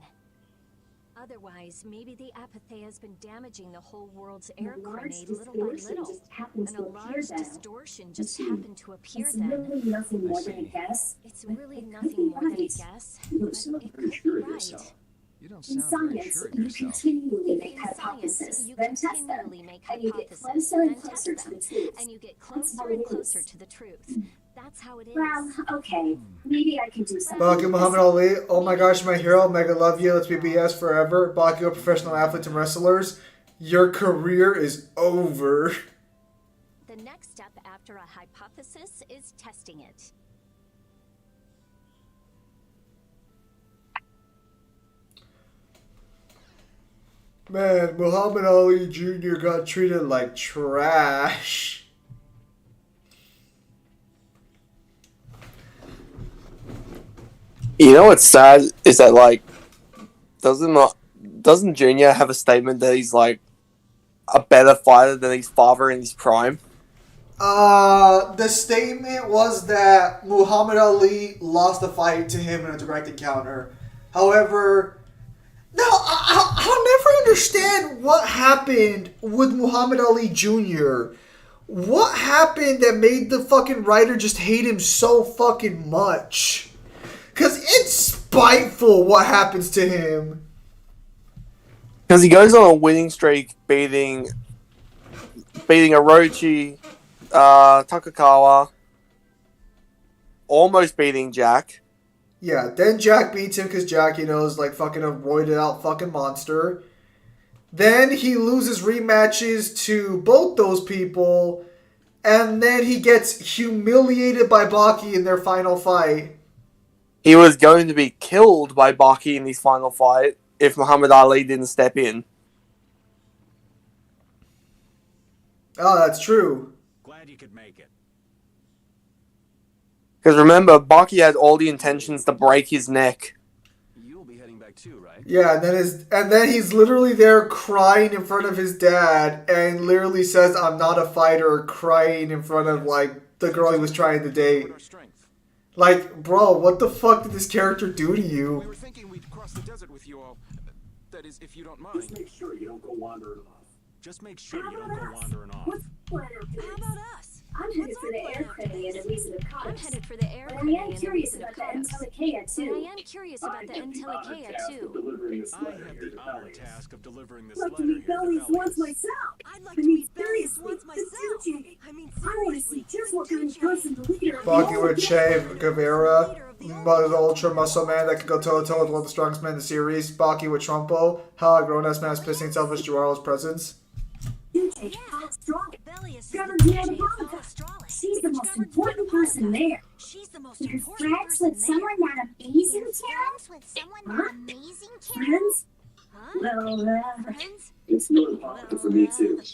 Otherwise, maybe the Apatheia has been damaging the whole world's air grenade little by little. And a large distortion just happened to appear It's then. really nothing more than a guess. It's really nothing more than a guess, but it could be right. You don't In sound very science, sure of you yourself. continually make In science, hypotheses, you then test them, continually make and you get hypotheses, closer and then closer test to the them, truth. and you get That's closer how and it closer is. to the truth. That's how it is. Well, okay, maybe I can do something. Baki Muhammad Ali. Oh my gosh, my hero. Mega love you. Let's be BS forever. Baki, a professional athletes and wrestlers. Your career is over. The next step after a hypothesis is testing it. Man, Muhammad Ali Jr. got treated like trash. You know what's sad is that like doesn't Junior have a statement that he's like a better fighter than his father in his prime? The statement was that Muhammad Ali lost the fight to him in a direct encounter. However, no, I'll never understand what happened with Muhammad Ali Jr. What happened that made the fucking writer just hate him so fucking much? Because it's spiteful what happens to him. Because he goes on a winning streak, beating Orochi, Takakawa, almost beating Jack. Yeah, then Jack beats him because Jack, is like fucking a roided out fucking monster. Then he loses rematches to both those people. And then he gets humiliated by Baki in their final fight. He was going to be killed by Baki in his final fight if Muhammad Ali didn't step in. Oh, that's true. Glad you could make it. Because remember, Baki had all the intentions to break his neck. You'll be heading back too, right? Yeah, and then he's literally there crying in front of his dad and literally says, "I'm not a fighter," crying in front of like the girl he was trying to date. Like, bro, what the fuck did this character do to We you? were thinking we'd cross the desert with you all. That is, if you don't mind. Just make sure you don't go wandering off. Just make sure you don't go wandering off. What's the plan after How this? about us? I'm headed What's for our the plan air after credit this? and a reason of I'm Kados. headed for the air But I credit am and a curious reason of about the Kados. Antilochea But too. I am curious about the Antilochea too. Delivering this I letter have here the to honor Bellius. task of delivering this I'd like letter to meet here to Bellius once Bellius. myself. I'd like I to mean, meet Bellius seriously, once the myself. DJ. I mean, I want to see seriously, just the what kind of DJ. person the leader of the Baki with Ultra Che Guevara, the ultra muscle man that could go toe to toe with one of the strongest men in the series. Baki with Trumpo, a grown ass man is pissing selfish Giorgio's presence. DJ Australis. Bellius is Governor the Deanna DJ of Monica. Australis. She's the Which most governs important Deanna person Monica. there. She's the most You're important friends person with someone there. that amazing, You're Tara? friends with someone Huh? that amazing, Karen? Friends? Huh? Well, Friends? It's North Pocket for me too.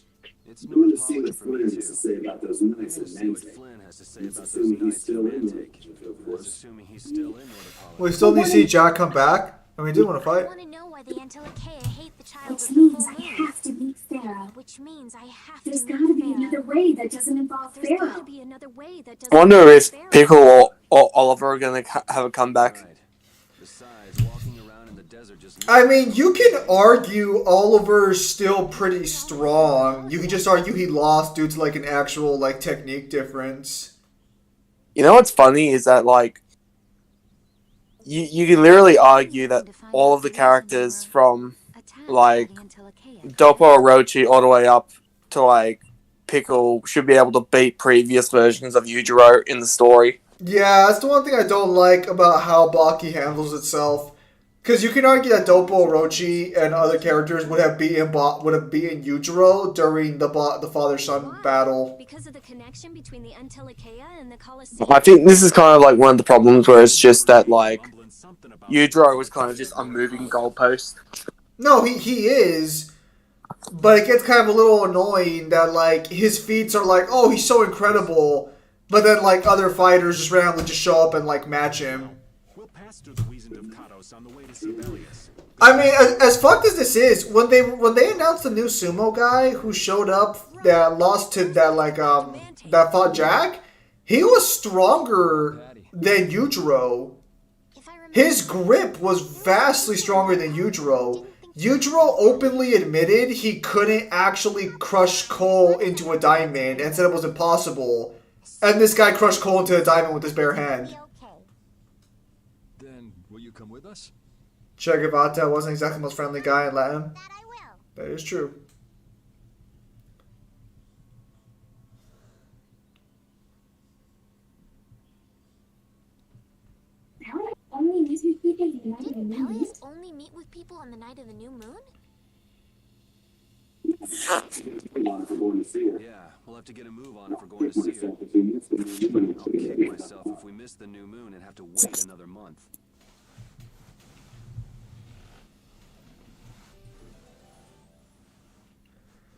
It's I'm going North to see what Pocket for me Flynn too. has to say about those I'm nights gonna in see what Mantic. Flynn has to say That's about those assuming he's nights in still in Mantic. Mantic, of That's course. assuming he's still in North We still need to see Jack come back. I mean, he did want to I fight. want to know why the Antilochea hate the child which of the means full I moon. have to meet Pharaoh. Which means I have There's to gotta meet be another Pharaoh. way that doesn't involve There's got to Pharaoh. be another way that I doesn't wonder involve if Pharaoh. Pickle or Oliver are going to have a comeback. Right. Besides, walking around in the desert just I mean, you can argue Oliver's still pretty strong. You can just argue he lost due to like an actual like technique difference. You know what's funny is that, like, you can literally argue that all of the characters from, like, Dopo Orochi all the way up to, like, Pickle should be able to beat previous versions of Yujiro in the story. Yeah, that's the one thing I don't like about how Baki handles itself. Because you can argue that Dopo Orochi and other characters would have beaten Yujiro during the father-son battle. Because of the connection between the Antilochea and the Colosseum. I think this is kind of like one of the problems where it's just that, like, Yujiro was kind of just a moving goalpost. No, he is. But it gets kind of a little annoying that, like, his feats are like, oh, he's so incredible. But then, like, other fighters just randomly just show up and, like, match him. We'll pass through the Wiesent of Kados on the way to see Bellius. I mean, as fucked as this is, when they announced the new sumo guy who showed up that lost to that, like, that fought Jack, he was stronger than Yujiro. His grip was vastly stronger than Yujiro. Yujiro openly admitted he couldn't actually crush coal into a diamond and said it was impossible. And this guy crushed coal into a diamond with his bare hand. Then, will you come with us? Che Guevara wasn't exactly the most friendly guy in Latin. That is true. Didn't Bellius only meet with people on the night of the new moon? Yeah, we'll have to get a move on if we're going to see her. I'll kick myself if we miss the new moon and have to wait another month.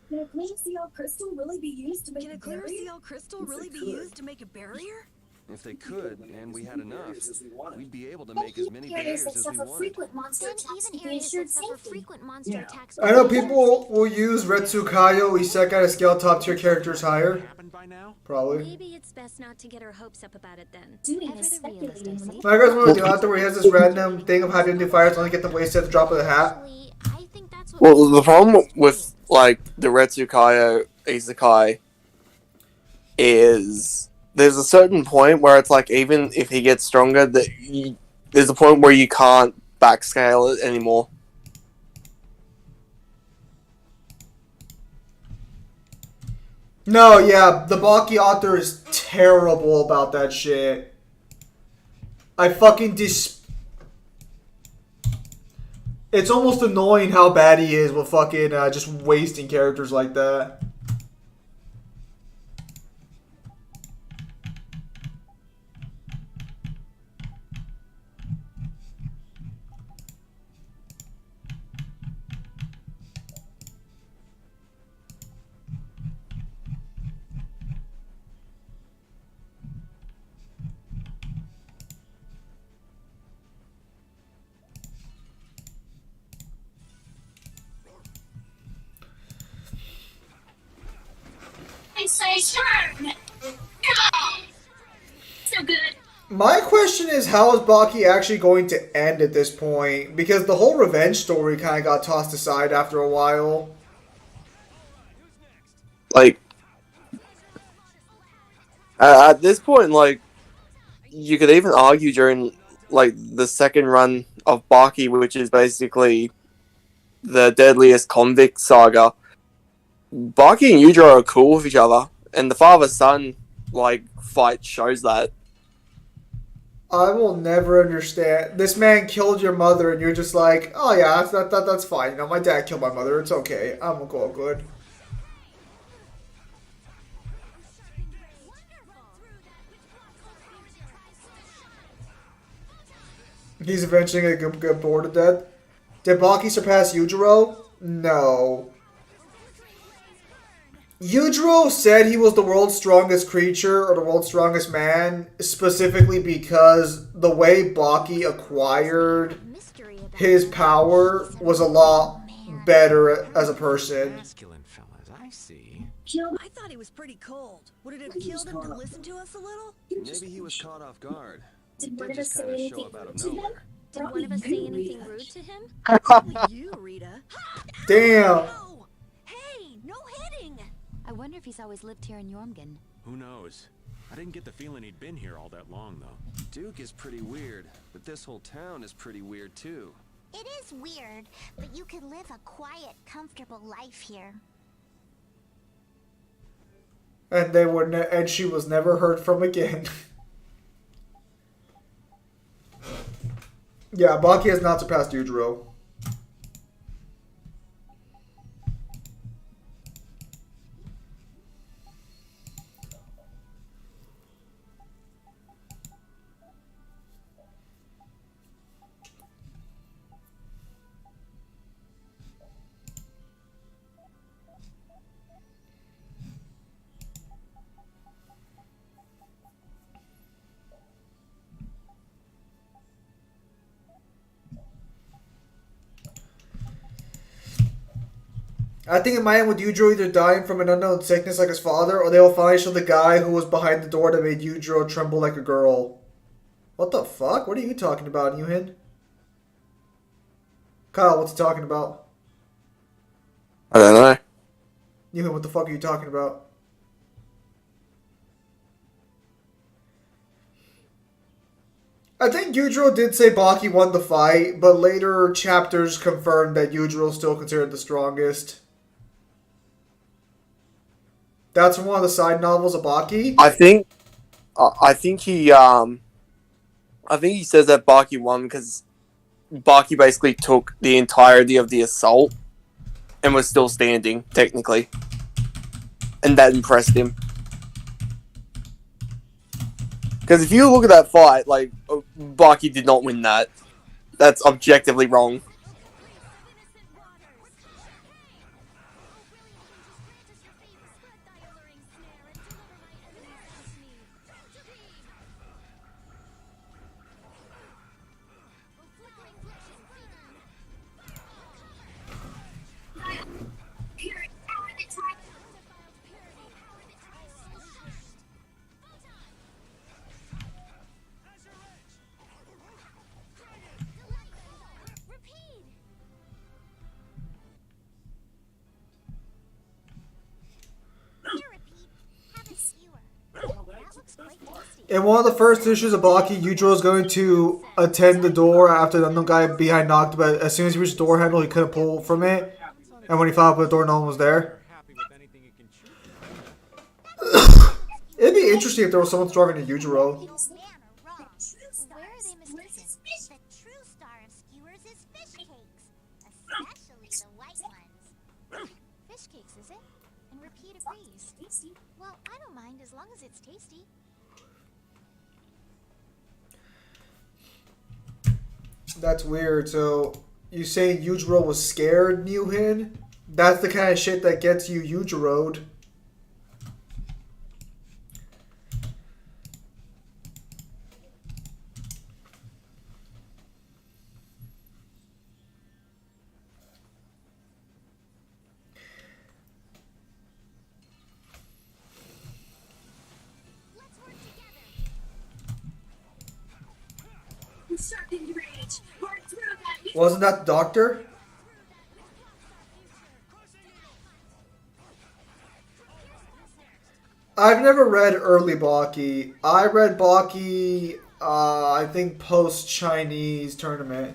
Can a clear seal crystal really be used to make Can a a clear barrier? seal crystal really be used to make a barrier? If they could, and we had enough, we'd be able to make as many barriers that as we suffer wanted. frequent monster Then attacks even can be areas that assured suffer safety. frequent monster attacks. I know people will use Retsukayo Isekai to scale top tier characters higher. Probably. Maybe it's best not to get our hopes up about it then. Doing Ever is the realist, I speculating. see. My guy's one of the author where he has this random thing of having new fires only get them wasted at the drop of the hat. I think that's what Well, the problem with, like, the Retsukayo Isekai is there's a certain point where it's like, even if he gets stronger, there's a point where you can't backscale it anymore. No, yeah, the Baki author is terrible about that shit. I fucking It's almost annoying how bad he is with fucking just wasting characters like that. It's turn. So good. My question is, how is Baki actually going to end at this point? Because the whole revenge story kind of got tossed aside after a while. Like, at this point, like, you could even argue during, like, the second run of Baki, which is basically the deadliest convict saga. Baki and Yujiro are cool with each other, and the father-son, like, fight shows that. I will never understand. This man killed your mother, and you're just like, oh yeah, that's fine. You know, my dad killed my mother. It's okay. I'm all good. He's eventually gonna get bored to death. Did Baki surpass Yujiro? No. Yujiro said he was the world's strongest creature or the world's strongest man specifically because the way Baki acquired his power was a lot better as a person. Masculine fellas, I see. I thought he was pretty cold. Would it have killed him to listen to us a little? Maybe he was caught off guard. He did just kind of show up out of nowhere. Did one of us say anything rude to him? You, Rita. Damn. Hey, no hitting. I wonder if he's always lived here in Jormungand. Who knows? I didn't get the feeling he'd been here all that long, though. Duke is pretty weird, but this whole town is pretty weird too. It is weird, but you could live a quiet, comfortable life here. And and she was never heard from again. Yeah, Baki has not surpassed Yujiro. I think it might end with Yujiro either dying from an unknown sickness like his father, or they will finally show the guy who was behind the door that made Yujiro tremble like a girl. What the fuck? What are you talking about, Yuhin? Kyle, what's he talking about? I don't know. Yuhin, what the fuck are you talking about? I think Yujiro did say Baki won the fight, but later chapters confirmed that Yujiro is still considered the strongest. That's from one of the side novels of Baki? I think he says that Baki won because Baki basically took the entirety of the assault and was still standing, technically. And that impressed him. Because if you look at that fight, like, Baki did not win that. That's objectively wrong. In one of the first issues of Baki, Yujiro is going to attend the door after the unknown guy behind knocked, but as soon as he reached the door handle, he couldn't pull from it. And when he found out the door, no one was there. It'd be interesting if there was someone stronger than Yujiro. Where are they mistaken? The true star of skewers is fish cakes. agrees. Well, I don't mind as long as it's tasty. That's weird. So you saying Yujiro was scared, Newhin? That's the kind of shit that gets you Yujiro'd. Sharpened rage. Work through that. Wasn't that the doctor? I've never read early Baki. I read Baki, I think post-Chinese tournament.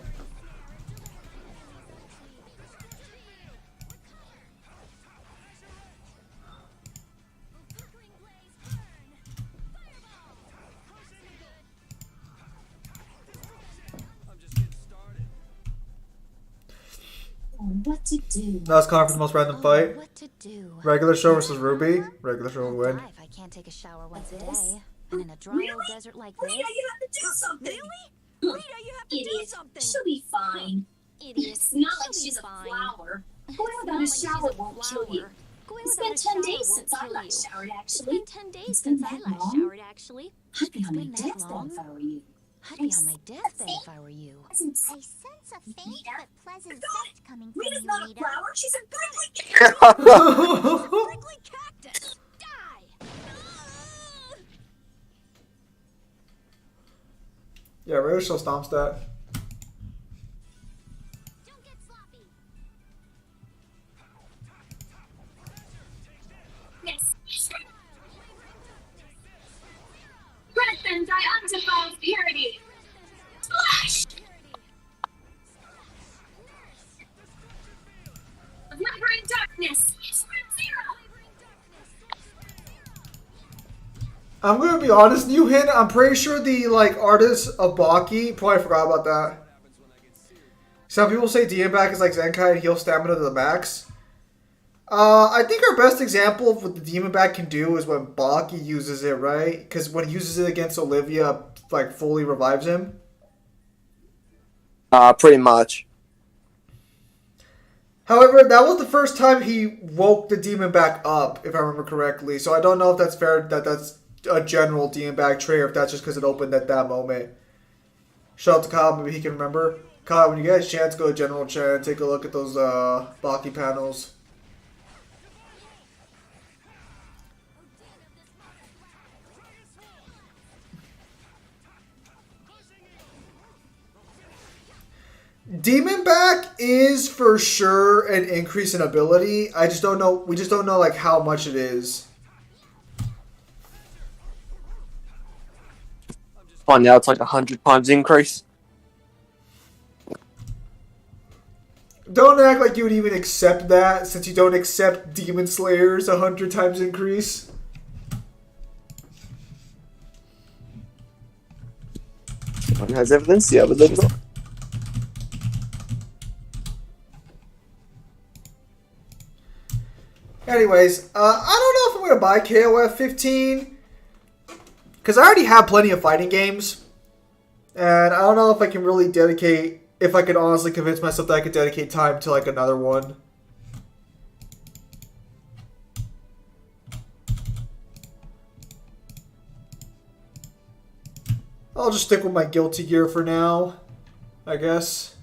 What to do? That was calling for the most random fight. What to do? Regular show versus Ruby. Regular show would win. If I can't take a shower once a day, and in a dry old desert like this. Rita, you have to do something. Really? Rita, you have to do something. She'll be fine. Idiot. It's not like She'll be she's fine. a flower. Going It's without not a like she's shower a won't kill you. flower. Going It's without been a 10 shower days won't since I kill last you. showered, It's actually. been 10 days It's since been I that last long? showered, actually. I'd be It's on my been that deathbed long. if I were you. I'd be on my deathbed if I were you. I sense a faint but pleasant scent coming from Rita's you, not a Rita. flower. She's a prickly Prickly cactus. Die. Yeah, regular show stomps that. Don't get sloppy. Yes. Breath and thy undefiled purity. Splash! Of lingering darkness. Zero. I'm gonna be honest, Newhin, I'm pretty sure the artist of Baki probably forgot about that. Some people say DM back is like Zenkai and heal stamina to the max. I think our best example of what the Demon Bat can do is when Baki uses it, right? Because when he uses it against Olivia, fully revives him. Pretty much. However, that was the first time he woke the demon back up, if I remember correctly. So I don't know if that's fair, that's a general demon back trait, or if that's just because it opened at that moment. Shout out to Kyle, maybe he can remember. Kyle, when you get a chance, go to General Chat and take a look at those Baki panels. Demon back is for sure an increase in ability. I just don't know. We just don't know how much it is. Find out it's like 100 times increase. Don't act like you would even accept that, since you don't accept Demon Slayers 100 times increase. One has evidence, the other does not. Anyways, I don't know if I'm going to buy KOF 15. Because I already have plenty of fighting games. And I don't know if I can really dedicate... If I could honestly convince myself that I could dedicate time to another one. I'll just stick with my Guilty Gear for now, I guess.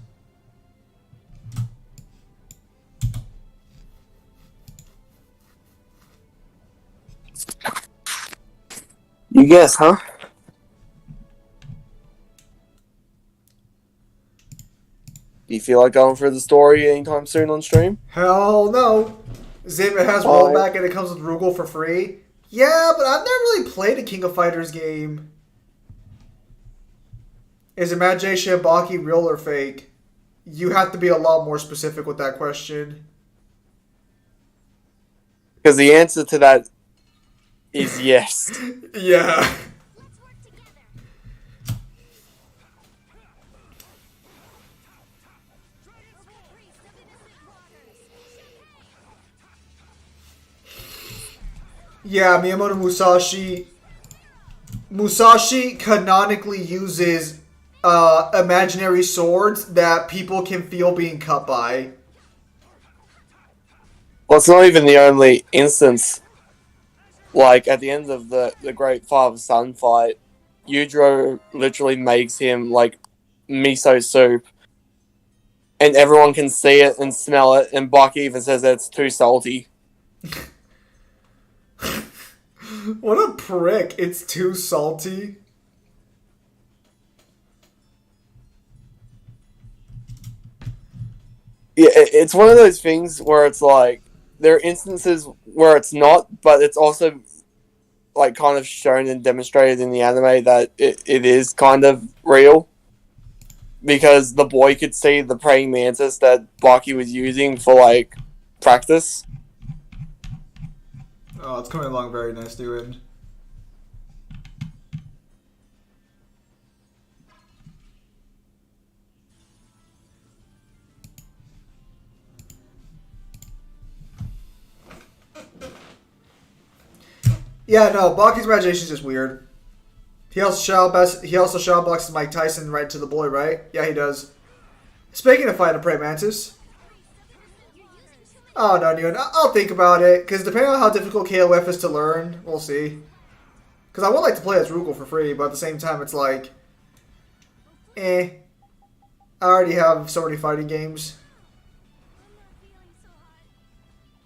You guess, huh? Do you feel like going through the story anytime soon on stream? Hell no. Zim, it has rollback and it comes with Rugal for free. Yeah, but I've never really played a King of Fighters game. Is Imagination Baki real or fake? You have to be a lot more specific with that question. Because the answer to that is yes. Yeah. Yeah, Miyamoto Musashi canonically uses imaginary swords that people can feel being cut by. Well, it's not even the only instance. Like, at the end of the great father-son fight, Yujiro literally makes him, like, miso soup. And everyone can see it and smell it, and Buck even says that it's too salty. What a prick. It's too salty. Yeah, it's one of those things where it's like, there are instances where it's not, but it's also, like, kind of shown and demonstrated in the anime that it is kind of real. Because the boy could see the praying mantis that Baki was using for, like, practice. Oh, it's coming along very nice, dude. Yeah, no, Baki's imagination is just weird. He also shadow boxes Mike Tyson right to the boy, right? Yeah, he does. Speaking of fighting a praying mantis. Oh no, dude, I'll think about it, because depending on how difficult KOF is to learn, we'll see. Because I would like to play as Rugal for free, but at the same time, it's like, I already have so many fighting games.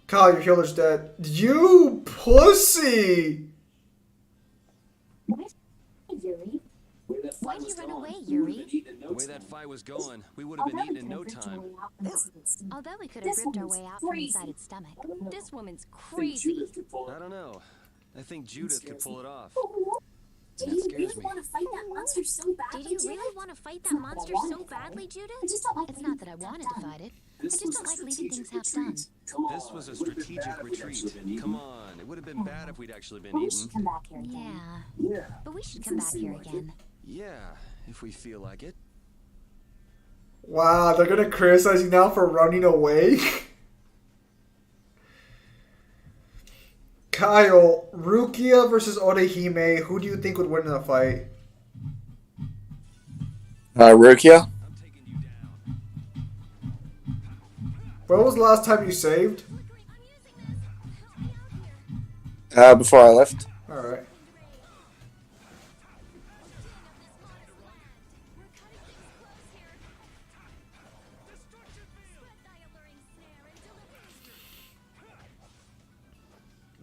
Kyle, your healer's dead. You pussy! Why'd you run away, Yuri? The way that fight was going, we would have been eaten in no time. Although we could have ripped our way out from inside its stomach. This woman's crazy. I don't know. I think Judith could pull it off. Did you really want to fight that monster so badly, Did you really want to fight that monster so badly, Judith? It's not that I wanted to fight it. I just don't like leaving things half done. This was a strategic retreat. Come on, it would have been bad if we'd actually been eaten. Yeah. But we should come back here again. Yeah, if we feel like it. Wow, they're gonna criticize you now for running away? Kyle, Rukia versus Orihime, who do you think would win in a fight? Rukia? When was the last time you saved? Before I left. Alright.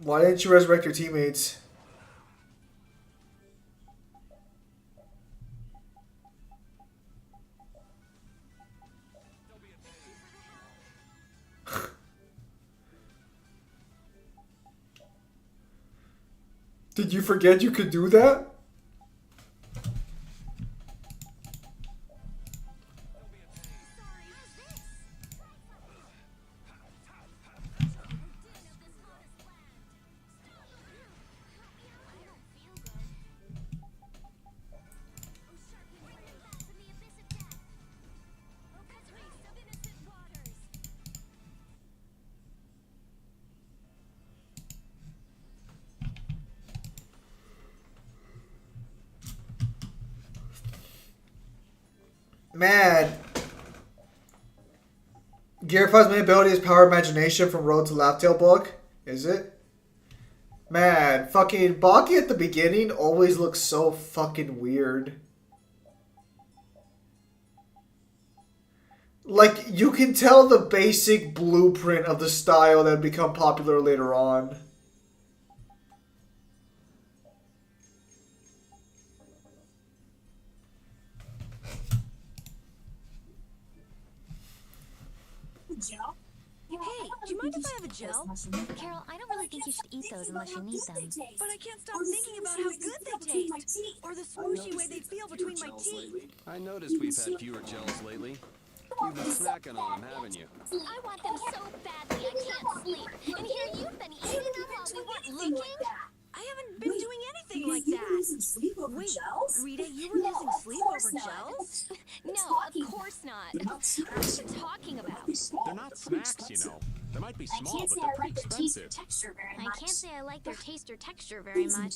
Why didn't you resurrect your teammates? Did you forget you could do that? Man. Gear 5's main ability is Power Imagination from Road to Laptail book. Is it? Man, fucking Baki at the beginning always looks so fucking weird. Like, you can tell the basic blueprint of the style that would become popular later on. Hey, do you mind if I have a gel? Carol, I don't really think you should eat those unless you need them. But I can't stop thinking about how good they taste. Or the smooshy way they feel between my teeth. I noticed we've had fewer gels lately. You've been snacking on them, haven't you? I want them so badly I can't sleep. And here you've been eating them while we weren't looking. I haven't been doing anything like that. Wait, Rita, you were losing sleep over gels? No, of course not. What are you talking about? They're not snacks, you know. They might be I small, can't but say they're I pretty like their taste or expensive. texture very I much. can't say I like their taste or texture very much.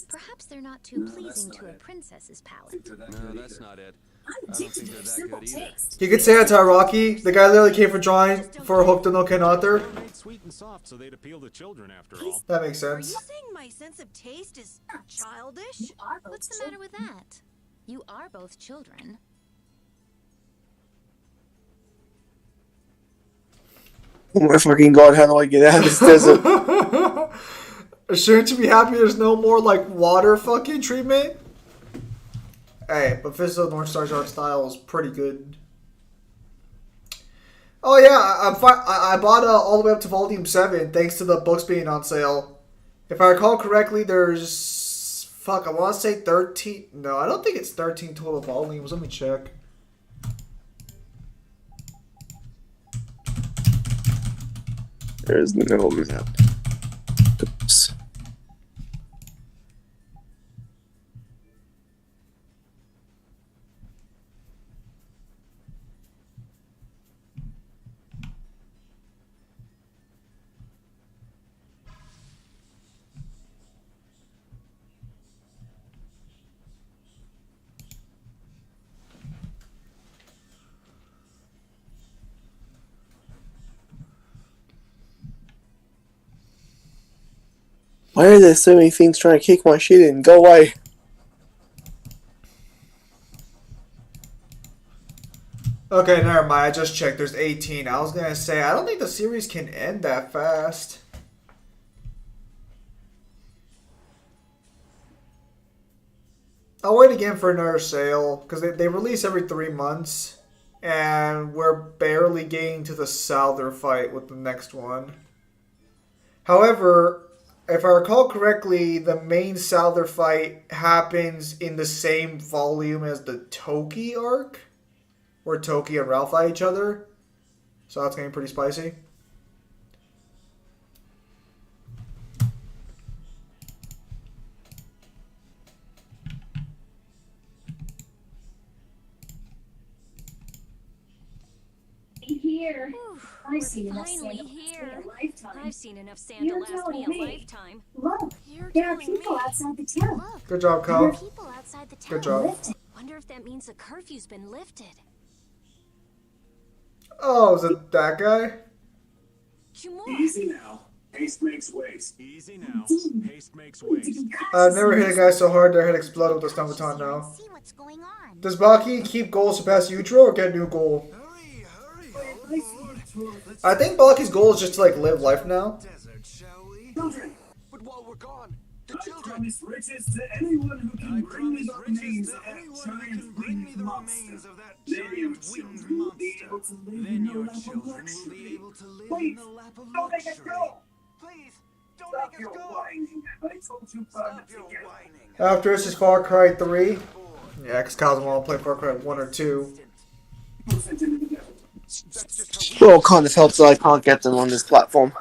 Perhaps they're not too pleasing to a princess's palate. No, that's not it. I'm I don't addicted think to they're their that simple good either. taste. You could say that to Rocky. The guy literally came for drawing for Hooked on No Ken author. They're made sweet and soft, so they'd appeal to children after all. That makes Are you sense. saying my sense of taste is childish? You are both What's the matter with that? You are both children. Oh my fucking god, how do I get out of this desert? Shouldn't you be happy there's no more like water fucking treatment? Hey, but Fist of the North Star's art style is pretty good. Oh yeah, I'm fine. I bought all the way up to Volume 7 thanks to the books being on sale. If I recall correctly, there's... Fuck, I want to say 13... No, I don't think it's 13 total volumes. Let me check. There's the middle map. Oops. Why are there so many things trying to kick my shit in? Go away. Okay, never mind. I just checked. There's 18. I was going to say, I don't think the series can end that fast. I'll wait again for another sale, because they release every 3 months, and we're barely getting to the Souther fight with the next one. However, if I recall correctly, the main Souther fight happens in the same volume as the Toki arc, where Toki and Ralph fight each other. So that's getting pretty spicy. Here. I've seen enough Finally sand to last me here. a lifetime. I've seen enough sand to You're last me telling a me. lifetime. Look, You're there are telling people me. outside the town. Look, Good job, there are Kyle. people outside the town. Good job. Wonder if that means the curfew's been lifted. Oh, is it that guy? Easy now. Haste makes waste. Easy now. Haste makes waste. I've never hit a guy so hard their head exploded with a Stumpaton now. See what's going on. Does Baki keep goals to pass Utro or get a new goal? I think Baki's goal is just to like live life now. Desert, shall we? Children, But while we're gone, the I children. promise riches to anyone who can I bring me promise the riches remains to of that anyone who giant can bring me winged the monster. remains of that Then your giant winged children will be able monster. to live Then in your the lap of children will be luxury. able to live in Please, the lap of don't make us luxury. go. Please, don't Stop make your us go. whining. I told you Stop not to your get whining. After this is Far Cry 3. Yeah, because Kyle's want to play Far Cry 1 or 2. sent into the devil. That's just how Well, it kind of helps that I can't get them on this platform.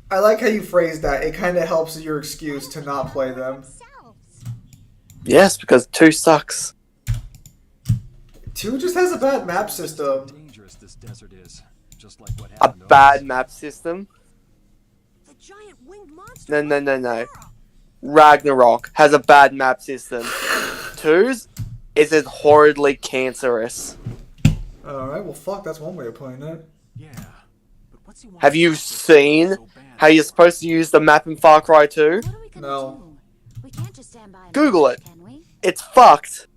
I like how you phrase that. It kind of helps your excuse to not play them. Yes, because 2 sucks. 2 just has a bad map system. Dangerous this desert is. Just like what A happened to bad us. map system? The giant winged monster. No. Ragnarok has a bad map system. 2's is horridly cancerous. Alright, well fuck, that's one way of playing it. Yeah. But what's he want Have you to do seen so bad? how you're supposed to use the map in Far Cry 2? What are we gonna No. do? We can't just stand by and Google watch, it. can we? It's fucked.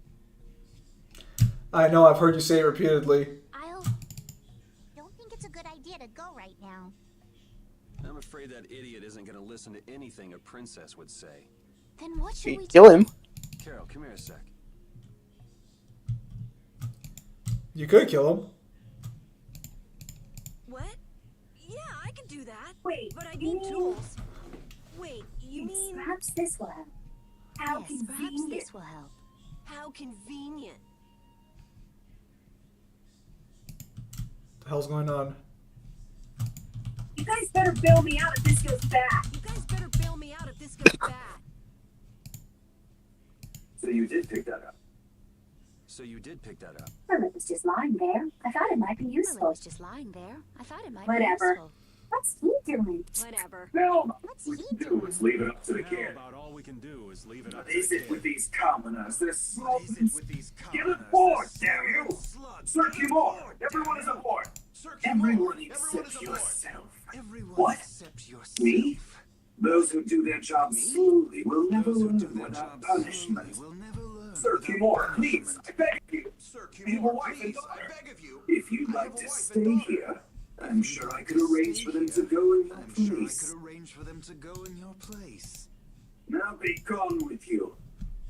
I know, I've heard you say it repeatedly. Don't think it's a good idea to go right now. I'm afraid that idiot isn't going to listen to anything a princess would say. Then what should You we kill do? him. Carol, come here a sec. You could kill him. What? Yeah, I could do that. Wait, But I you need mean- tools. Wait, you mean Perhaps this will help. How Yes, perhaps convenient. this will help. how convenient? What the hell's going on? You guys better bail me out if this goes bad. You guys better bail me out if this goes bad. So you did pick that up. So you did pick that up. Well, it was just lying there. I thought it might be Well, it useful. was just lying there. I thought it might be Whatever. useful. What's he doing? Whatever. Well, What's we he can do doing? is leave it up to the Now kid. about all we can do is leave it up What to is the it kid. with these commoners? They're What is it slogans. with these Get commoners? aboard, They're damn you! slugs. Search Get him all. aboard, Everyone damn is you. aboard. Search him Everyone all. Everyone except is aboard. yourself. Everyone What? except yourself. Me? Those who do their job slowly will never Those who learn do their without job slowly punishment. will never learn Sir without Kimura, please, punishment. I beg of you. Sir We have a Kimura, wife and please, daughter. I beg of you. If you'd I like have a to wife and stay daughter. here, I'm sure I could arrange for them to go in your I'm sure I place. could arrange for them to go in your place. Now be gone with you.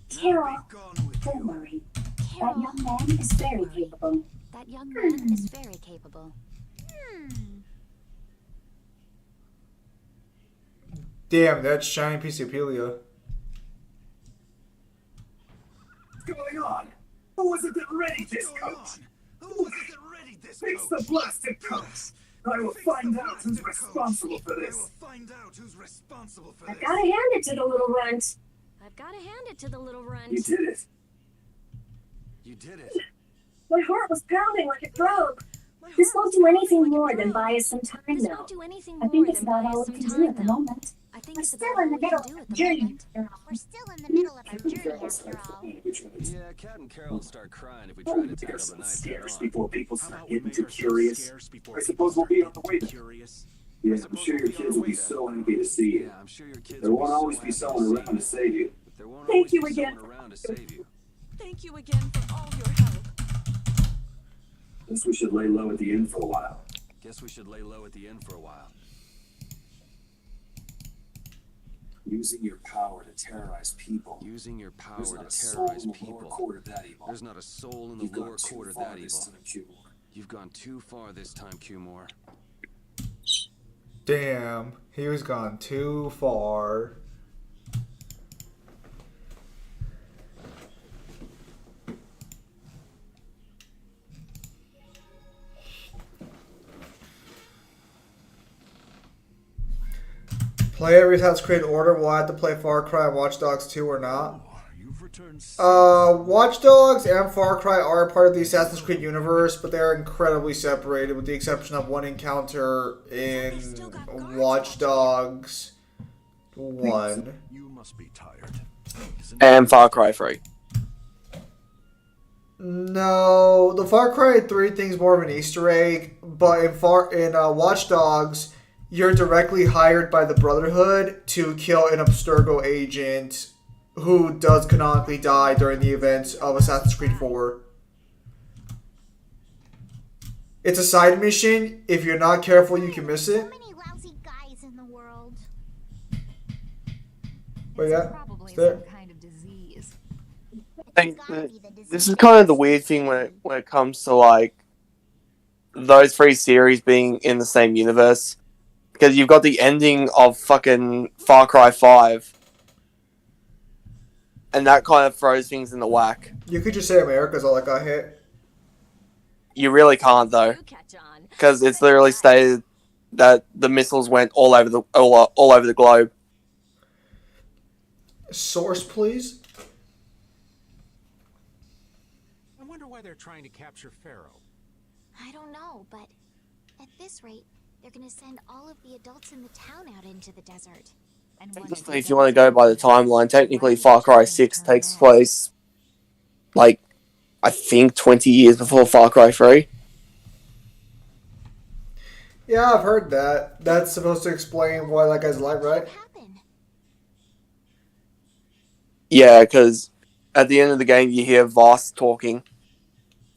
Carol, Now be gone with don't you. worry. That Carol, young man is very capable. that young man is very capable. Damn, that's shiny piece of Pelia. What's going on? Who was it that readied this What's going coach? on? Who was it that readied this Fix coach? the blasted coach. I will Fix find the out who's blasted responsible for I this. will find out who's responsible for I've this. gotta hand it to the little runt. I've got to hand it to the little runt. You did it. You did it. My heart was pounding like it broke. This won't do anything more than buy us some time This now. won't do anything I more think it's than about buy all us we some can do time, at the though. moment. I think We're it's still about in all the we middle can do of at the the journey. moment. We're still in the middle of our journey after all. Yeah, Cat and Carol will start crying if we Oh, try to make tackle the ourselves knife head scarce on. before people How start about we getting make too ourselves curious. scarce before I people suppose we'll start be on the way getting then. curious? Yeah, I'm suppose sure we'll your be on kids our will be way so happy to see you. Yeah, I'm sure your kids There will be won't so always be happy to someone see around you. to save you. But there won't Thank always you be again. someone around to save you. Thank you again for all your help. Guess we should lay low at the inn for a while. Guess we should lay low at the inn for a while. Using your power to terrorize people. Using your power There's to not a soul terrorize in the lower people. court of that evil. There's not a soul in You've the gone lower too court of far that this evil. time, Q. You've gone too far this time, Q-More. Damn, he was gone too far. Play every Assassin's Creed order. Will I have to play Far Cry and Watch Dogs 2 or not? You've returned Watch Dogs and Far Cry are part of the Assassin's Creed universe, but they're incredibly separated with the exception of one encounter in Watch Dogs 1. You must be tired. And Far Cry 3. No, the Far Cry 3 thing's more of an Easter egg, but in Watch Dogs, you're directly hired by the Brotherhood to kill an Abstergo agent who does canonically die during the events of Assassin's Creed 4. It's a side mission. If you're not careful, you can miss it. So many lousy guys in the world. But yeah, Probably it's there. some kind of disease. I think that this is kind of the weird thing when it comes to like those three series being in the same universe, because you've got the ending of fucking Far Cry 5, and that kind of throws things in the whack. You could just say America's all that got hit. You really can't though, because it's literally stated that the missiles went all over the globe. Source, please. I wonder why they're trying to capture Pharaoh. I don't know, but at this rate, they're gonna send all of the adults in the town out into the desert. And Technically, if you want to go by the timeline, technically Far Cry 6 takes place, like, I think 20 years before Far Cry 3. Yeah, I've heard that. That's supposed to explain why that guy's alive, right? Yeah, because at the end of the game, you hear Voss talking,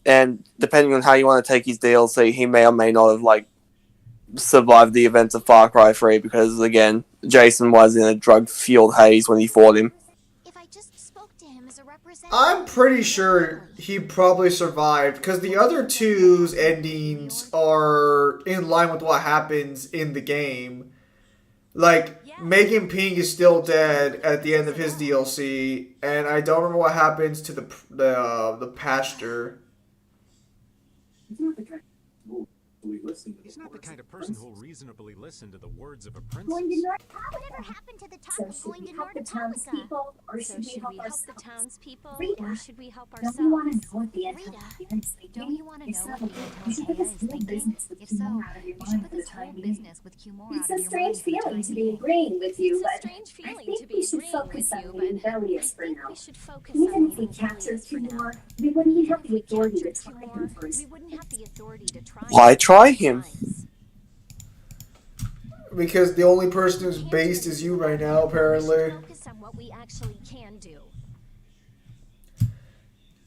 and depending on how you want to take his DLC, he may or may not have, like, survived the events of Far Cry 3, because, again, Jason was in a drug-fueled haze when he fought him. I'm pretty sure he probably survived, because the other two's endings are in line with what happens in the game. Like, Megan Ping is still dead at the end of his DLC, and I don't remember what happens to the pastor. He's not the guy who He's not the kind of person who'll reasonably listen to the words of a princess. Whatever happened to the talk of going to North Atolica? So should we help the townspeople, or should we help Don't you want ourselves? to know what the Rita, Antelope is thinking? Don't you want to If know so, what the you should put Antelope this is whole thinking? business with If so, Kimura out of your you should mind put for the this whole time being. business with Kimura It's out a of your strange mind for the feeling time to be being. agreeing with you, It's a but strange I feeling think to we be should agreeing focus with on you, meeting but I Velius for think now. we should focus Even on if we meeting captured Velius for now. Kimura, we wouldn't Even have if the we authority to captured try him Timor, first. we wouldn't have the authority to try Why him try at him? times. Because the only person who's Can't do based is you right anything now, about him, but we should apparently. focus on what we actually can do.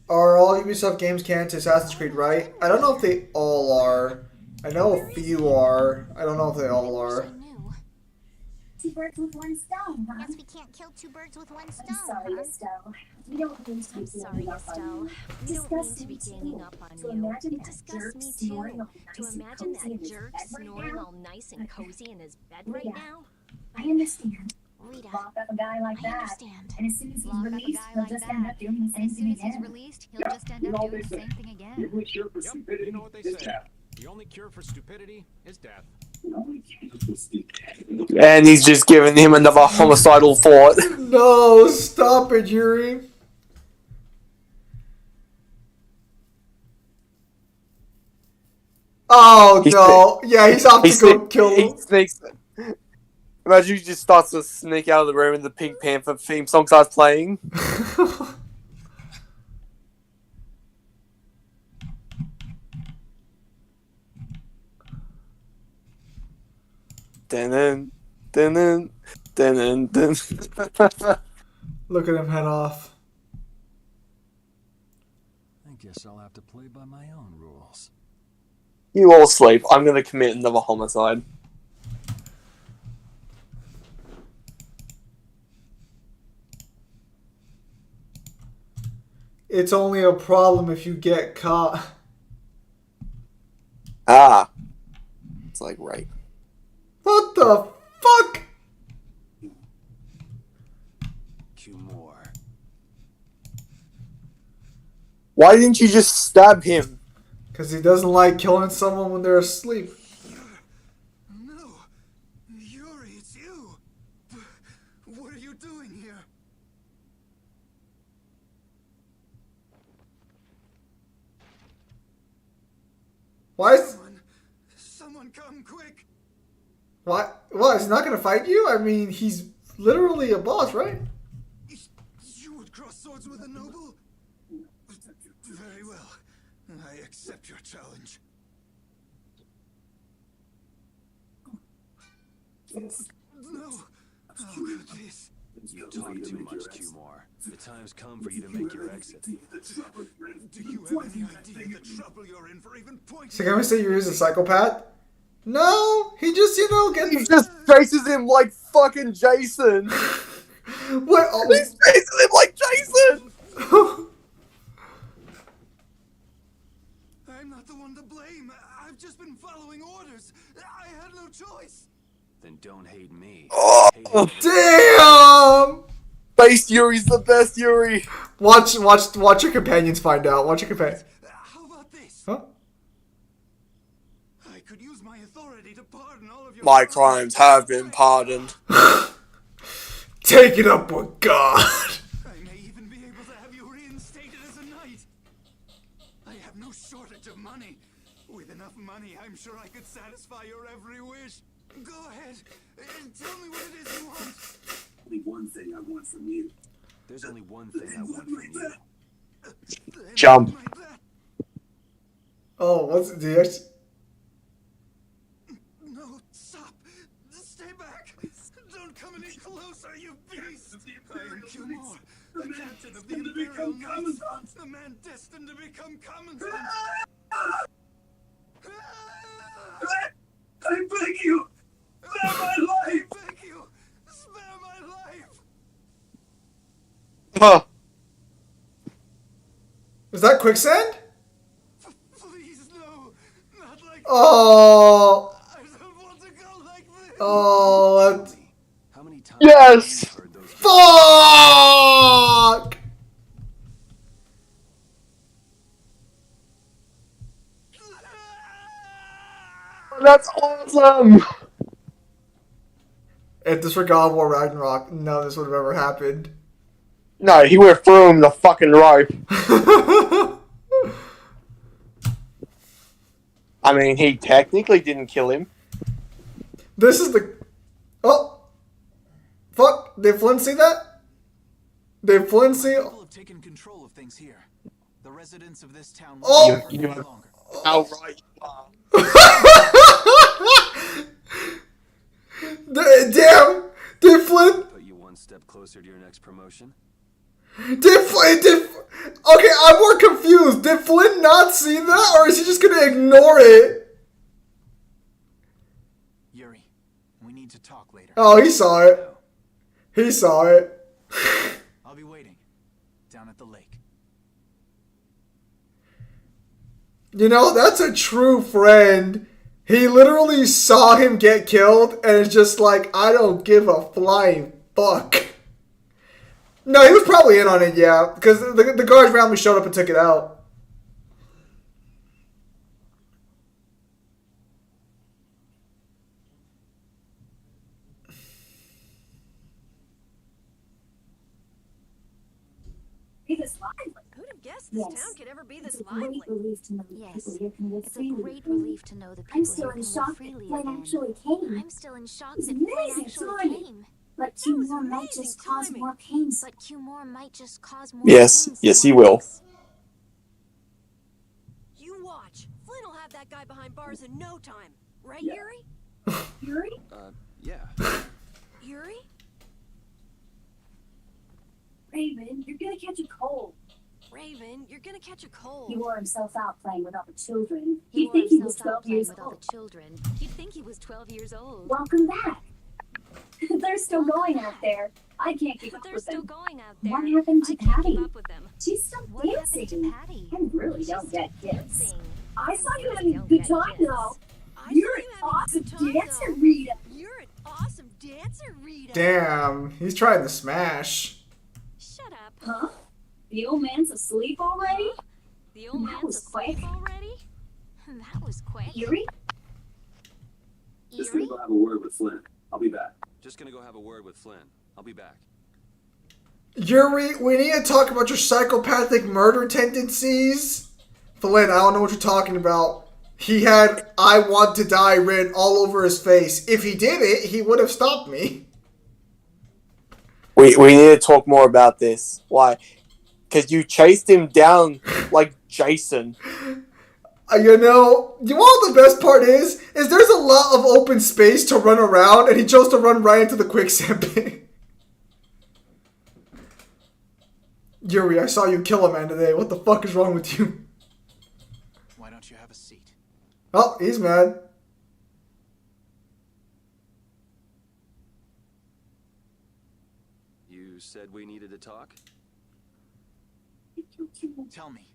Are all Ubisoft games canon to Assassin's Creed, right? I don't know if they all are. I know a few are. I don't know if they all are. Two birds with one stone, huh? Guess we can't kill two birds with one stone, Sorry, huh? Estelle. We don't mean to be I'm sorry, ganging up on Estelle. you. We don't Disgust mean to be me ganging too. up on To you. imagine It that disgusts jerk me snoring too. all To nice and imagine cozy in that his jerk bed right snoring now. all nice and cozy in his bed right Rita, now. I understand. Rita, Lock up a guy like I that, understand. and as soon as he's Lock up a released, guy he'll like just end that, up doing the and same as soon thing as he's again. released, he'll just end up doing the same thing again. Yep, you know what they say. The only cure for stupidity is death. And he's just giving him another homicidal thought. No, stop it, Yuri. Oh no! Yeah, he's off to go kill He him. sneaks. Imagine he just starts to sneak out of the room and the Pink Panther theme song starts playing. Dun dun dun dun dun. Look at him head off. I guess I'll have to play by my own rules. You all sleep. I'm gonna commit another homicide. It's only a problem if you get caught. Ah. It's like, right. What the fuck? Cumore. Why didn't you just stab him? Because he doesn't like killing someone when they're asleep. No, Yuri, it's you. What are you doing here? Why is... Someone come quick. What? What? Is he not going to fight you? I mean, he's literally a boss, right? You would cross swords with a noble? Very well. I accept your challenge. No. How could this? You talk too much, Cumore. The time's come for you to make your exit. Do you have any idea the trouble you're in for even pointing? So can we say you're a psychopath? No, he just, you know, He gets... just chases him like fucking Jason. What? Oh. He's chasing him like Jason. I'm not the one to blame. I've just been following orders. I had no choice. Then don't hate me. Oh, damn! Base Yuri's the best Yuri. Watch your companions find out. Watch your companions. How about this? Huh? I could use my authority to pardon all of your My crimes have been pardoned. Take it up with God. I may even be able to have you reinstated as a knight. I have no shortage of money. With enough money, I'm sure I could satisfy your every wish. Go ahead. Tell me what it is you want. Only one thing I want from you. There's only one thing I want from you. Jump. Oh, what's it? Did he No, stop. Stay back. Don't come any closer, you beast. I am Cumore, the captain of the Imperial Knights, the man destined to become Commandant. I beg you. Spare my life. I beg you. Spare my life. Huh. Is that quicksand? Please, no. Not like Oh. I don't want to go like this. Oh. How many times Yes. have you heard those? Fuck. That's awesome! If this were God of War Ragnarok, none of this would have ever happened. No, he would have thrown him the fucking rope. I mean, he technically didn't kill him. This is the... Oh! Fuck! Did Flynn see that? Did Flynn see... People have taken control of things here. The residents of this town... Oh! How right you are. Damn! Did Flynn... Put you one step closer to your next promotion. Did okay, I'm more confused. Did Flynn not see that, or is he just gonna ignore it? Yuri, we need to talk later. Oh, he saw it. He saw it. I'll be waiting. Down at the lake. You know, that's a true friend. He literally saw him get killed, and is just like, I don't give a flying fuck. No, he was probably in on it, yeah. Because the guards randomly showed up and took it out. Who'd have guessed this town could ever be this lively? Yes, it's a great relief to know that people here can live freely again. I'm still in shock that Flynn actually came. But Q4 might just cause more pain. But Q4 might just cause more Yes, pain yes, he will. You watch. Flynn will have that guy behind bars in no time. Right, Yuri? Yuri? Yeah. Yuri? Raven, you're gonna catch a cold. Raven, you're gonna catch a cold. He wore himself out playing with all the children. He You'd think he was 12 years with all old. the children. You'd think he was 12 years old. Welcome back. They're still going out there. I can't keep up They're with still them. going out there. What happened to I can't Patty? keep up with them. She's still What dancing. happened to Patty? I really don't get gifts. Dancing. I saw you really having a don't good get time, gifts. though. I You're saw an you having a awesome good time, dancer, though. Rita. You're an awesome dancer, Rita. Damn, he's trying to smash. Shut up. Huh? The old man's asleep already? The old That man's was asleep quick. already? That was quick. Yuri? Just gonna go have a word with Flynn. I'll be back. Just gonna go have a word with Flynn. I'll be back. Yuri, we need to talk about your psychopathic murder tendencies. Flynn, I don't know what you're talking about. He had "I want to die" written all over his face. If he did it, he would have stopped me. We need to talk more about this. Why? Because you chased him down like Jason. You know what the best part is there's a lot of open space to run around, and he chose to run right into the quicksand pit. Yuri, I saw you kill a man today. What the fuck is wrong with you? Why don't you have a seat? Oh, he's mad. You said we needed to talk? Tell me,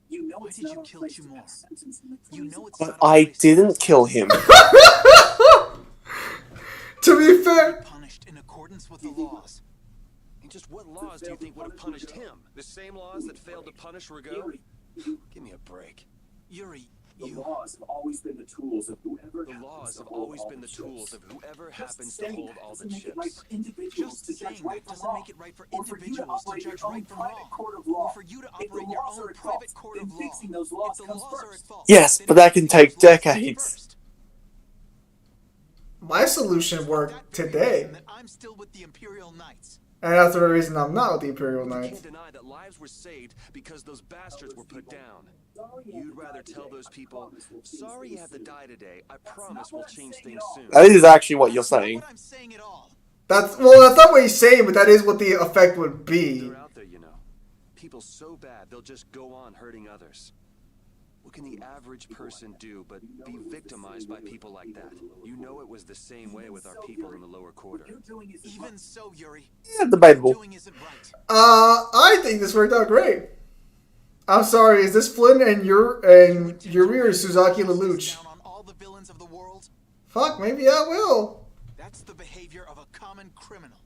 You know why it's did not you a kill place to Tumor? have sentence in the You know it's But not a I place didn't kill him. To be fair, punished in accordance with the laws. And just what laws do you think would have punished him? The same laws that failed to punish Rigaud? Give me a break. Yuri, The laws have always been the tools of whoever The happens laws to have hold always all been the chips. tools of whoever Just happens to saying hold that all the doesn't make it right chips. for individuals just to judge saying right that from doesn't wrong, make it right for or for you to individuals to operate judge your own right from private wrong, court of or law. for you to If operate the your laws own are at private fault, court then of law. fixing those If laws the comes laws are at first. fault, Yes, then but that can fixing take those laws comes decades. first. my solution worked That very today. reason that I'm still with the Imperial Knights. And that's the reason I'm not with the Imperial You Knights. can't deny that lives were saved because those bastards were put down. You'd rather tell those people, sorry you have to die today, I promise we'll change things soon. That is actually what you're saying. What I'm saying at all. That's not what he's saying, but that is what the effect would be. They're out there, you know. People so bad, they'll just go on hurting others. What can the average person do but be victimized by people like that? You know it was the same way with our people in the lower quarter. Even so, Yuri, Yeah, debatable. doing isn't right. I think this worked out great. I'm sorry, is this Flynn and Yuri or Suzaki Lelouch? Down on all the villains of the world. Fuck, maybe I will. That's the behavior of a common criminal.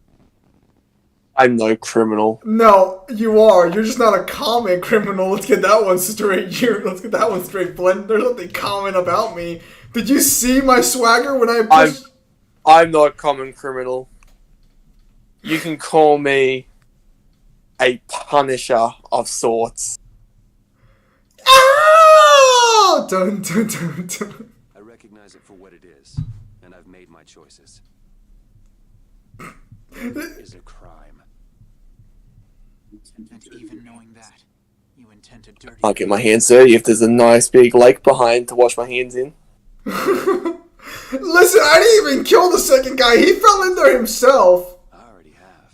I'm no criminal. No, you are. You're just not a common criminal. Let's get that one straight. Let's get that one straight, Flynn. There's nothing common about me. Did you see my swagger when I pushed? I'm not a common criminal. You can call me a punisher of sorts. Oh! Dun, dun, dun, dun. I recognize it for what it is, and I've made my choices. It is a crime. And even knowing that, you intend to dirty. I'll get my hands dirty if there's a nice big lake behind to wash my hands in. Listen, I didn't even kill the second guy. He fell in there himself. I already have.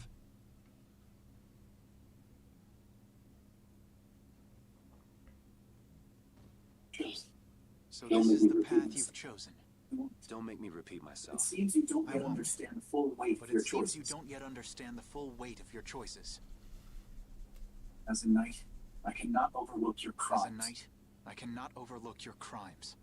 So this is the path you've chosen. Don't make me repeat myself. It seems you don't yet understand the full weight But of your it seems choices. you don't yet understand the full weight of your choices. As a knight, I cannot overlook your As crimes. a knight, I cannot overlook your crimes.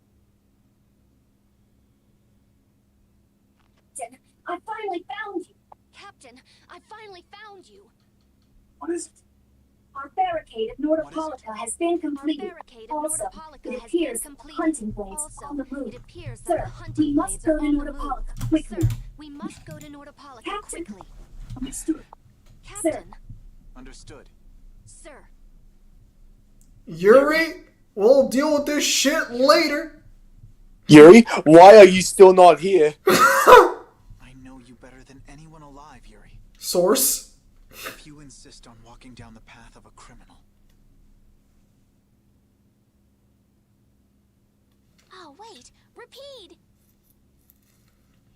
Captain, I finally found you. Captain, I finally found you. What is it? Our barricade at Nordopolica has been completed. Barricade at Also, Nordopolica it has been appears completed. hunting blades Also, on the move. it appears that Sir, the hunting we must blades go are to on the move. Nordopolica quickly. Sir, we must go to Nordopolica Captain. quickly. Understood. Captain. Understood. Sir. Yuri, we'll deal with this shit later. Yuri, why are you still not here? I know you better than anyone alive, Yuri. Source. If you insist on walking down the path of a criminal. Oh, wait. Repeat.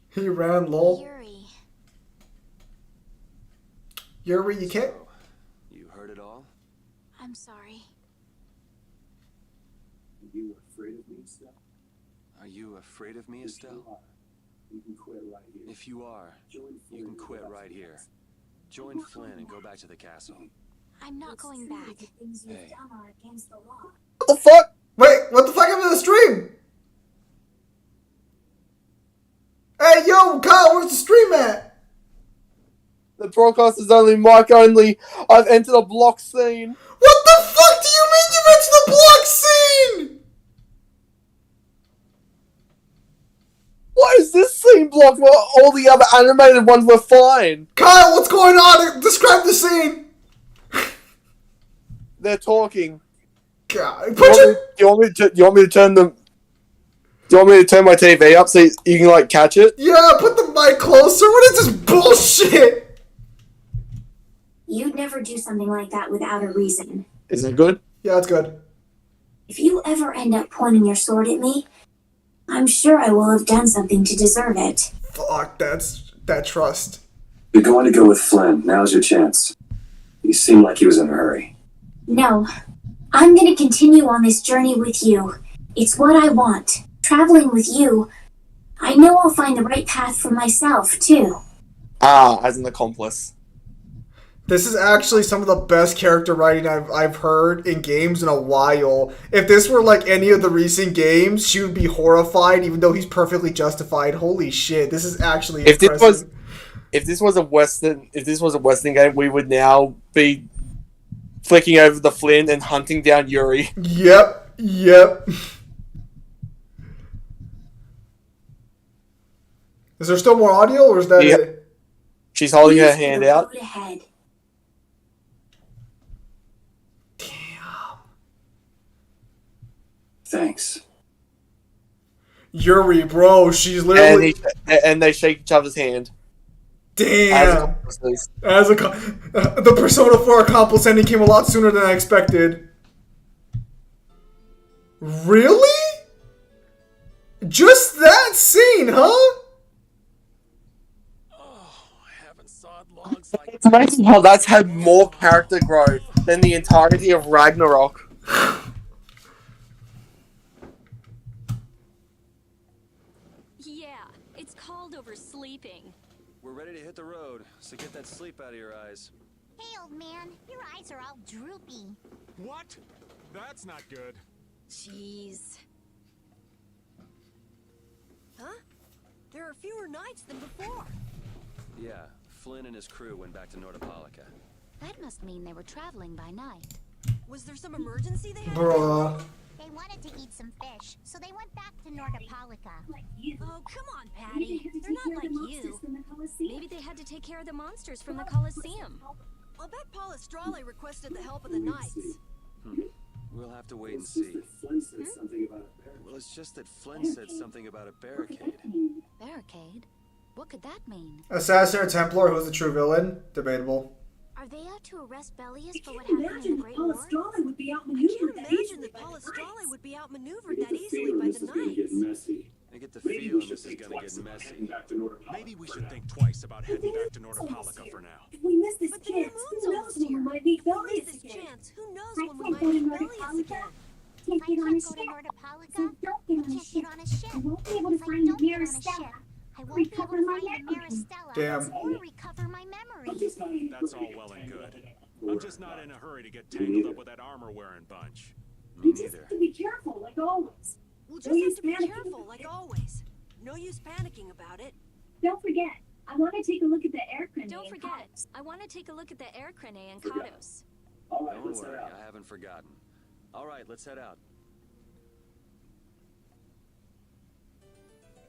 He ran, lol. Yuri. Yuri, you can't. So, you heard it all? I'm sorry. Are you afraid of me, Estelle? Are you afraid of me, Estelle? You can quit right here. If you are, you can quit right here. Join Flynn and go back to the castle. I'm not going back. Hey. What the fuck? Wait, what the fuck happened to the stream? Hey, yo, Kyle, where's the stream at? The broadcast is only mic only. I've entered a block scene. What the fuck do you mean you entered the block scene? Why is this scene blocked while all the other animated ones were fine? Kyle, what's going on? Describe the scene. They're talking. God, Do you want me to turn them? Do you want me to turn my TV up so you can like catch it? Yeah, put the mic closer. What is this bullshit? You'd never do something like that without a reason. Is it good? Yeah, it's good. If you ever end up pointing your sword at me, I'm sure I will have done something to deserve it. Fuck, that trust. You're going to go with Flynn. Now's your chance. You seem like he was in a hurry. No, I'm gonna continue on this journey with you. It's what I want. Traveling with you, I know I'll find the right path for myself, too. Ah, as an accomplice. This is actually some of the best character writing I've heard in games in a while. If this were like any of the recent games, she would be horrified, even though he's perfectly justified. Holy shit, this is actually impressive. If this was a Western game, we would now be flicking over the Flynn and hunting down Yuri. Yep. Is there still more audio, or is that it? She's holding her hand out. Road ahead. Thanks. Yuri, bro, she's literally... And they shake each other's hand. Damn. The Persona 4 accomplice ending came a lot sooner than I expected. Really? Just that scene, huh? It's amazing how that's had more character growth than the entirety of Ragnarok. Yeah, it's called oversleeping. We're ready to hit the road, so get that sleep out of your eyes. Hey, old man, your eyes are all droopy. What? That's not good. Jeez. Huh? There are fewer knights than before. Yeah, Flynn and his crew went back to That must mean they were traveling by night. Was there some emergency they had? Bruh. They wanted to eat some fish, so they went back to Nordopolica. Oh, come on, Patty. They're not like you. Maybe they had to take care of the monsters from the Colosseum. I'll bet Palestrale requested the help of the knights. We'll have to wait and see. Well, it's just that Flynn said something about a barricade. Barricade? What could that mean? Assassin or Templar, who's the true villain? Debatable. Are they out to arrest Bellius for what Can't happened in the imagine Great that War? Palestrale would be I outmaneuvered can't that imagine easily that by the Palestrale knights. would be outmaneuvered I get that the easily feeling by this the is gonna get knights. messy. I get the Maybe we feeling should this is think gonna twice get about messy. heading back to Nordopolica Maybe we for should now. think twice about heading back to Nordopolica for now. If we miss this But the chance, moon's who knows almost when we here. might meet If we miss Bellius this again? chance, who knows I when we can't might go to meet Bellius Nordopolica. again. Can't I get on a can't go to ship. Nordopolica. So don't I get on a can't ship. get on a ship. I won't be able If to I find the don't get on a Maristella. ship, I won't be able Recover to my find the memory. Maristella Damn. or recover my memories. That's all well and good. I'm just not in a hurry to get tangled up with that armor-wearing bunch. Me We just neither. have to be careful, like always. We'll No just have use to be panicking. careful, like always. No use panicking about it. Don't forget, I want to take a look at the air grenade. Don't forget, I want to take a look at the air crane and Kados. Don't worry, I haven't forgotten. All right, let's head out.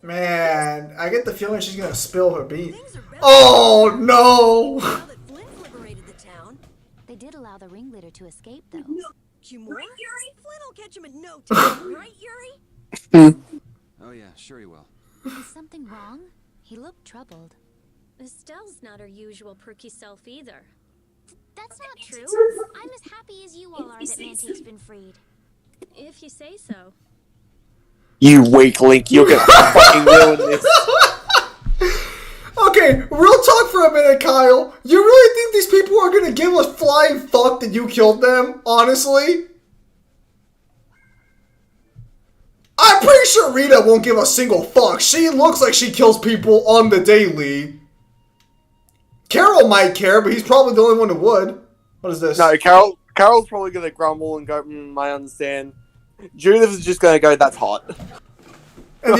Man, I get the feeling she's gonna spill her beans. Oh no! Now that Flint's liberated the town, They did allow the ringleader to escape, though. Cumore? Flint will catch him in no time, right, Yuri? Oh yeah, sure he will. Is something wrong? He looked troubled. Estelle's not her usual perky self either. That's not true. I'm as happy as you all are that Mantake's been freed. If you say so. You weak link, you're gonna fucking ruin this. Okay, real talk for a minute, Kyle. You really think these people are gonna give a flying fuck that you killed them? Honestly? I'm pretty sure Rita won't give a single fuck. She looks like she kills people on the daily. Carol might care, but he's probably the only one who would. What is this? No, Carol's probably gonna grumble and go, I understand. Judith is just gonna go, that's hot. And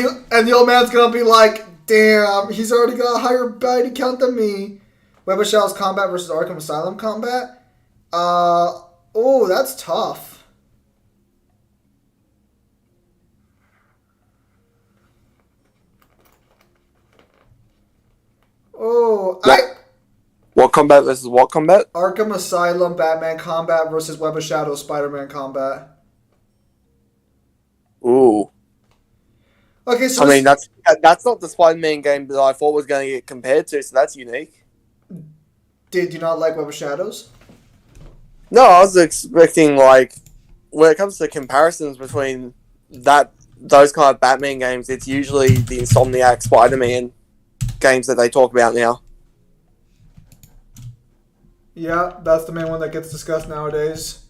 the old man's gonna be like, damn, he's already got a higher body count than me. Web of Shadows combat versus Arkham Asylum combat? Oh, that's tough. Oh, What combat versus what combat? Arkham Asylum Batman combat versus Web of Shadows Spider-Man combat. Ooh. Okay, so I mean, that's not the Spider-Man game that I thought was going to get compared to, so that's unique. Did you not like Web of Shadows? No, I was expecting, like, when it comes to comparisons between those kind of Batman games, it's usually the Insomniac Spider-Man games that they talk about now. Yeah, that's the main one that gets discussed nowadays.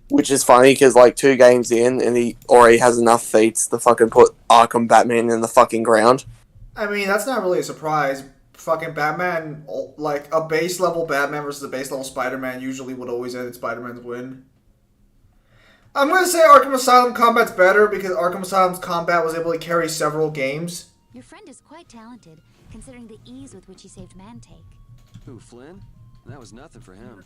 Which is funny, because, like, 2 games in, and he already has enough feats to fucking put Arkham Batman in the fucking ground. I mean, that's not really a surprise. Fucking Batman, like, a base level Batman versus a base level Spider-Man usually would always end in Spider-Man's win. I'm going to say Arkham Asylum combat's better because Arkham Asylum's combat was able to carry several games. Your friend is quite talented, considering the ease with which he saved Mantake. Who, Flynn? That was nothing for him.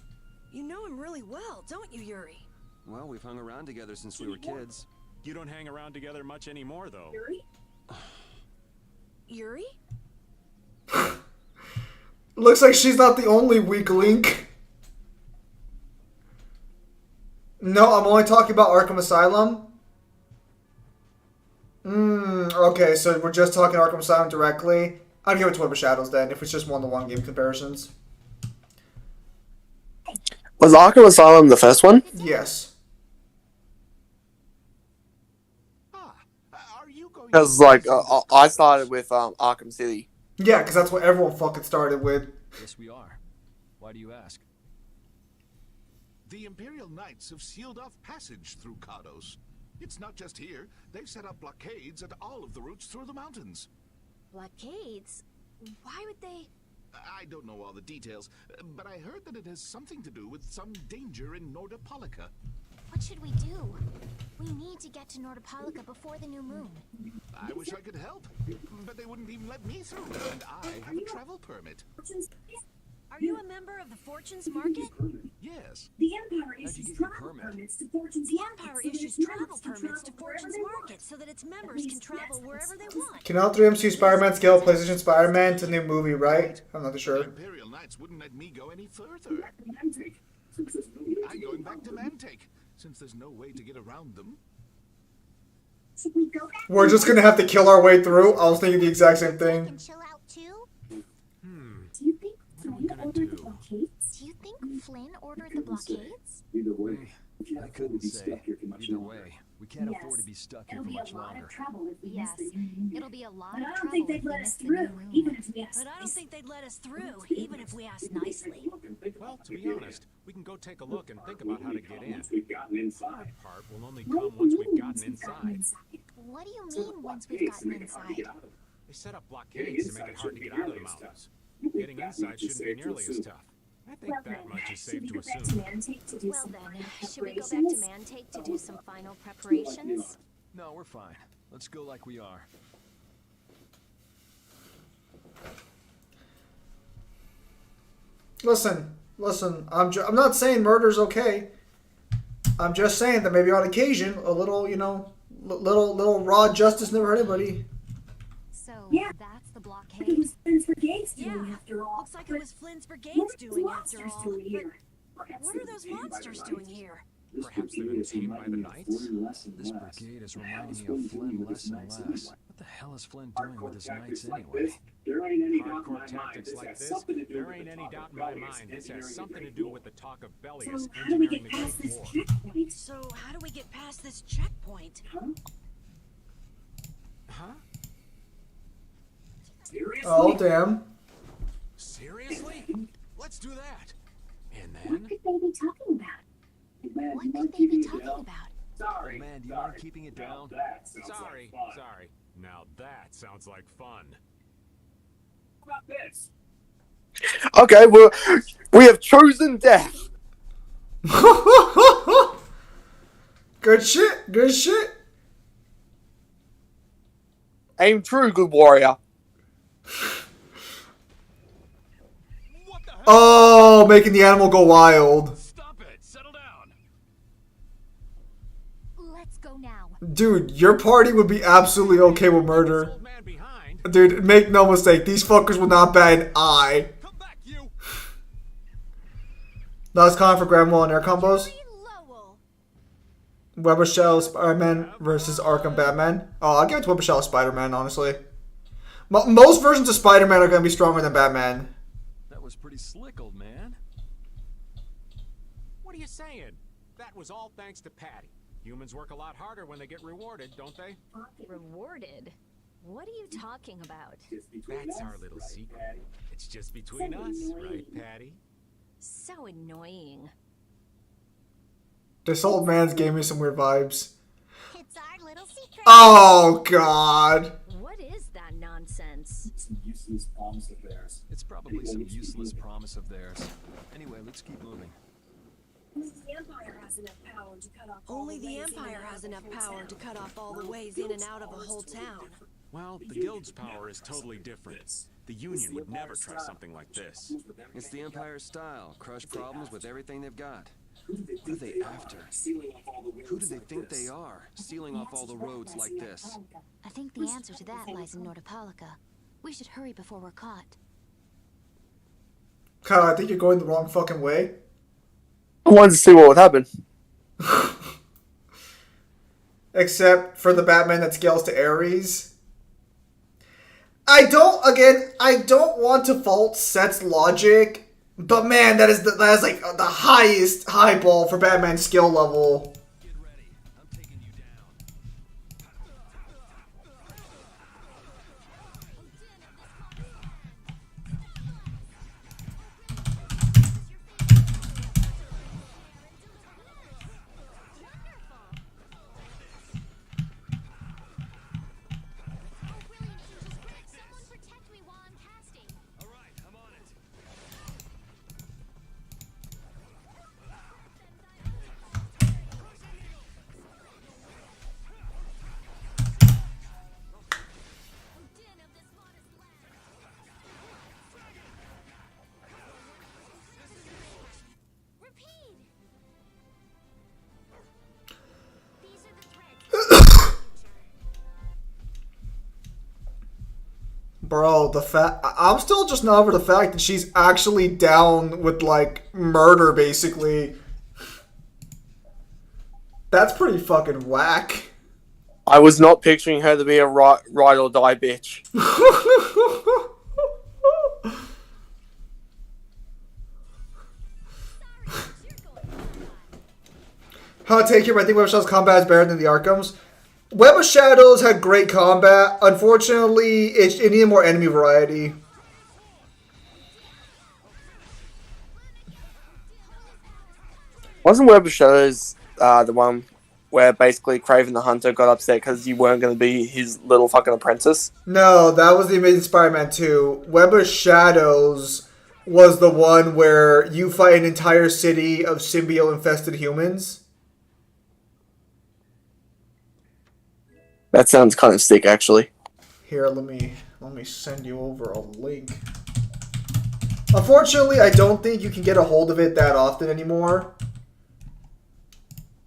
You know him really well, don't you, Yuri? Well, we've hung around together since we were kids. You don't hang around together much anymore, though. Yuri? Looks like she's not the only weak link. No, I'm only talking about Arkham Asylum. Okay, so we're just talking Arkham Asylum directly. I'd give it to Web of Shadows then, if it's just one-to-one game comparisons. Was Arkham Asylum the first one? Yes. Because, like, I started with Arkham City. Yeah, because that's what everyone fucking started with. Yes, we are. Why do you ask? The Imperial Knights have sealed off passage through Kados. It's not just here. They've set up blockades at all of the routes through the mountains. Blockades? Why would they? I don't know all the details, but I heard that it has something to do with some danger in Nordopolica. What should we do? We need to get to Nordopolica before the new moon. I wish I could help, but they wouldn't even let me through, and I have a travel permit. Are you a member of the Fortunes Market? Yes. The Empire How'd is you get strong. your permit? The Empire issues travel permits to Fortune's Market so that its members can travel wherever they want. Can all three MCU Spider-Man scale PlayStation Spider-Man to new movie, right? I'm not sure. Imperial Knights wouldn't let me go any further. I'm going back to Mantake, since there's no way to get around them. We're just gonna have to kill our way through. I was thinking the exact same thing. What are we gonna do? Do you think Flynn ordered the blockades? Either way, I couldn't say. Either way, we can't afford to be stuck here for much longer. Yes, it'll be a lot of I don't trouble think if they'd we let miss us the through, new moon. even if we asked. But I don't think they'd let us through, even if we asked nicely. Well, to be honest, we can go take a look and think about how to get in. we've gotten inside. That part will only come once we've gotten inside. What do you mean once we've gotten inside? They set up blockades to make it hard to get out of the mountains. Getting inside shouldn't be nearly as tough. I think that much is safe to assume. Well then, should we go back to Mantake to do some final preparations? No, we're fine. Let's go like we are. Listen. I'm not saying murder's okay. I'm just saying that maybe on occasion, a little, little raw justice never hurt anybody. So that's the It blockade. was Flynn's Brigade's doing Yeah, after all. looks like it was Flynn's Brigade's doing after Monsters all. doing here. But what are those monsters doing here? Perhaps they've been tamed by the Knights? This brigade is reminding me of Flynn less and less. What the hell is Flynn doing with his knights anyway? There ain't any doubt in my Hardcore mind. tactics This like has this, something to do there with ain't the any talk doubt of in my Bellius mind this has engineering something the to Great do War. with the talk of So Bellius how do we engineering get the past Great this War. checkpoint? So how do we get past this checkpoint? Huh? Seriously? Oh, damn. Seriously? Let's do that. And What then... could they be talking about? Man, What you could mind they keeping be it talking down? about? Sorry. Oh, man, do you sorry. mind keeping it Now down? that sounds Sorry, like fun. sorry. Now that sounds like fun. How about this? Okay, we have chosen death. Good shit. Aim true, good warrior. What the hell? Oh, making the animal go wild. Stop it! Settle down! Let's go now. Dude, your party would be absolutely okay with murder. Old man behind. Dude, make no mistake, these fuckers will not bat an eye. Come back, you! Last con for Grand Wall and Air combos. Lowell. Weber Shell Spider-Man versus Arkham Batman. Oh, I'll give it to Weber Shell Spider-Man, honestly. Most versions of Spider-Man are going to be stronger than Batman. That was pretty slick, old man. What are you saying? That was all thanks to Patty. Humans work a lot harder when they get rewarded, don't they? Rewarded? What are you talking about? That's our little secret. It's just between us, right, Patty? So annoying. This old man's gave me some weird vibes. It's our little secret. Oh, God. What is that nonsense? Some useless promise of theirs. It's probably some useless promise of theirs. Anyway, let's keep moving. The Empire has enough power to cut off all Only the ways in and Empire out has of enough the whole power town. to cut off all the ways in and out of a whole town. Well, the Guild's power is totally different. The Union would never try something like this. It's the Empire's style. Crush problems with everything they've got. What are they after? Who do they think they are, sealing off all the roads like this? I think the answer to that lies in Nordopolica. We should hurry before we're caught. Kyle, I think you're going the wrong fucking way. I wanted to see what would happen. Except for the Batman that scales to Ares. I don't want to fault Seth's logic, but man, that is like the highest highball for Batman's skill level. Get ready. I'm taking you down. Someone protect me while I'm casting. All right, I'm on it. Bro, I'm still just not over the fact that she's actually down with, like, murder, basically. That's pretty fucking whack. I was not picturing her to be a ride or die bitch. Hot take here, but I think Web of Shadows combat is better than the Arkham's. Web of Shadows had great combat. Unfortunately, it needed more enemy variety. Wasn't Web of Shadows the one where basically Kraven the Hunter got upset because you weren't going to be his little fucking apprentice? No, that was the Amazing Spider-Man 2. Web of Shadows was the one where you fight an entire city of symbiote-infested humans. That sounds kind of sick, actually. Here, let me send you over a link. Unfortunately, I don't think you can get a hold of it that often anymore.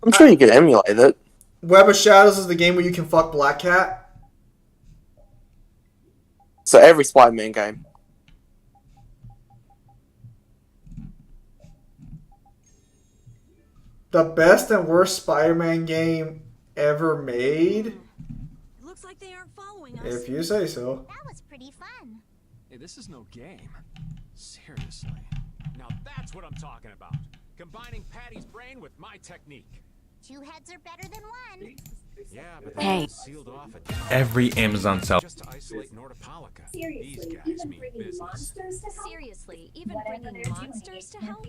I'm sure you could emulate it. Web of Shadows is the game where you can fuck Black Cat. So every Spider-Man game. The best and worst Spider-Man game ever made? Looks like they aren't following us. If you say so. That was pretty fun. Hey, this is no game. Seriously. Now that's what I'm talking about. Combining Patty's brain with my technique. Two heads are better than one. Yeah, but Hey. they sealed off a Every Amazon seller. just to isolate Nordopolica. These guys mean business. Seriously, even bringing monsters to help?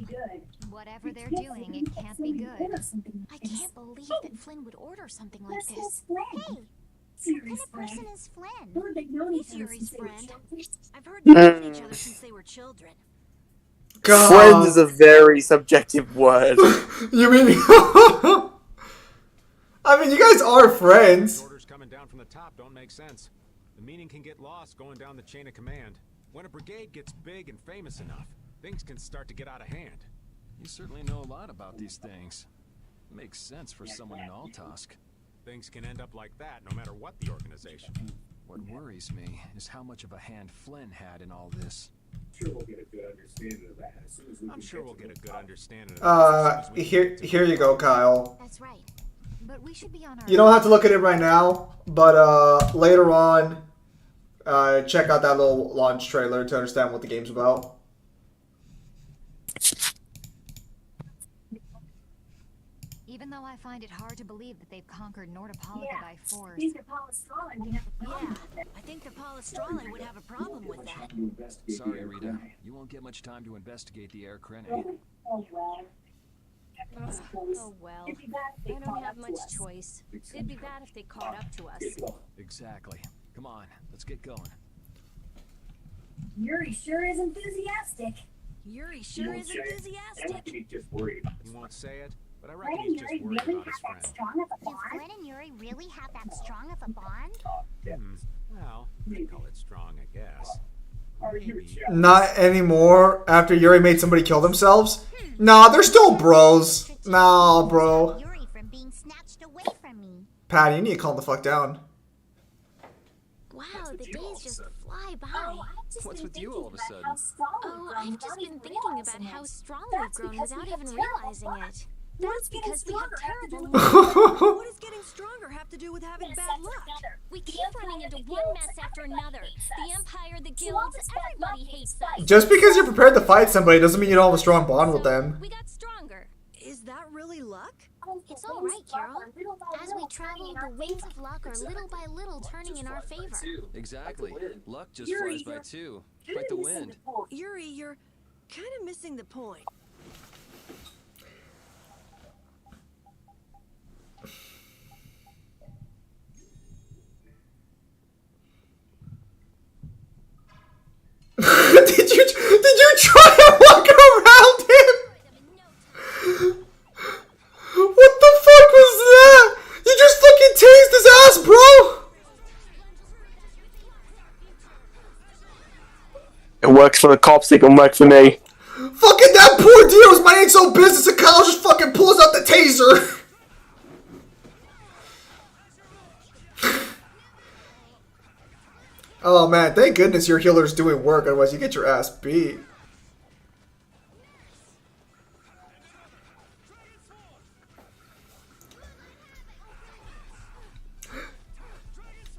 Whatever they're doing, it can't be good. I can't believe that Flynn would order something like this. Hey, what kind of person is Flynn? He's Yuri's friend. I've heard they've known each other since they were children. God. Friend is a very subjective word. You mean... I mean, you guys are friends. Orders coming down from the top don't make sense. The meaning can get lost going down the chain of command. When a brigade gets big and famous enough, things can start to get out of hand. You certainly know a lot about these things. Makes sense for someone in Altosk. Things can end up like that no matter what the organization. What worries me is how much of a hand Flynn had in all this. I'm sure we'll get a good understanding of that. Here you go, Kyle. That's right. But we should be on our... You don't have to look at it right now, but later on, check out that little launch trailer to understand what the game's about. Even though I find it hard to believe that they've conquered Nordopolica by force. Yeah, I think the Palestrale would have a problem with that. Sorry, Rita. You won't get much time to investigate the air crenade. Oh well. I don't have much choice. It'd be bad if they caught up to us. Exactly. Come on, let's get going. Yuri sure is enthusiastic. Yuri sure is enthusiastic. He won't say it, but I reckon he's just worried about his friend. Do Flynn and Yuri really have that strong of a bond? Well, they call it strong, I guess. Maybe. Not anymore, after Yuri made somebody kill themselves. Nah, they're still bros. Nah, bro. Yuri from being snatched away from me. Patty, you need to calm the fuck down. Wow, the days just fly by. What's with you all of a sudden? Oh, I've just been thinking about how strong we've grown without even realizing it. That's because we have terrible luck. What does getting stronger have to do with having bad luck? We keep running into one mess after another. The Empire, the guilds, everybody hates us. Just because you're prepared to fight somebody doesn't mean you don't have a strong bond with them. We got stronger. Is that really luck? It's all right, Carol. As we travel, the wings of luck are little by little turning in our favor. Exactly. Luck just flies by too. Like the wind. Yuri, you're kind of missing the point. Did you try to walk around him? What the fuck was that? You just fucking tased his ass, bro! It works for the cops, it can work for me. Fucking that poor deer was minding its own business and Kyle just fucking pulls out the taser. Oh man, thank goodness your healer's doing work, otherwise you get your ass beat.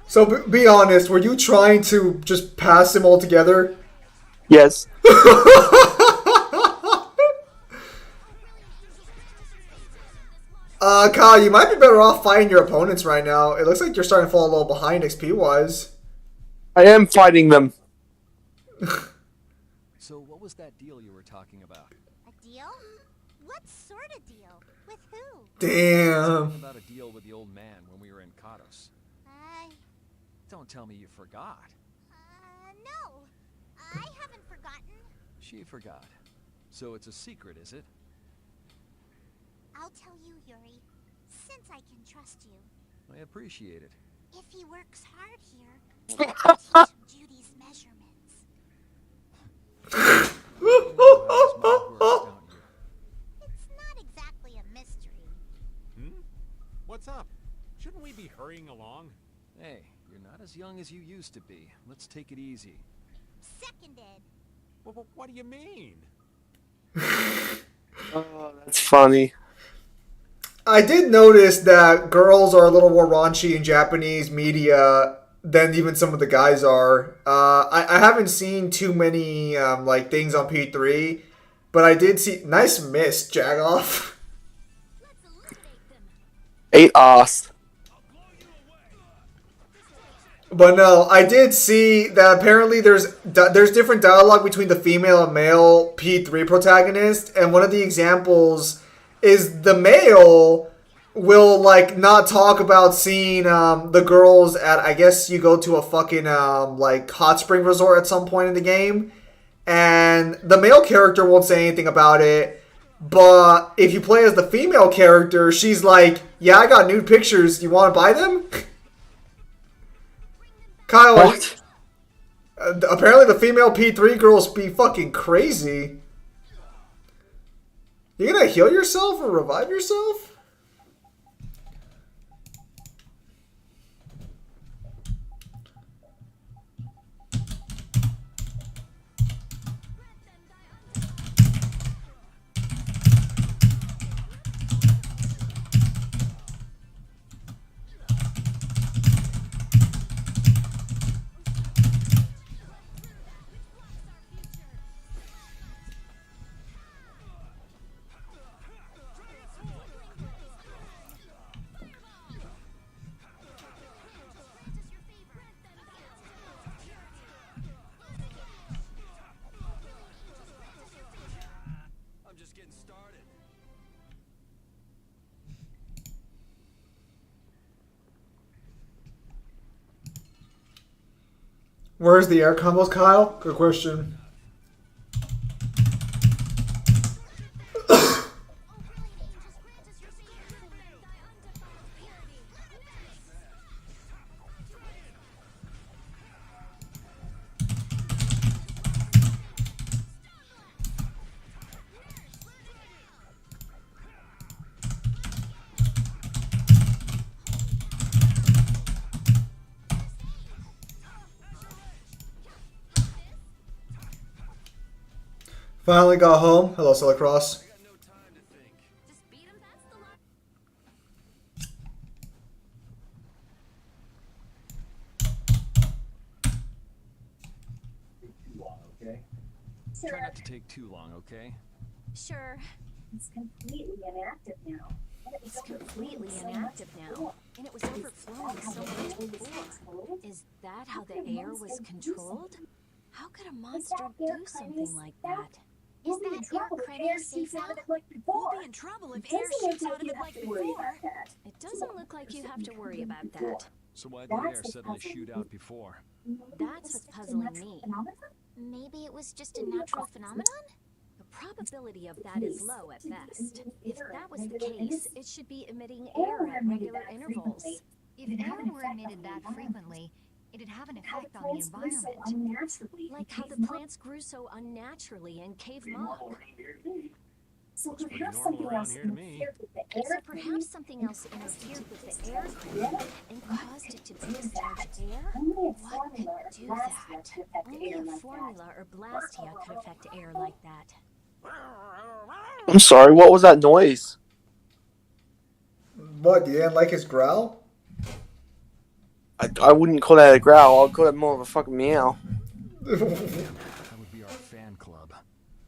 So be honest, were you trying to just pass him altogether? Yes. Kyle, you might be better off fighting your opponents right now. It looks like you're starting to fall a little behind XP-wise. I am fighting them. So what was that deal you were talking about? A deal? What sort of deal? With who? Damn. Something about a deal with the old man when we were in Katos. Don't tell me you forgot. No. I haven't forgotten. She forgot. So it's a secret, is it? I'll tell you, Yuri, since I can trust you. I appreciate it. If he works hard here, I'll teach him Judy's measurements. It's not exactly a mystery. What's up? Shouldn't we be hurrying along? Hey, you're not as young as you used to be. Let's take it easy. Seconded. Well, what do you mean? Oh, that's funny. I did notice that girls are a little more raunchy in Japanese media than even some of the guys are. I haven't seen too many like things on P3, but I did see nice miss, Jagoff. 8 ass. But no, I did see that apparently there's different dialogue between the female and male P3 protagonist, and one of the examples is the male will like not talk about seeing the girls at, I guess you go to a fucking like hot spring resort at some point in the game, and the male character won't say anything about it, but if you play as the female character, she's like, yeah, I got nude pictures, you want to buy them? Kyle, apparently the female P3 girls be fucking crazy. You gonna heal yourself or revive yourself? Where's the air combos, Kyle? Good question. Finally got home. Hello, Celicross. Try not to take too long, okay? Sure. It's completely inactive now. It's completely inactive now, and it was overflowing so much before. Is that how the air was controlled? How could a monster do something like that? Is that air credit safe now? We'll be in trouble if air shoots out of it like before. It doesn't look like you have to worry about that. So why did the air suddenly shoot out before? That's what's puzzling me. Maybe it was just a natural phenomenon? The probability of that is low at best. If that was the case, it should be emitting air at regular intervals. If air were emitted that frequently, it'd have an effect on the environment. Like how the plants grew so unnaturally in Cave Mock. Looks pretty normal around here to me. So perhaps something else interfered with the air current and caused it to discharge air? What could do that? Only a formula or blastia could affect air like that. I'm sorry, what was that noise? What, you didn't like his growl? I wouldn't call that a growl, I'd call it more of a fucking meow. That would be our fan club.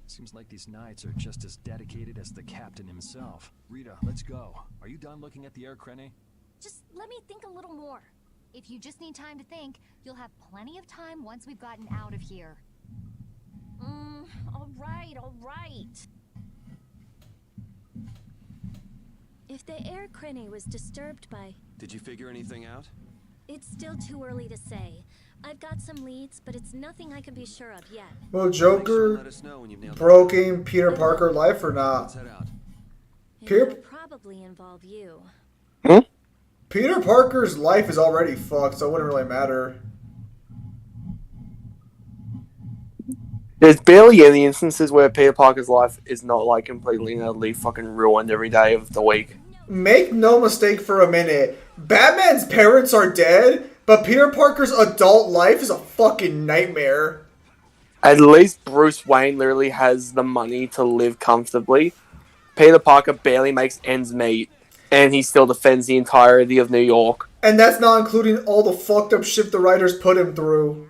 Seems like these knights are just as dedicated as the captain himself. Rita, let's go. Are you done looking at the air, Krenny? Just let me think a little more. If you just need time to think, you'll have plenty of time once we've gotten out of here. All right. If the air crenny was disturbed by... Did you figure anything out? It's still too early to say. I've got some leads, but it's nothing I can be sure of yet. Will Joker broken Peter Parker life or not? It'll probably involve you. Peter Parker's life is already fucked, so it wouldn't really matter. There's barely any instances where Peter Parker's life is not like completely and utterly fucking ruined every day of the week. Make no mistake for a minute. Batman's parents are dead, but Peter Parker's adult life is a fucking nightmare. At least Bruce Wayne literally has the money to live comfortably. Peter Parker barely makes ends meet, and he still defends the entirety of New York. And that's not including all the fucked up shit the writers put him through.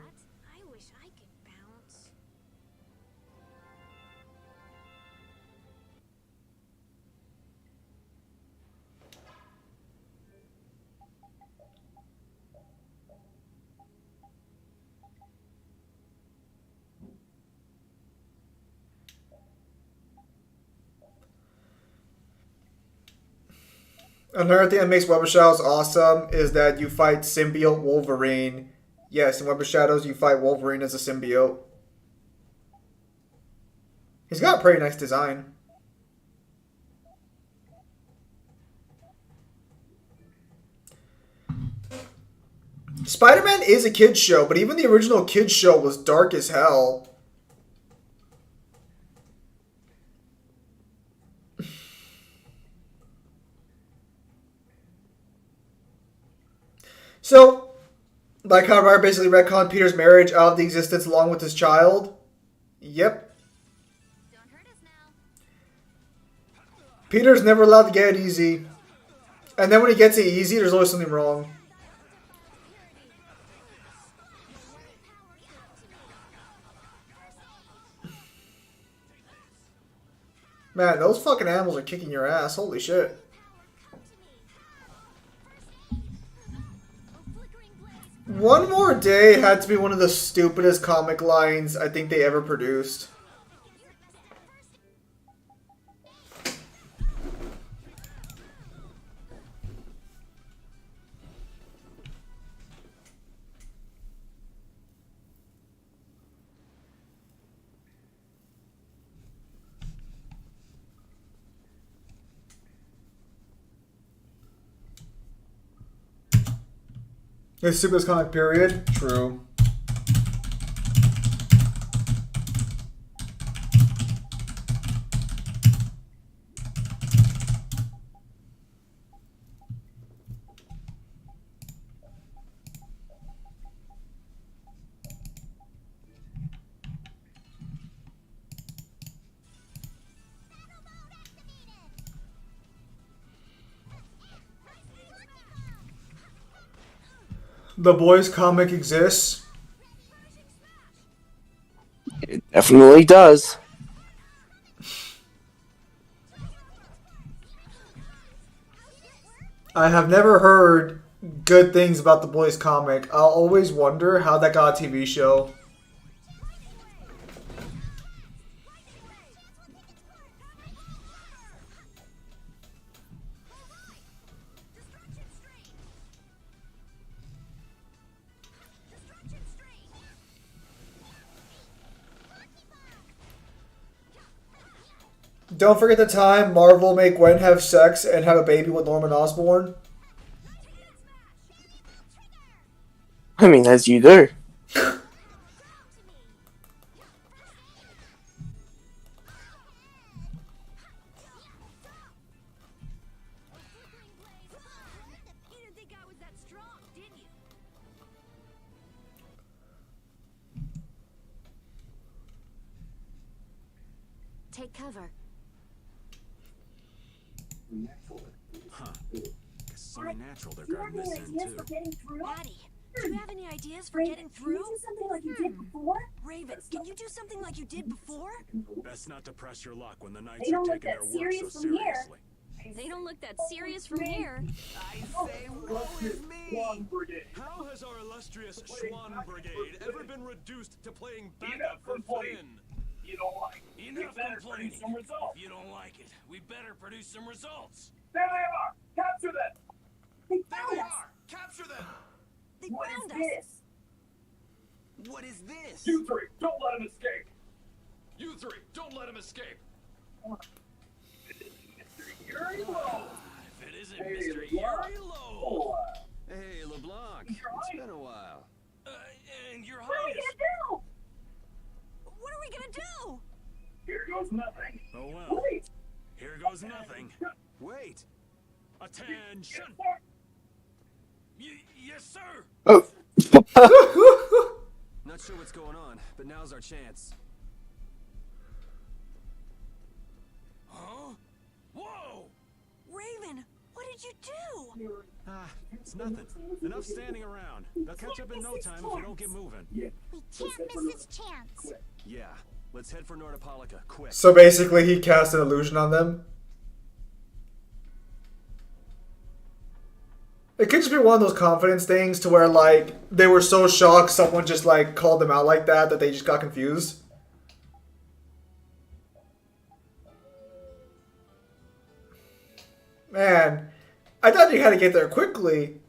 Another thing that makes Web of Shadows awesome is that you fight symbiote Wolverine. Yes, in Web of Shadows you fight Wolverine as a symbiote. He's got a pretty nice design. Spider-Man is a kid's show, but even the original kid's show was dark as hell. So, like how Ryder basically retconned Peter's marriage out of the existence along with his child. Yep. Peter's never allowed to get it easy. And then when he gets it easy, there's always something wrong. Man, those fucking animals are kicking your ass. Holy shit. One More Day had to be one of the stupidest comic lines I think they ever produced. The stupidest comic period? True. The Boys comic exists. It definitely does. I have never heard good things about The Boys comic. I'll always wonder how that got a TV show. Don't forget the time Marvel made Gwen have sex and have a baby with Norman Osborn. I mean, as you do. Take cover. Huh. Guess it's only natural they're guarding this end, too. Patty, do you have any ideas for getting through? Raven, can you do something like you did before? Best not to press your luck when the Knights are taking their work so seriously. They don't look that serious from here. I say, woe is me! How has our illustrious Schwann Brigade ever been reduced to playing backup for Flynn? You don't like it. Enough complaining. If you don't like it, we better produce some results. There they are! Capture them! There they are! Capture them! They What found is us. this? What is this? You three, don't let him escape! You three, don't let him escape. Yuri Low! If it isn't Mr. Yuri Low. Hey, LeBlanc. It's been a while. And Your What are we Highness. gonna do? What are we gonna do? Here goes nothing. Oh well. Wait! Here goes nothing. Wait. Attention! Yes, sir. Oh. Not sure what's going on, but now's our chance. Huh? Whoa! Raven, what did you do? Ah, it's nothing. Enough standing around. They'll catch up in no time if we don't get moving. We can't miss this chance. Yeah. Let's head for Nordopolica, quick. So basically, he cast an illusion on them. It could just be one of those confidence things to where, like, they were so shocked someone just, like, called them out like that they just got confused. Man, I thought you had to get there quickly.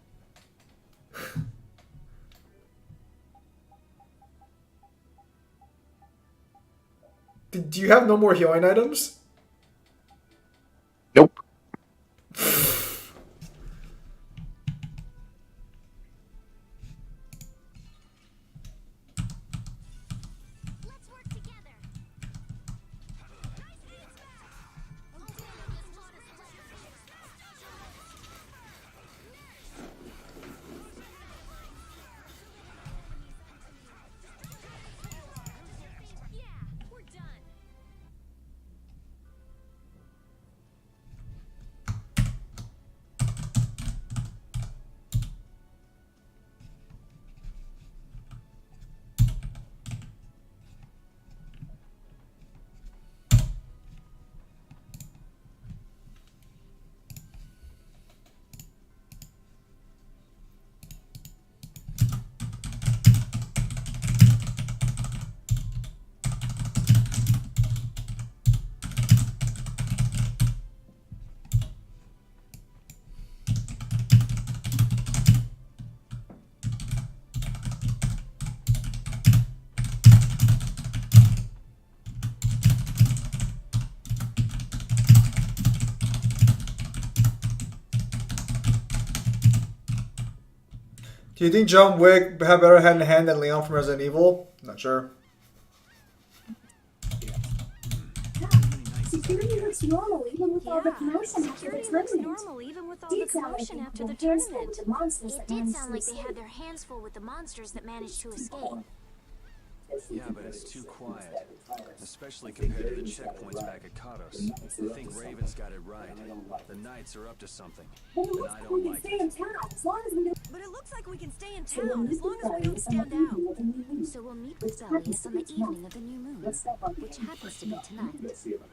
Do you have no more healing items? Nope. Let's work together. Yeah, we're done. Do you think John Wick have better hand in hand than Leon from Resident Evil? Not sure. Security looks normal even with all the commotion after the Security looks tournament. normal even with all the commotion after the tournament. It did sound like they had their hands full with the monsters that managed to escape. Yeah, but it's too quiet. Especially compared to the checkpoints back at Katos. I think Raven's got it right. The Knights are up to something. Then it And looks I like don't we can like stay it. in town as long as we don't. But it looks like we can stay in town as long as we don't stand out. So we'll meet with Zellius on the evening of the new moon, which happens to be tonight.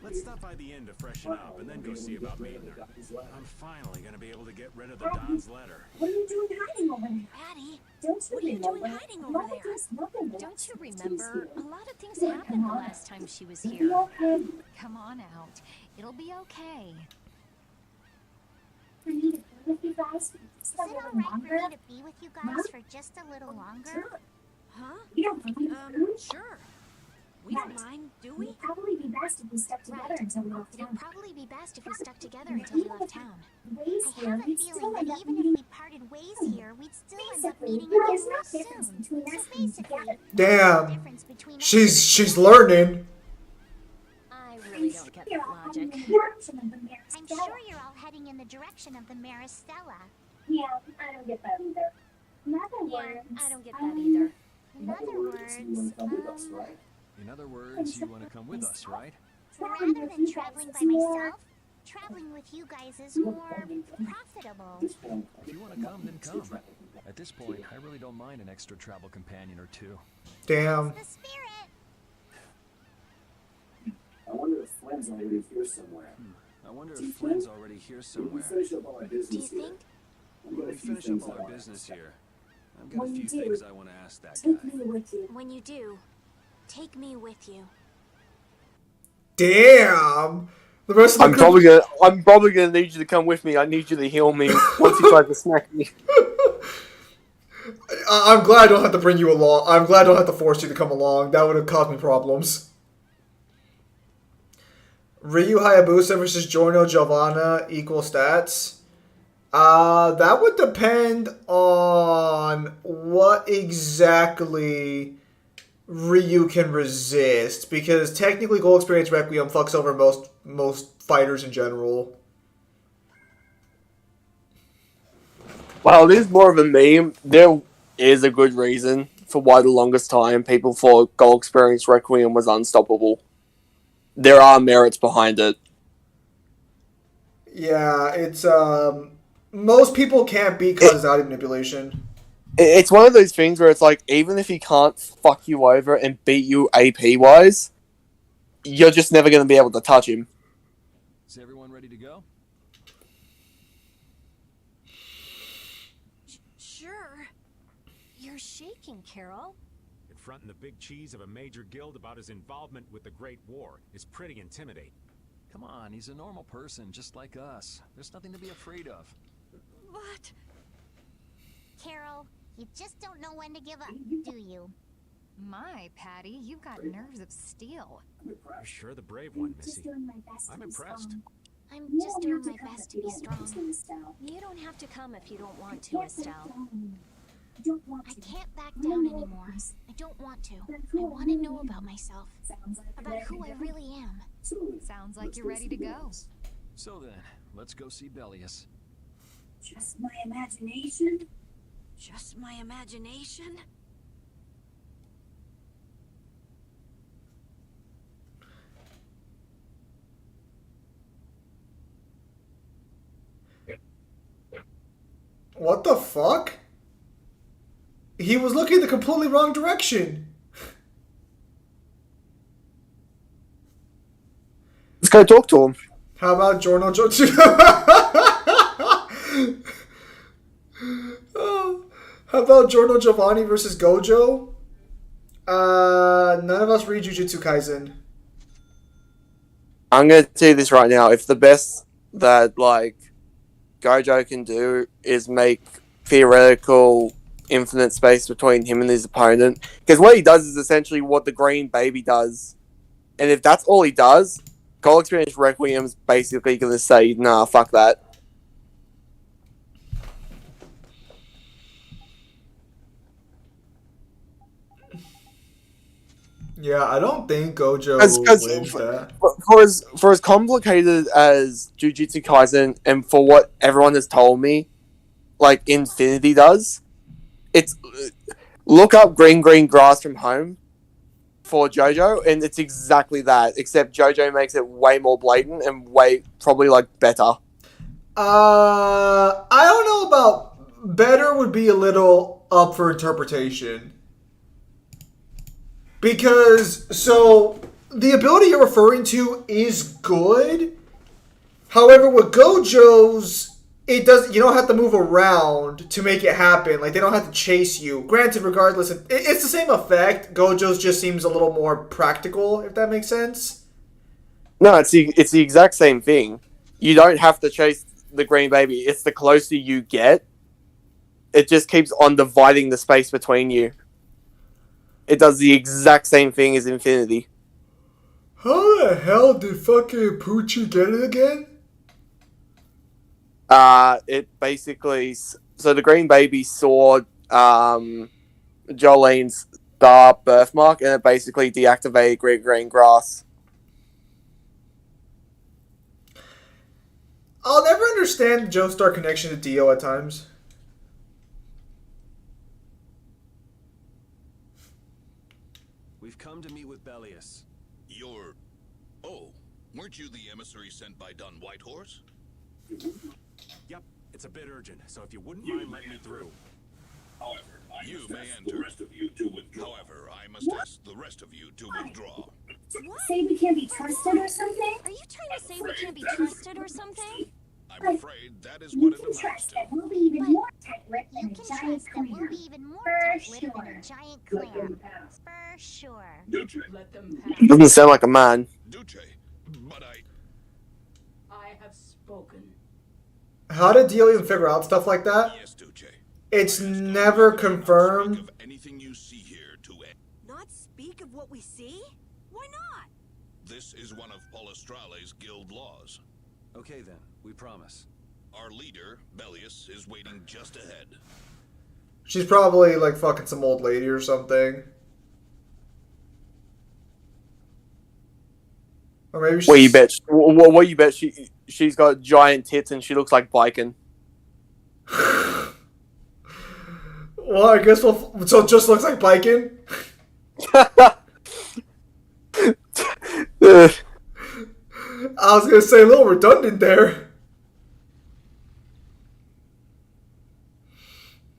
Let's stop by the inn to freshen up and then go see about meeting her. I'm finally gonna be able to get rid of the Don's letter. What are you doing hiding over there? Patty, Don't what are you doing hiding over there? Don't you remember? A lot of things happened the last time she was You here. okay? Come on out. It'll be okay. I need to be with you guys. Is it alright for me to be with you guys for just a little longer? Huh? You don't think it's Sure. We don't mind, do we? It'd probably be best if we stuck together until we left It'd town. probably be best if we stuck together until we left town. Ways I here, have a we'd still feeling end that up even if meeting. we parted ways here, we'd still end up Basically, meeting again there's real no difference soon. between us So being basically, together. Damn. difference between us She's learning. I really don't get You're that all logic. heading in the direction of the Maristella. I'm sure you're all heading in the direction of the Maristella. Yeah, I don't get that either. In other Yeah, words, I don't get that either. In other words, In other words, you want to come with us, right? Rather than traveling by myself, traveling with you guys is more profitable. If you want to come, then come. At this point, I really don't mind an extra travel companion or two. Damn. The spirit. I wonder if Flynn's already here somewhere. I wonder if Flynn's already here somewhere. Finish up all our business Do you here. think? When we finish up all our business here, I've got a few things I want to ask that Take guy. me with you. When you do, take me with you. Damn. The rest of the I'm probably gonna need you to come with me. I need you to heal me once he tries to smack me. I'm glad I don't have to bring you along. I'm glad I don't have to force you to come along. That would have caused me problems. Ryu Hayabusa versus Giorno Giovanna equal stats. That would depend on what exactly Ryu can resist, because technically Goal Experience Requiem fucks over most fighters in general. Well, it is more of a meme. There is a good reason for why the longest time people thought Goal Experience Requiem was unstoppable. There are merits behind it. Yeah, it's most people can't beat causality manipulation. It's one of those things where it's like, even if he can't fuck you over and beat you AP wise, you're just never going to be able to touch him. Is everyone ready to go? Sure. You're shaking, Carol. Confronting the big cheese of a major guild about his involvement with the Great War is pretty intimidating. Come on, he's a normal person, just like us. There's nothing to be afraid of. But... Carol, you just don't know when to give up, do you? My, Patty, you've got nerves of steel. You're sure the brave one, Missy. I'm impressed. I'm just doing my best to be strong. You don't have to come if you don't want to, Estelle. I can't back down anymore. I don't want to. I want to know about myself. About who I really am. Sounds like you're ready to go. So then, let's go see Bellius. Just my imagination? Just my imagination? What the fuck? He was looking the completely wrong direction. Let's go talk to him. How about Giorno How about Giorno Giovanni versus Gojo? None of us read Jujutsu Kaisen. I'm going to tell you this right now. If the best that, like, Gojo can do is make theoretical infinite space between him and his opponent, because what he does is essentially what the Green Baby does. And if that's all he does, Goal Experience Requiem's basically going to say, nah, fuck that. Yeah, I don't think Gojo wins that. For as complicated as Jujutsu Kaisen and for what everyone has told me, like Infinity does, it's look up Green Grass from Home for JoJo, and it's exactly that. Except JoJo makes it way more blatant and way probably like better. I don't know about better. Would be a little up for interpretation. Because, so, the ability you're referring to is good. However, with Gojo's, you don't have to move around to make it happen. Like, they don't have to chase you. Granted, regardless, it's the same effect. Gojo's just seems a little more practical, if that makes sense. No, it's the exact same thing. You don't have to chase the Green Baby. It's the closer you get, it just keeps on dividing the space between you. It does the exact same thing as Infinity. How the hell did fucking Poochie get it again? It basically... So the Green Baby saw Jolene's star birthmark, and it basically deactivated green grass. I'll never understand the Joestar connection to Dio at times. We've come to meet with Bellius. Oh, Weren't you the emissary sent by Don Whitehorse? Yep, it's a bit urgent, so if you wouldn't mind letting me through. However, you may enter. However, I must ask the rest of you to withdraw. Say we can't be trusted or something? Are you trying to say we can't be trusted or something? I'm afraid that is what it amounts to. We'll be even more tight-lipped You than a can giant trust that we'll clam. be even more For tight-lipped than a giant clam. For sure. Let them pass. Doesn't sound like a man. Duce, but I have spoken. How did Dio even figure out stuff like that? Yes, Duce. It's never confirmed. Anything you see here to end. Not speak of what we see? Why not? This is one of Palestrale's guild laws. Okay then, we promise. Our leader, Bellius, is waiting just ahead. She's probably like fucking some old lady or something. Or maybe she's... What you bet? What you bet? She's got giant tits and she looks like bacon. Well, I guess we'll... So it just looks like biking? I was gonna say a little redundant there.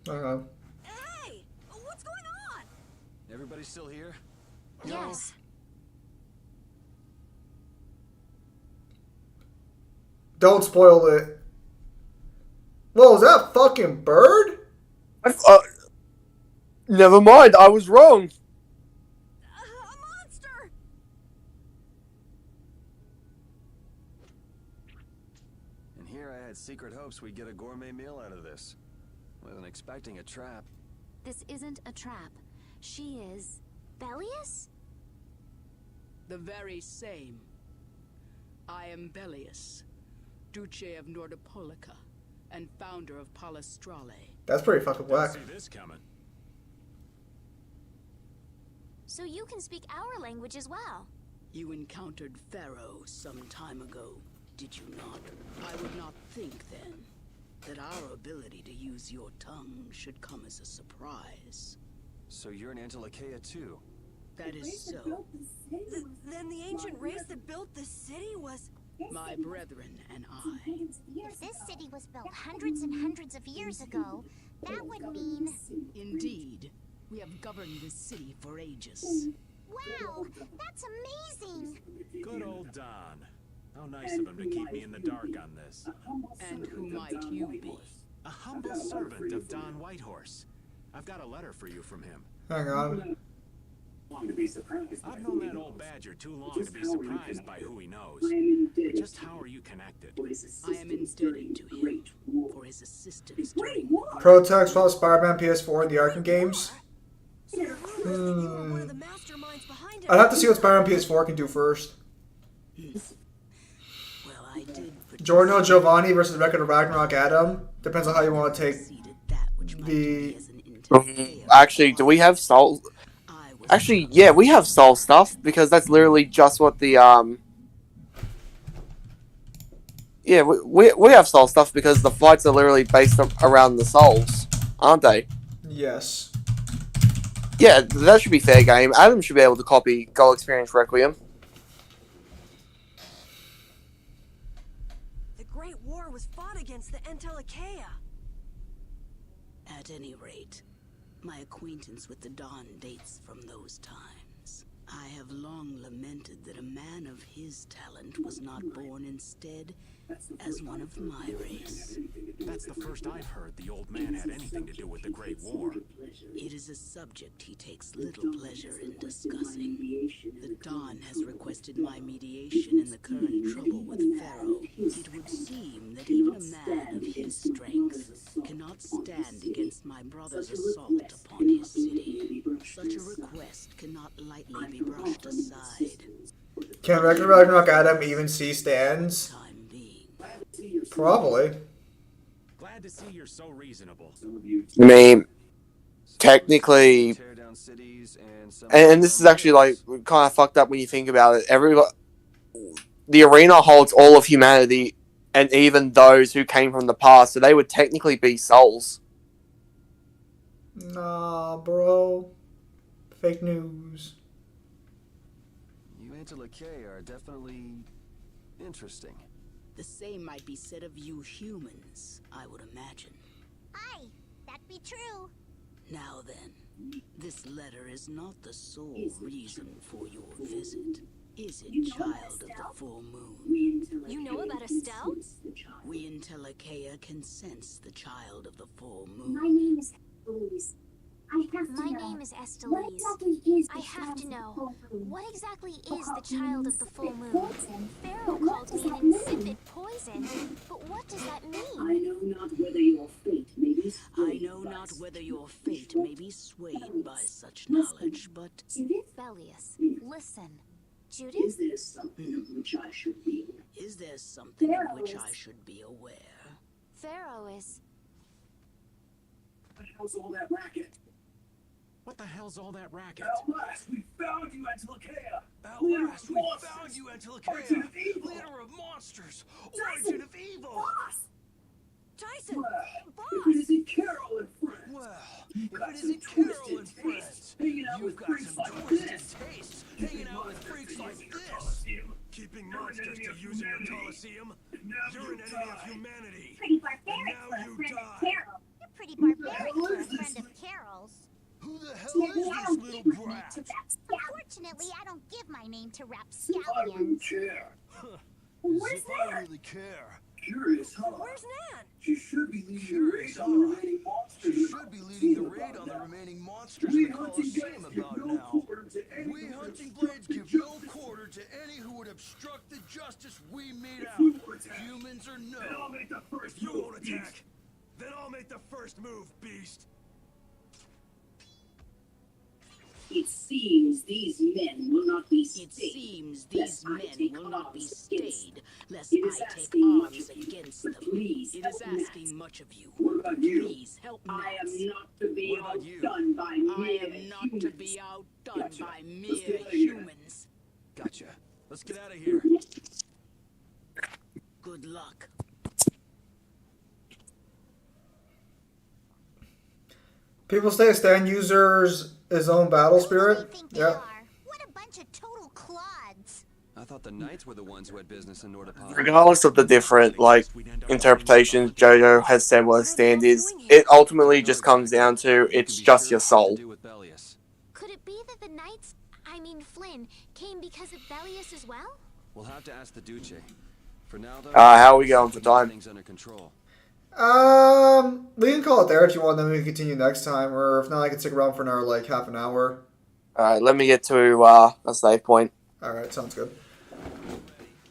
Hang on. Hey! What's going on? Everybody still here? Yes. Don't spoil it. Whoa, is that a fucking bird? Never mind, I was wrong. A monster! And here I had secret hopes we'd get a gourmet meal out of this. Wasn't expecting a trap. This isn't a trap. She is... Bellius? The very same. I am Bellius, Duce of Nordopolica, and founder of Palestrale. That's pretty fucking whack. See this coming. So you can speak our language as well. You encountered Pharaoh some time ago, did you not? I would not think then that our ability to use your tongue should come as a surprise. So you're an Antilochaea too? That is so. Then the ancient race that built the city was... My brethren and I. If this city was built hundreds and hundreds of years ago, that would mean... Indeed. We have governed this city for ages. Wow! That's amazing! Good old Don. How nice of him to keep me in the dark on this. And who might you be? A humble servant of Don Whitehorse. I've got a letter for you from him. Hang on. I've known that old badger too long to be surprised by who he knows. But just how are you connected? I am indebted to him for his assistance during... Protag from Spider-Man PS4 and the Arkham games. One of the masterminds behind it. I'd have to see what Spider-Man PS4 can do first. Well, I did... Giorno Giovanni versus Record of Ragnarok Adam. Depends on how you want to take the... Actually, do we have soul? Actually, yeah, we have soul stuff because that's literally just what the Yeah, we have soul stuff because the fights are literally based around the souls, aren't they? Yes. Yeah, that should be fair game. Adam should be able to copy Goal Experience Requiem. The Great War was fought against the Antilochaea. At any rate, my acquaintance with the Dawn dates from those times. I have long lamented that a man of his talent was not born instead as one of my race. That's the first I've heard the old man had anything to do with the Great War. It is a subject he takes little pleasure in discussing. The Dawn has requested my mediation in the current trouble with Pharaoh. It would seem that even a man of his strength cannot stand against my brother's assault upon his city. Such a request cannot lightly be brushed aside. Can Record of Ragnarok Adam even see stands? Probably. Glad to see you're so reasonable. I mean, technically, and this is actually like kind of fucked up when you think about it. The arena holds all of humanity, and even those who came from the past, so they would technically be souls. Nah, bro. Fake news. You Antilochaea are definitely Interesting. The same might be said of you humans, I would imagine. Aye, that be true. Now then, this letter is not the sole reason for your visit. Is it, child of the full moon? You know about Estelle? We in Telekea can sense the child of the full moon. My name is Louise. My name is Estelise. I have to know, what exactly is the child of the full moon? Pharaoh called me an insipid poison, but what does that mean? I know not whether your fate may be swayed by such knowledge, but Bellius, listen. Is Judas? there something of which I should be? is there something of which I should be aware? Pharaoh is... What the hell's all that racket? What the hell's all that racket? At last, we found you, Antilochea! At last, we found you, Antilochea! Origin of evil! Leader of monsters! Origin of evil! Tyson! Well, Boss! if it isn't Carol and friends! Well, if it isn't Carol and friends! Hanging out with freaks like this! Tastes, hanging out with freaks like this! Keeping monsters to using your Coliseum? You're an enemy of humanity! Pretty And barbaric now for a you friend of die! Carol. You're pretty barbaric for a friend of Carol's. Who the hell Maybe is I this don't little give my name brat? to rapscallions. Unfortunately, I don't give my name to I wouldn't rapscallions. care. Where's As if I Nan? really care. Curious, huh? Where's Nan? She should be leading the raid on the remaining monsters. She should be leading the raid on the remaining monsters in the Coliseum about now. We hunting blades give no quarter to any who would obstruct the justice we mete out. Humans or no. Then I'll make the first if you won't attack, then I'll make the first move, beast. It seems these men will not be It stayed. seems these men will not be stayed, lest It is I take asking much arms of you, against but them. please It help is Matt. asking much of you. What about you? Please help I Matt. am not to be What about you? outdone by I mere am not to humans. be outdone Gotcha. by Let's mere get out of here. humans. Gotcha. Let's get out of here. Good luck. People say stand users his own battle Who do spirit. they think they Yeah. are? What a bunch of total clods. I thought the knights were the ones who had business in Nordapod. Regardless of the different interpretations JoJo has said what a stand is, it ultimately just comes down to it's just your soul. Could it be that the knights, I mean Flynn, came because of Bellius as well? We'll have to ask the Duce. For now, though, How are we going for keep time? things under control. We can call it there if you want, then we can continue next time, or if not, I can stick around for another like half an hour. Alright, let me get to a save point. Alright, sounds good.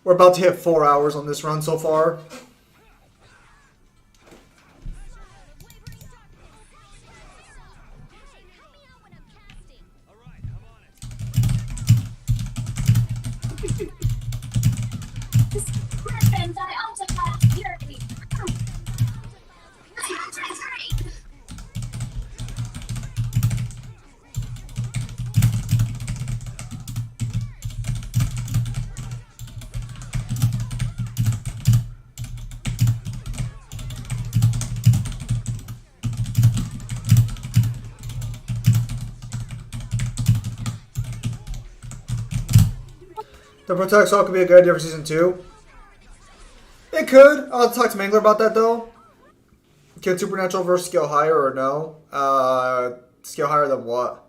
We're about to hit 4 hours on this run so far. The protag assault could be a good idea for season 2. It could. I'll talk to Mangler about that though. Can Supernatural versus scale higher or no? Scale higher than what?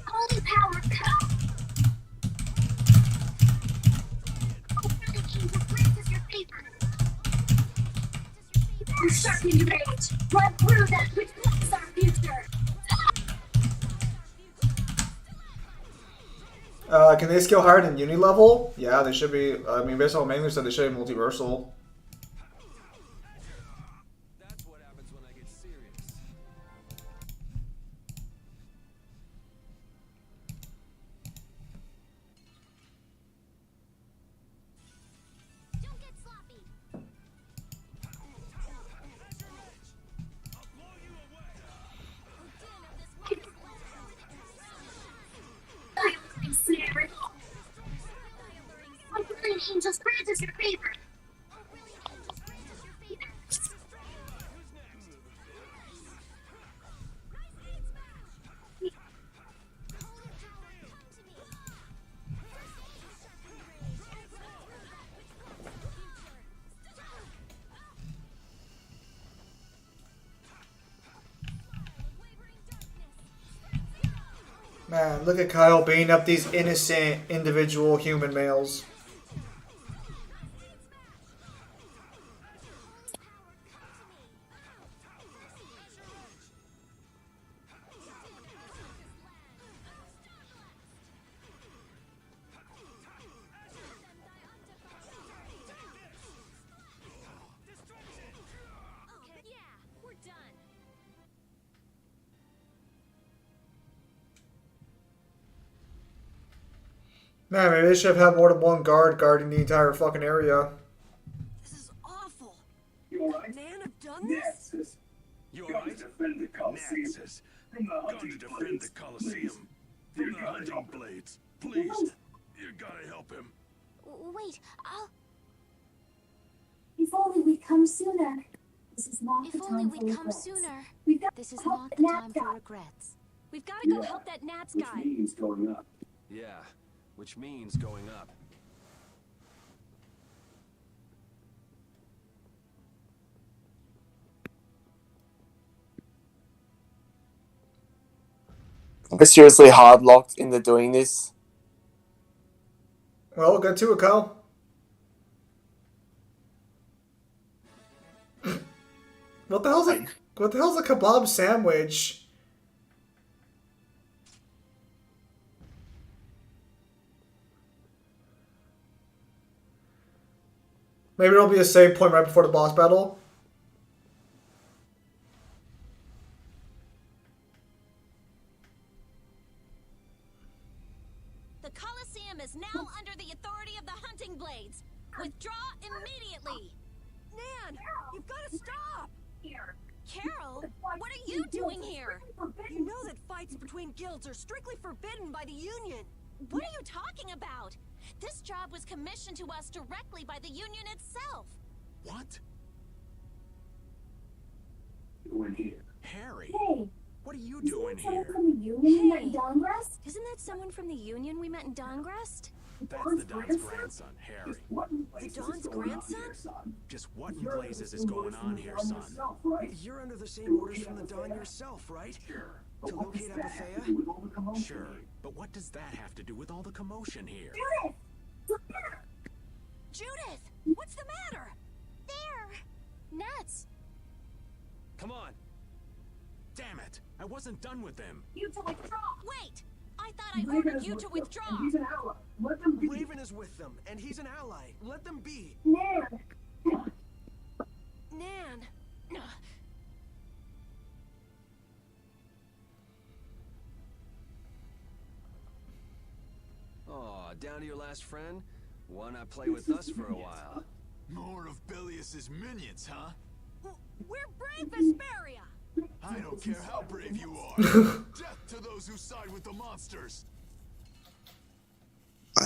Holy power come! Your sharpened rage, run through that which blocks our future. Can they scale higher than uni level? Yeah, they should be. I mean, based on what Mangler said, they should be multiversal. That's what happens when I get serious. angels grant us your favor. Man, look at Kyle beating up these innocent individual human males. Man, maybe they should have had more than one guard guarding the entire fucking area. This is awful. You alright? Man, I've done this? Nexus. You Got alright? to defend the Coliseum. Nexus. From the Got hunting to defend blades. the Coliseum. From the hunting blades. Please. You gotta help him. Wait, I'll... If only we'd come sooner. This is not If the only time for we'd come regrets. sooner. We've got This to is help not the the Nat time for guy. regrets. We've got to go help that Nats Which guy. means going up. Yeah, which means going up. We're seriously hard locked into doing this. Well, get to it, Kyle. What the hell's a kebab sandwich? Maybe it'll be a save point right before the boss battle. The Coliseum is now under the authority of the hunting blades. Withdraw immediately. Nan, you've got to stop. Carol, what are you doing here? You know that fights between guilds are strictly forbidden by the Union. What are you talking about? This job was commissioned to us directly by the Union itself. What? We're here. Harry, Hey, what are you isn't doing that someone here? from the Union we met in Dongrest? Isn't that someone from the Union we met in Dongrest? That's the Don's grandson, Harry. The Don's grandson? Just what in blazes is going on here, son? You're under the same orders from the Don yourself, right? To locate Apathea? Sure, but what does that have to do with all the commotion here? Judith, what's the matter? There! Nats! Come on. Damn it! I wasn't done with them. You to withdraw. Wait! I thought I ordered you to withdraw. He's an ally. Let them be. Raven is with them, and he's an ally. Let them be. Nan. Nan. Aw, down to your last friend? Why not play with us for a while? More of Bellius's minions, huh? We're brave Vesperia. I don't care how brave you are. Death to those who side with the monsters.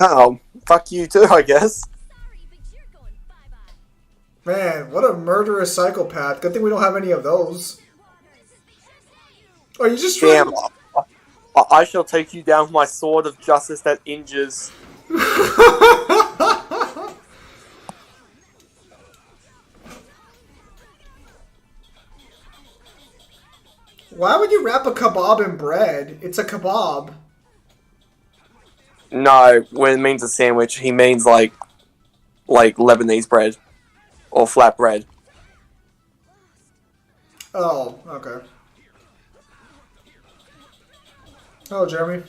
Oh, fuck you too, I guess. Sorry, but you're going bye-bye. Man, what a murderous psychopath. Good thing we don't have any of those. Are you just trying Damn, I shall take you down with my sword of justice that injures. Why would you wrap a kebab in bread? It's a kebab. No, when it means a sandwich, he means like Lebanese bread or flat bread. Oh, okay. Hello, Jeremy.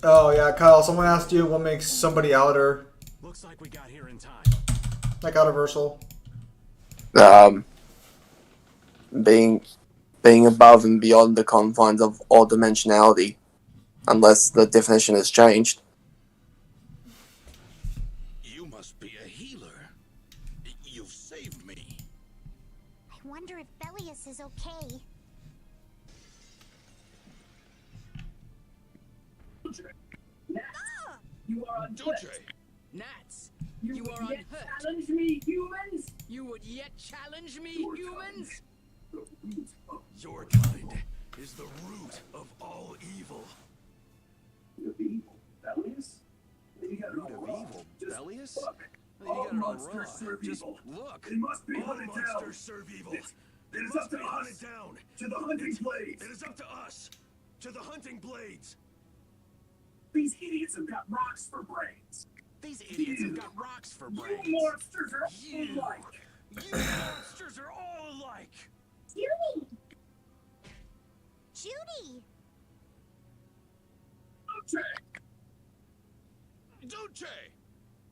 Oh yeah, Kyle. Someone asked you what makes somebody outer. Looks like we got here in time. Like outerversal. Being above and beyond the confines of all dimensionality, unless the definition has changed. You must be a healer. You've saved me. I wonder if Bellius is okay. You are unhurt. Nats, You you would are yet unhurt. challenge me, humans? You would yet challenge me, humans? Your kind is the root of all evil. The evil, Bellius? You got it all Root of wrong. evil, Just Bellius? look. You All got it all monsters wrong. serve Just evil. look. It must be All hunted down. monsters serve evil. It is Must up to be us. hunted down. To the hunting blades. It is up to us. To the hunting blades. These idiots have got rocks for brains. These idiots have got rocks for brains. You monsters are You. alike. You monsters are all alike. Judy! Judy! Duce!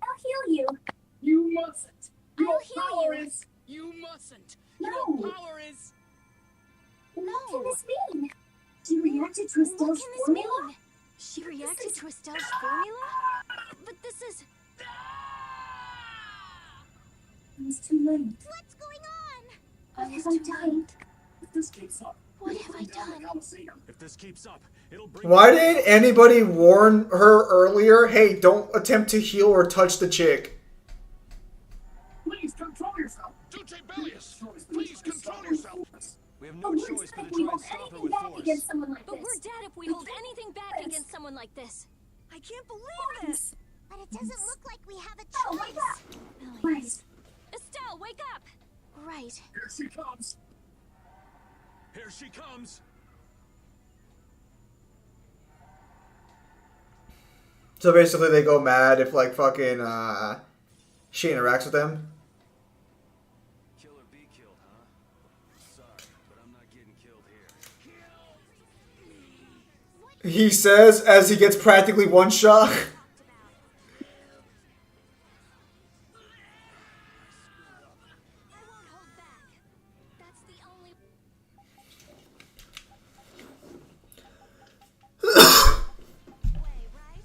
I'll heal you. You mustn't. Your I'll heal power you. is... You mustn't. No. Your power is... What can this mean? She reacted to Estelle's What can this formula? mean? She reacted to Estelle's formula? But this is... It's too late. What's going on? What have I done? If this keeps up, What have I done? Coliseum. If this keeps up, it'll bring. Why did anybody warn her earlier? Hey, don't attempt to heal or touch the chick. Please control yourself. Duce Bellius! Please control yourself! We have But no we're choice but dead if to we try and hold stop her anything with back force. against someone like But this. we're dead if we hold anything back against someone like this. I can't believe this. But it doesn't look like we have a Oh, wake choice. up! Right. Estelle, wake up! Right. Here she comes. Here she comes. So basically, they go mad if like fucking she interacts with them. Kill or be killed, huh? Sorry, but I'm not getting killed here. He says as he gets practically one shot. I won't hold back. That's the only... way, right?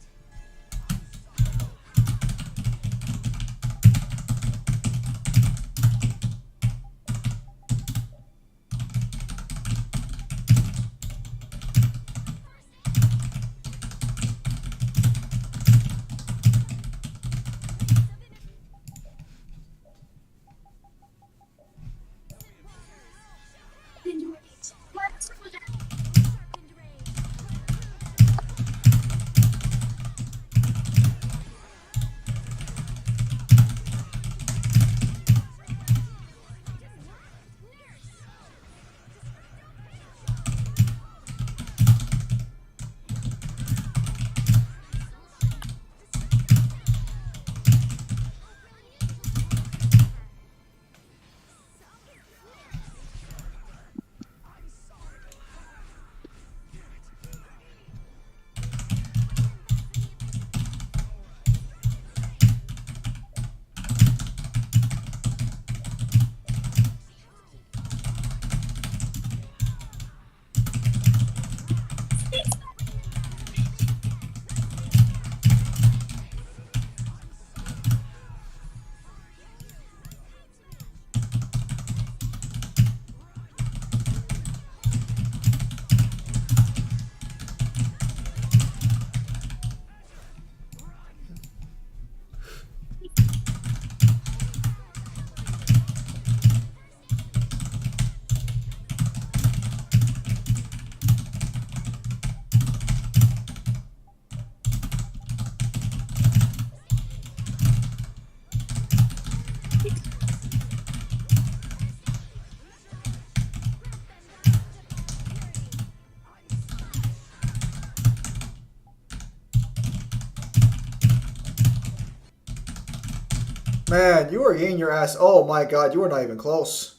Man, you are getting your ass. Oh my god, you are not even close.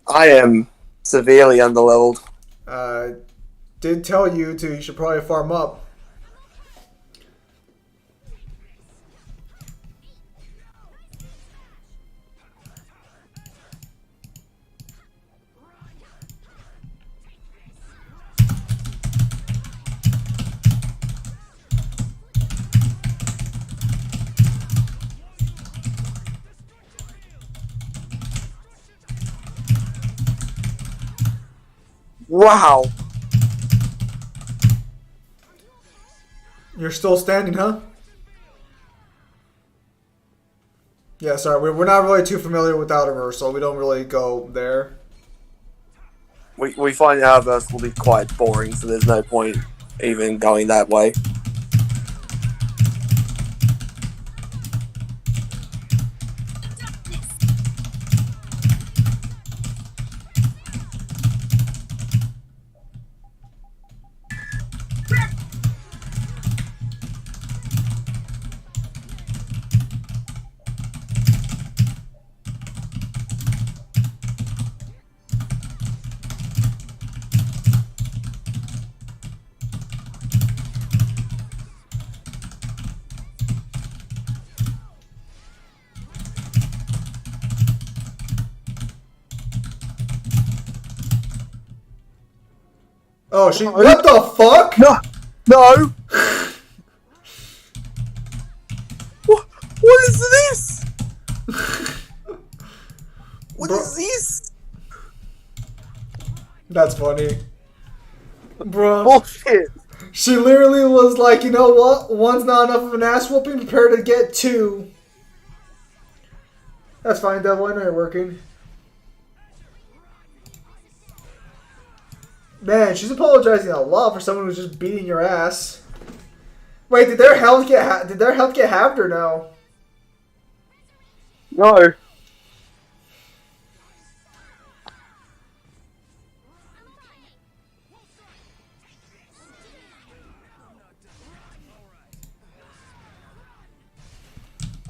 I am severely underleveled. Did tell you to. You should probably farm up. Wow. You're still standing, huh? Yeah, sorry. We're not really too familiar with Outerverse, so we don't really go there. We find Outerverse will be quite boring, so there's no point even going that way. Oh, she. What the fuck? No! No! What is this? What is this? That's funny. Bro. Bullshit. She literally was like, you know what? One's not enough of an ass whooping. Prepare to get two. That's fine, Devil. I know you're working. Man, she's apologizing a lot for someone who's just beating your ass. Wait, did their health get halved or no? No.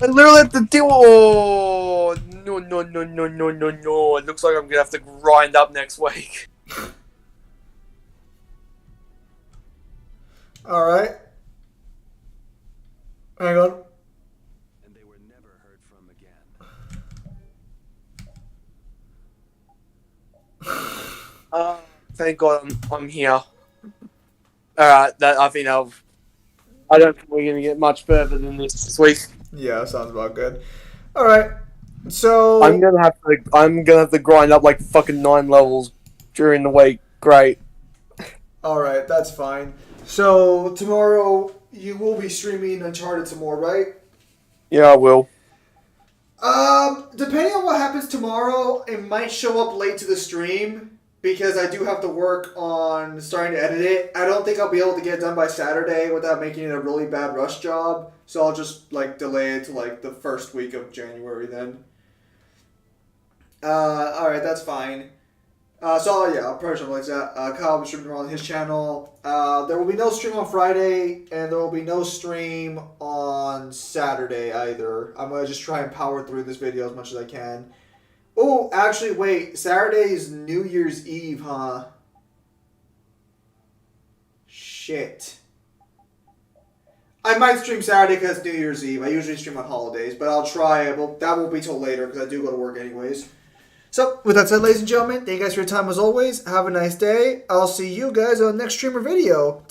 I literally have to deal. Oh no! It looks like I'm gonna have to grind up next week. All right. Hang on. And they were never heard from again. Thank God I'm here. Alright, I think I don't think we're gonna get much further than this week. Yeah, sounds about good. All right. So I'm gonna have to grind up like fucking 9 levels during the week. Great. All right, that's fine. So tomorrow you will be streaming Uncharted some more, right? Yeah, I will. Depending on what happens tomorrow, it might show up late to the stream because I do have to work on starting to edit it. I don't think I'll be able to get it done by Saturday without making it a really bad rush job. So I'll just like delay it to like the first week of January then. All right, that's fine. So yeah, I'll probably like that. Kyle will be streaming on his channel. There will be no stream on Friday, and there will be no stream on Saturday either. I'm gonna just try and power through this video as much as I can. Oh, actually, wait. Saturday is New Year's Eve, huh? Shit. I might stream Saturday because it's New Year's Eve. I usually stream on holidays, but I'll try. Well, that won't be till later because I do go to work anyways. So, with that said, ladies and gentlemen, thank you guys for your time as always. Have a nice day. I'll see you guys on the next streamer video.